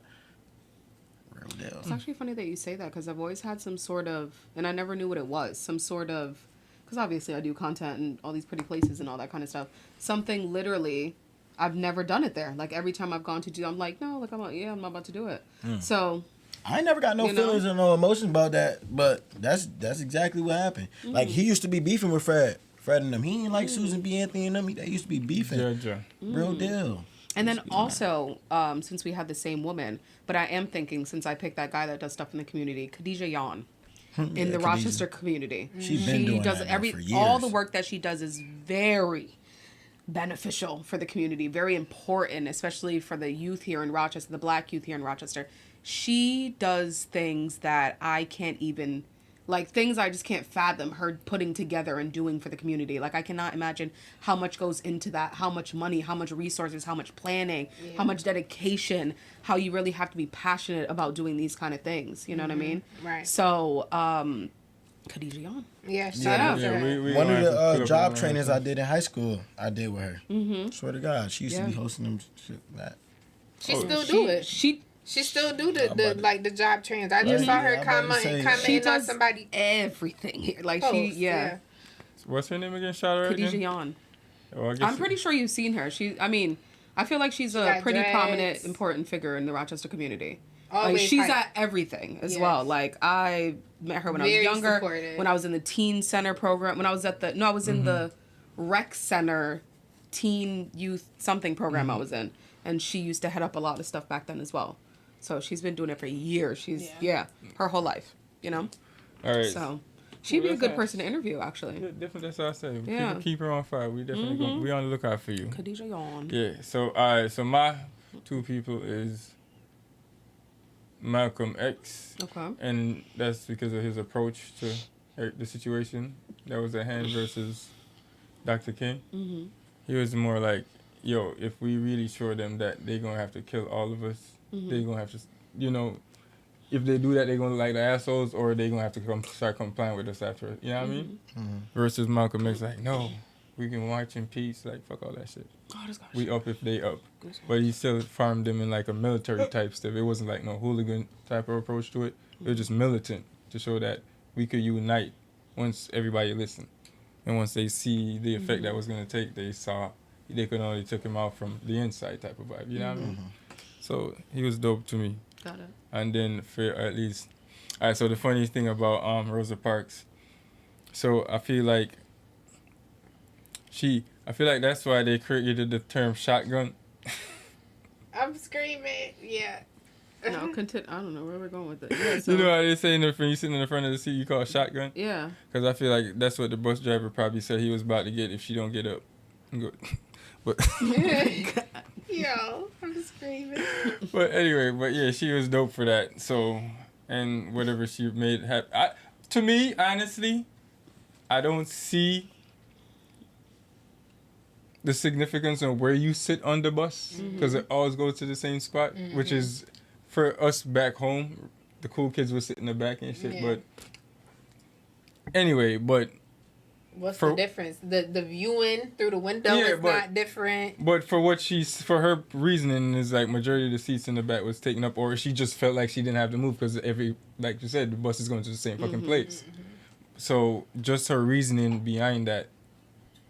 real deal. It's actually funny that you say that because I've always had some sort of, and I never knew what it was, some sort of, because obviously I do content and all these pretty places and all that kind of stuff. Something literally, I've never done it there. Like every time I've gone to do, I'm like, no, like I'm not about to do it. So I ain't never got no feelings or no emotions about that, but that's exactly what happened. Like he used to be beefing with Fred and them. He ain't like Susan B. Anthony and them. They used to be beefing. Real deal. And then also, since we had the same woman, but I am thinking, since I picked that guy that does stuff in the community, Khadijah Yon, in the Rochester community. She's been doing does that for years. all the work that she does is very beneficial for the community, very important, especially for the youth here in Rochester, the Black youth here in Rochester. She does things that I can't even, like things I just can't fathom her putting together and doing for the community. Like I cannot imagine how much goes into that, how much money, how much resources, how much planning, how much dedication, how you really have to be passionate about doing these kind of things. You know what I mean? Right. So, Khadijah Yon. Yeah, shout out to her. One of the job trainings I did in high school, I did with her. Swear to God, she used to be hosting them shit. She still do it. She still do the job trainings. I just saw her comment on somebody. Everything here, like post, What's her name again? Shout her Khadijah again. Yon. Oh, I'm pretty sure you've seen her. I feel like she's a pretty prominent, important figure in the Rochester community. Like she's at everything as well. Like I met her when I was younger, when I was in the teen center program, when I was in the rec center teen youth something program I was in, and she used to head up a lot of stuff back then as well. So she's been doing it for years. She's her whole life, you know. All right. So she'd be a good person to interview, actually. Yeah, definitely, that's what I say. Yeah. Keep her on fire. We definitely we on the lookout for you. Khadijah Yon. Yeah. So all right. So my two people is Malcolm X. Okay. And that's because of his approach to the situation that was at hand versus Dr. King. Mm-hmm. He was more like, yo, if we really show them that they're gonna have to kill all of us, they're gonna have to, if they do that, they're gonna look like the assholes, or they're gonna have to start complying with us after. You know what I mean? Versus Malcolm X, like, no, we can march in peace. Like, fuck all that shit. We up if they up. But he still farmed them in like a military type stuff. It wasn't like no hooligan type of approach to it. It was just militant to show that we could unite once everybody listened. And once they see the effect that was gonna take, they could only took him out from the inside type of vibe. You know what I mean? So he was dope to me. Got it. And then for at least, all right. So the funniest thing about Rosa Parks, so I feel like that's why they created the term shotgun. I'm screaming. Yeah. No, I don't know where we're going with it. Yeah, so. You know how they say when you sitting in the front of the seat, you call it shotgun? Yeah. Because I feel like that's what the bus driver probably said he was about to get if she don't get up. But yo, I'm screaming. But anyway, yeah, she was dope for that. So, and whatever she made happen. To me, honestly, I don't see the significance of where you sit on the bus because it always goes to the same spot, which is for us back home. The cool kids would sit in the back and shit. Yeah. But anyway, what's the difference? The viewing through the window is not different. But for her reasoning is like majority of the seats in the back was taken up, or she just felt like she didn't have to move because like you said, the bus is going to the same fucking place. So just her reasoning behind that,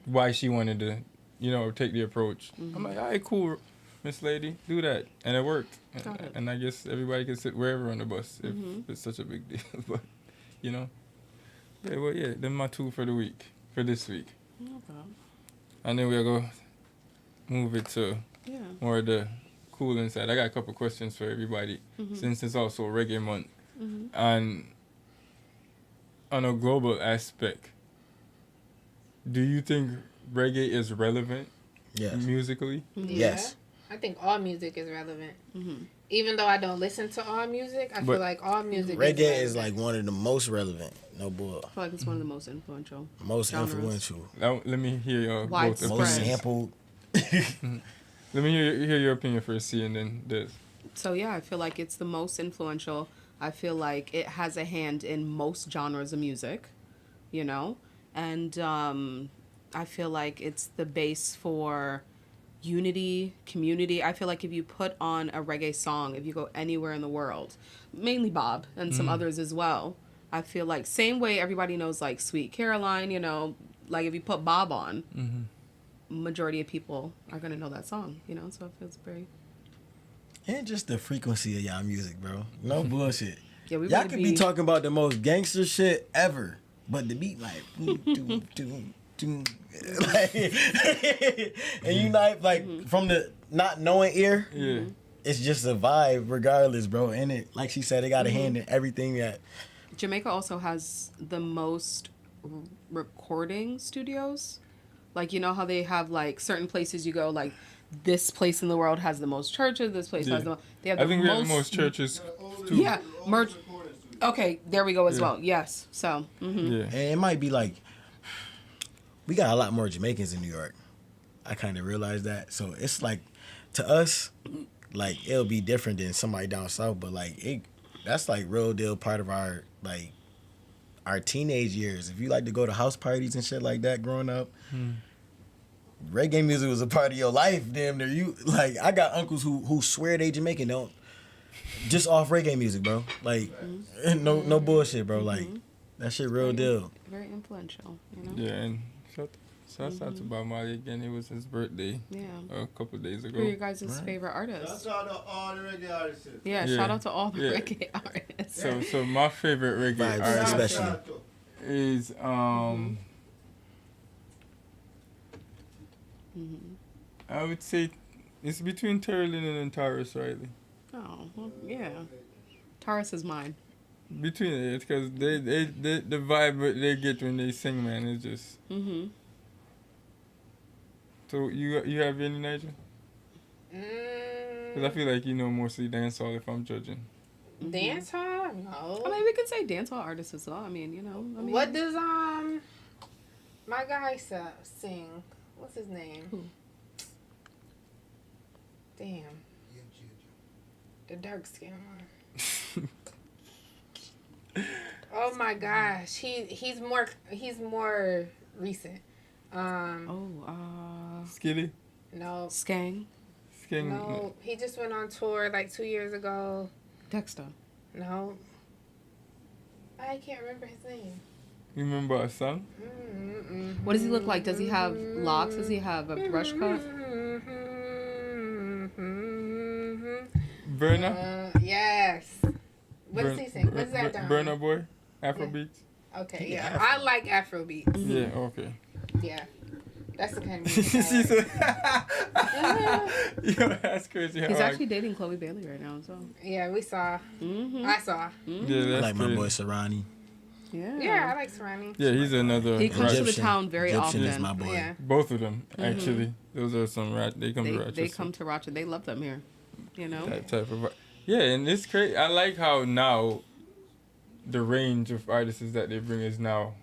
why she wanted to, take the approach. I'm like, all right, cool, Miss Lady, do that, and it worked. And I guess everybody can sit wherever on the bus if it's such a big deal. But Yeah, well, them my two for this week. Okay. And then we'll go move it to more of the cool inside. I got a couple questions for everybody since it's also Reggae Month. And on a global aspect, do you think reggae is relevant musically? Yes. I think all music is relevant. Even though I don't listen to all music, I feel like all music reggae is like one of the most relevant. No bull. I feel like it's one of the most influential. Influential. Now, let me hear your both opinions. Most sampled. Let me hear your opinion first, C, and then this. So yeah, I feel like it's the most influential. I feel like it has a hand in most genres of music, and I feel like it's the base for unity, community. I feel like if you put on a reggae song, if you go anywhere in the world, mainly Bob and some others as well, I feel like same way everybody knows like Sweet Caroline, you know, like if you put Bob on, majority of people are gonna know that song, you know, so it feels very. And just the frequency of y'all music, bro. No bullshit. Yeah, we y'all really could be talking about the most gangster shit ever, but the beat like, like and you like from the not knowing ear, it's just a vibe regardless, bro. And it, like she said, it got a hand in everything that. Jamaica also has the most recording studios. Like, you know how they have like certain places you go, like this place in the world has the most churches, this place has the they have the we have the most churches too. Yeah, okay, there we go as well. Yes. So, And it might be like we got a lot more Jamaicans in New York. I kind of realized that. So it's like to us, like it'll be different than somebody down south, but like that's like real deal part of our like our teenage years. If you like to go to house parties and shit like that growing up, reggae music was a part of your life. Damn near you. Like I got uncles who swear they Jamaican, don't just off reggae music, bro. Like no bullshit, bro. Like that shit real deal. Very influential, you know. Yeah, and shout out to Bob Marley again. It was his birthday. A couple of days ago. Who are your guys' favorite artists? Shout out to all the reggae artists. Yeah, shout out to all the reggae artists. So my favorite reggae artist especially is I would say it's between Terry Lennon and Tyrus Riley. Oh, well, yeah. Tyrus is mine. Between it, because they the vibe they get when they sing, man, is just. So you have any, Nigel? Because I feel like you know mostly dancehall if I'm judging. Dancehall? No. I mean, we could say dancehall artists as well. I mean, you know. I mean, what does my guy sing? What's his name? Who? Damn. The dark skin one. Oh my gosh, he's more recent. Skilly? No. Skang? No, he just went on tour like 2 years ago. Dexter? No. I can't remember his name. You remember a song? What does he look like? Does he have locks? Does he have a brush cut? Burna? Yes. What does he sing? What's that down? Burna Boy? Afrobeats? Okay, yeah. I like Afrobeats. Yeah, okay. Yeah. That's the kind of music she said. Yo, that's crazy. He's actually dating Chloe Bailey right now, so. Yeah, we saw. I saw. Yeah, that's I like my boy Serrani. Yeah, I like Serrani. Yeah, he's another. He comes to the town very often. Is my boy. Yeah. Both of them, actually. Those are some they come to Rochester. They come to Rochester. They love them here. You know? That type of. Yeah, and it's crazy. I like how now the range of artists that they bring is now.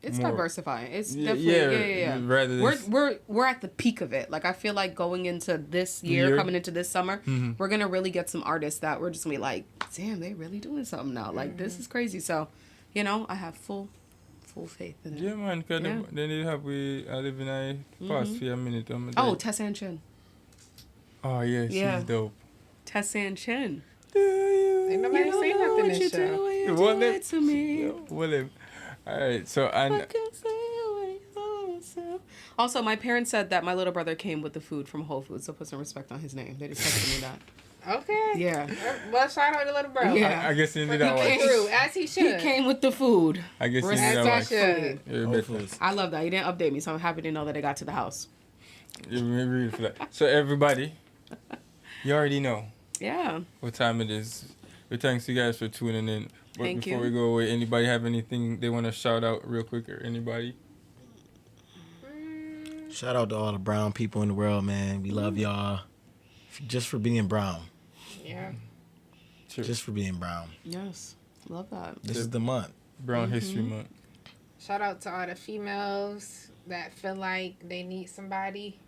It's more diversifying. It's definitely yeah. Rather we're at the peak of it. Like I feel like going into this year, coming into this summer, we're gonna really get some artists that we're just gonna be like, damn, they really doing something now. Like this is crazy. So, you know, I have full faith in it. Yeah, man. Because then they have I live in a fast for a minute. Tessan Chin. Oh yeah, she's dope. Tessan Chin. Ain't nobody saying nothing in this show. What it to me? Well, all right, so also, my parents said that my little brother came with the food from Whole Foods, so put some respect on his name. They just texted me that. Okay. Yeah. Well, shout out to little bro. Yeah. I guess he did that came through, as he should. He came with the food. I guess he did that. I love that. He didn't update me, so I'm happy to know that it got to the house. Yeah, really for that. So everybody, you already know. Yeah. What time it is. But thanks you guys for tuning in. But Thank before you. we go away, anybody have anything they want to shout out real quick, or anybody? Shout out to all the brown people in the world, man. We love y'all. Just for being brown. Yeah. Sure. Just for being brown. Yes. Love that. This is the month. Brown History Month. Shout out to all the females that feel like they need somebody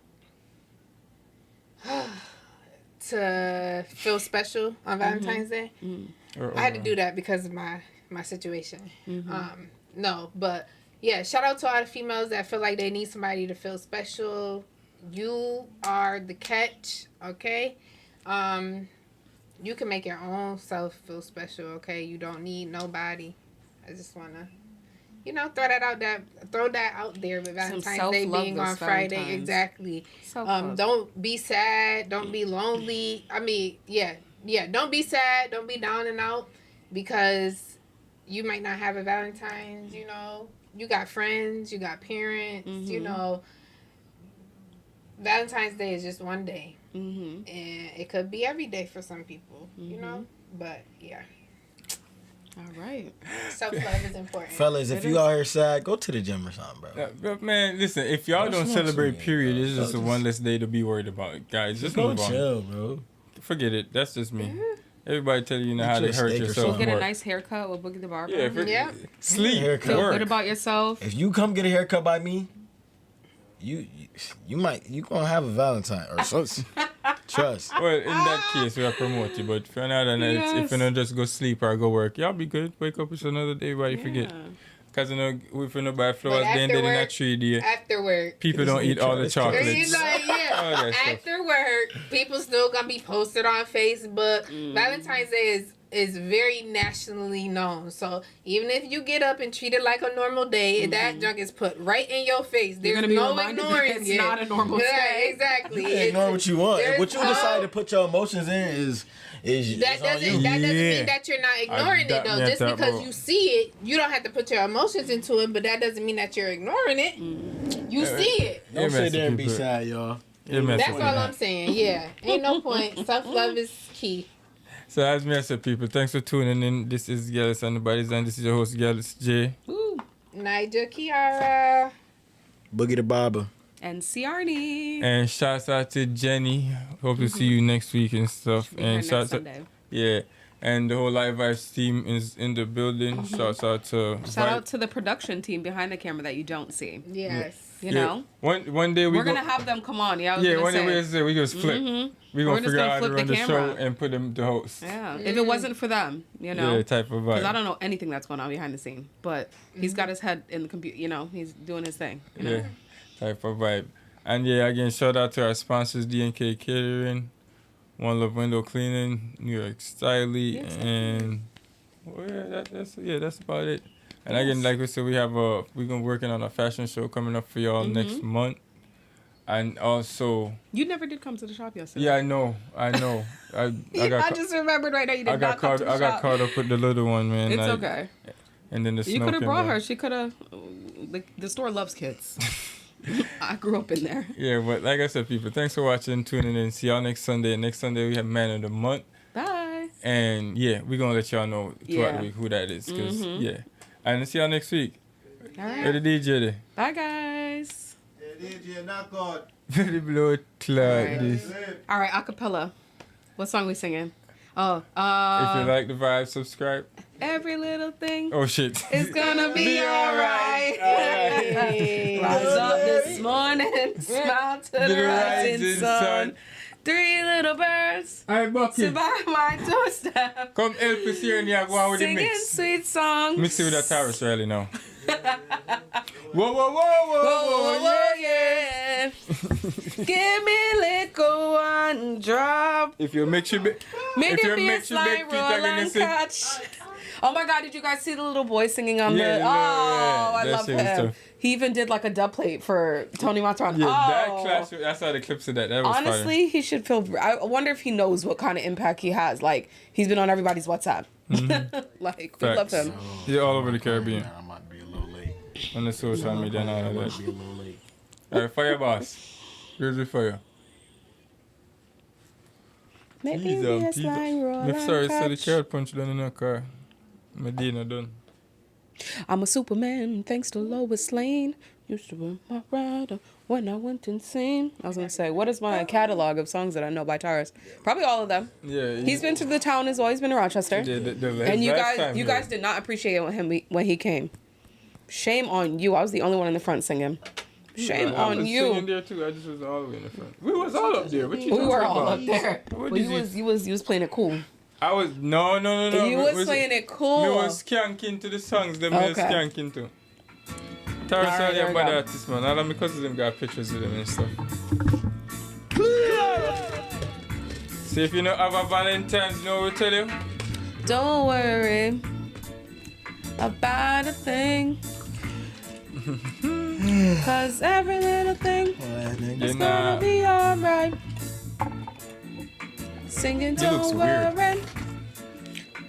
to feel special on Valentine's Day. I had to do that because of my situation. No, but yeah, shout out to all the females that feel like they need somebody to feel special, You are the catch, okay? You can make your own self feel special, okay? You don't need nobody. I just wanna, throw that out there with Valentine's Day being on Friday. Valentine's. Exactly. Self-love. Don't be sad. Don't be lonely. I mean, yeah. Don't be sad. Don't be down and out because you might not have a Valentine's. You got friends. You got parents. Valentine's Day is just one day. And it could be every day for some people, But, yeah. All right. Self-love is important. Fellas, if you out here sad, go to the gym or something, bro. But man, listen, if y'all don't celebrate, period, it's just a one less day to be worried about. Guys, just go move on. chill, bro. Forget it. That's just me. Everybody tell you how to hurt yourself. Get a nice haircut with Boogie the Barber. Yeah. Sleep. Feel Work. good about yourself. If you come get a haircut by me, you gonna have a Valentine or something. Trust. Well, in that case, we are promoting. But for another night, if you don't just go sleep or go work, y'all be good. Wake up, it's another day. Everybody forget. Because if you don't buy flowers, then they did not treat you. After work. People don't eat all the chocolates. After work, people still gonna be posted on Facebook. Valentine's Day is very nationally known. So even if you get up and treat it like a normal day, that junk is put right in your face. There's no ignoring it. It's not a normal day. day. Exactly. You can ignore what you want. And what you decide to put your emotions in is that doesn't mean that you're not ignoring it though. Just because you see it, you don't have to put your emotions into it, but that doesn't mean that you're ignoring it. You see it. Don't sit there and be sad, y'all. That's all I'm saying. Yeah. Ain't no point. Self-love is key. So as me, I said, people, thanks for tuning in. This is Gyalis and the Baddies, and this is your host, Gyalis J. Woo. Nigel Kiara. Boogie the Barber. And Ciarni. And shouts out to Jenny. Hope to see you next week and stuff. And shouts out, and the whole Livevybz team is in the building. Shouts out to the production team behind the camera that you don't see. Yes. You know? One day we're going to have them come on. Yeah, one day we're going to flip. We're going to figure out how to run the show and put them to host. Yeah. If it wasn't for them, Yeah, type of vibe. Because I don't know anything that's going on behind the scene. But he's got his head in the computer. He's doing his thing. Yeah, type of vibe. And again, shout out to our sponsors, D&K Catering, One Love Window Cleaning, New York Styly, and that's about it. And again, like we said, we're gonna working on a fashion show coming up for y'all next month. And also, you never did come to the shop yesterday. Yeah, I know. I just remembered right now you did not come to the shop. I got caught up with the little one, man. It's okay. And then you could have brought her. She could have. The store loves kids. I grew up in there. Yeah, but like I said, people, thanks for watching, tuning in. See y'all next Sunday. Next Sunday we have Man of the Month. Bye. And we're gonna let y'all know throughout the week who that is. And see y'all next week. All right. Where the DJ there? Bye, guys. DJ knock on. Very blood clot. All right, acapella. What song we singing? Oh, if you like the vibe, subscribe. Every little thing. Oh shit. It's gonna be alright. Rise up this morning, smile to the rising sun. 3 little birds survive my doorstep. Come help us here and go on with the mix. Singing sweet songs. Mix it with that Taurus really now. Whoa, yeah. Give me liquor one drop. If you make sure big catch. Oh my God, did you guys see the little boy singing on I love him. He even did like a dub plate for Tony Matron. I saw the clips of that. That was honestly, funny. He should feel. I wonder if he knows what kind of impact he has. Like, he's been on everybody's WhatsApp. Like, we love him. Yeah, all over the Caribbean. I might be a little late. On the social media and all of that. I might be a little late. All right, fire boss. Here's the fire. Maybe be a slime roll. I'm sorry, so the carrot punch done in the car. Medina done. I'm a Superman, thanks to Lois Lane. Used to be my rider when I went insane. I was gonna say, what is my catalog of songs that I know by Taurus? Probably all of them. Yeah. He's been to the town as well. He's been to Rochester. And you guys did not appreciate him when he came. Shame on you. I was the only one in the front singing. Shame on you. I was singing there too. I just was all the way in the front. We was all up there. We were all up there. But you was playing it cool. I was no. You was playing it cool. Me was skanking to the songs. Them was skanking too. Taurus Alright, are there the we bad go. artist, man. All of my cousins them got pictures with them and stuff. See if you know have a Valentine's, you know what we tell you? Don't worry about a thing. Cause every little thing is gonna be alright. Singing He looks Don't weird. Worry.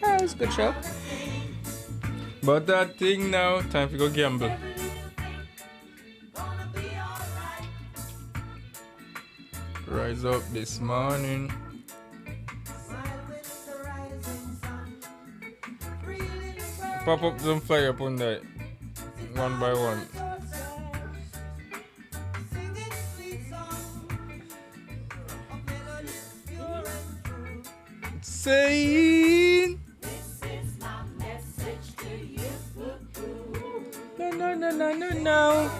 That was a good show. But that thing now, time to go gamble. Rise up this morning. Pop up some flyer up on that. One by one. Saying no.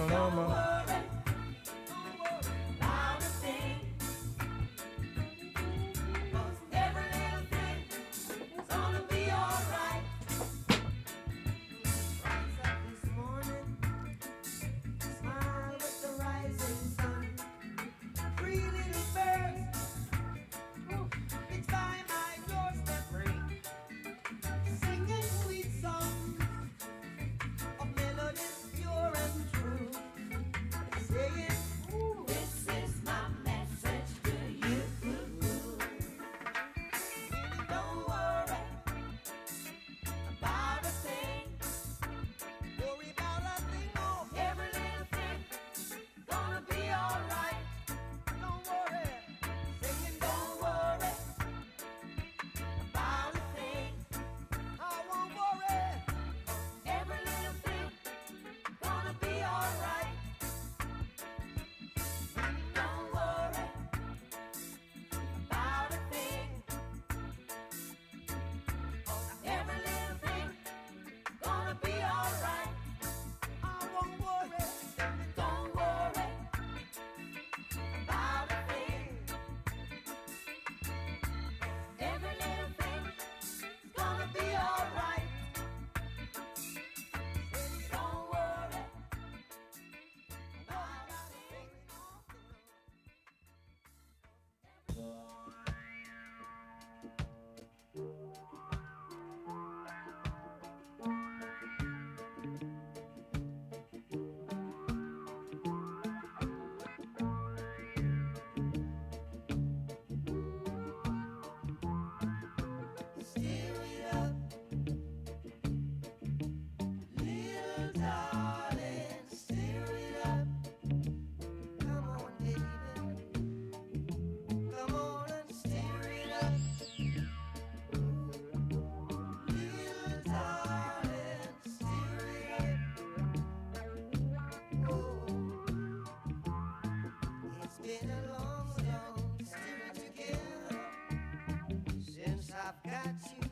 Mama. I've got you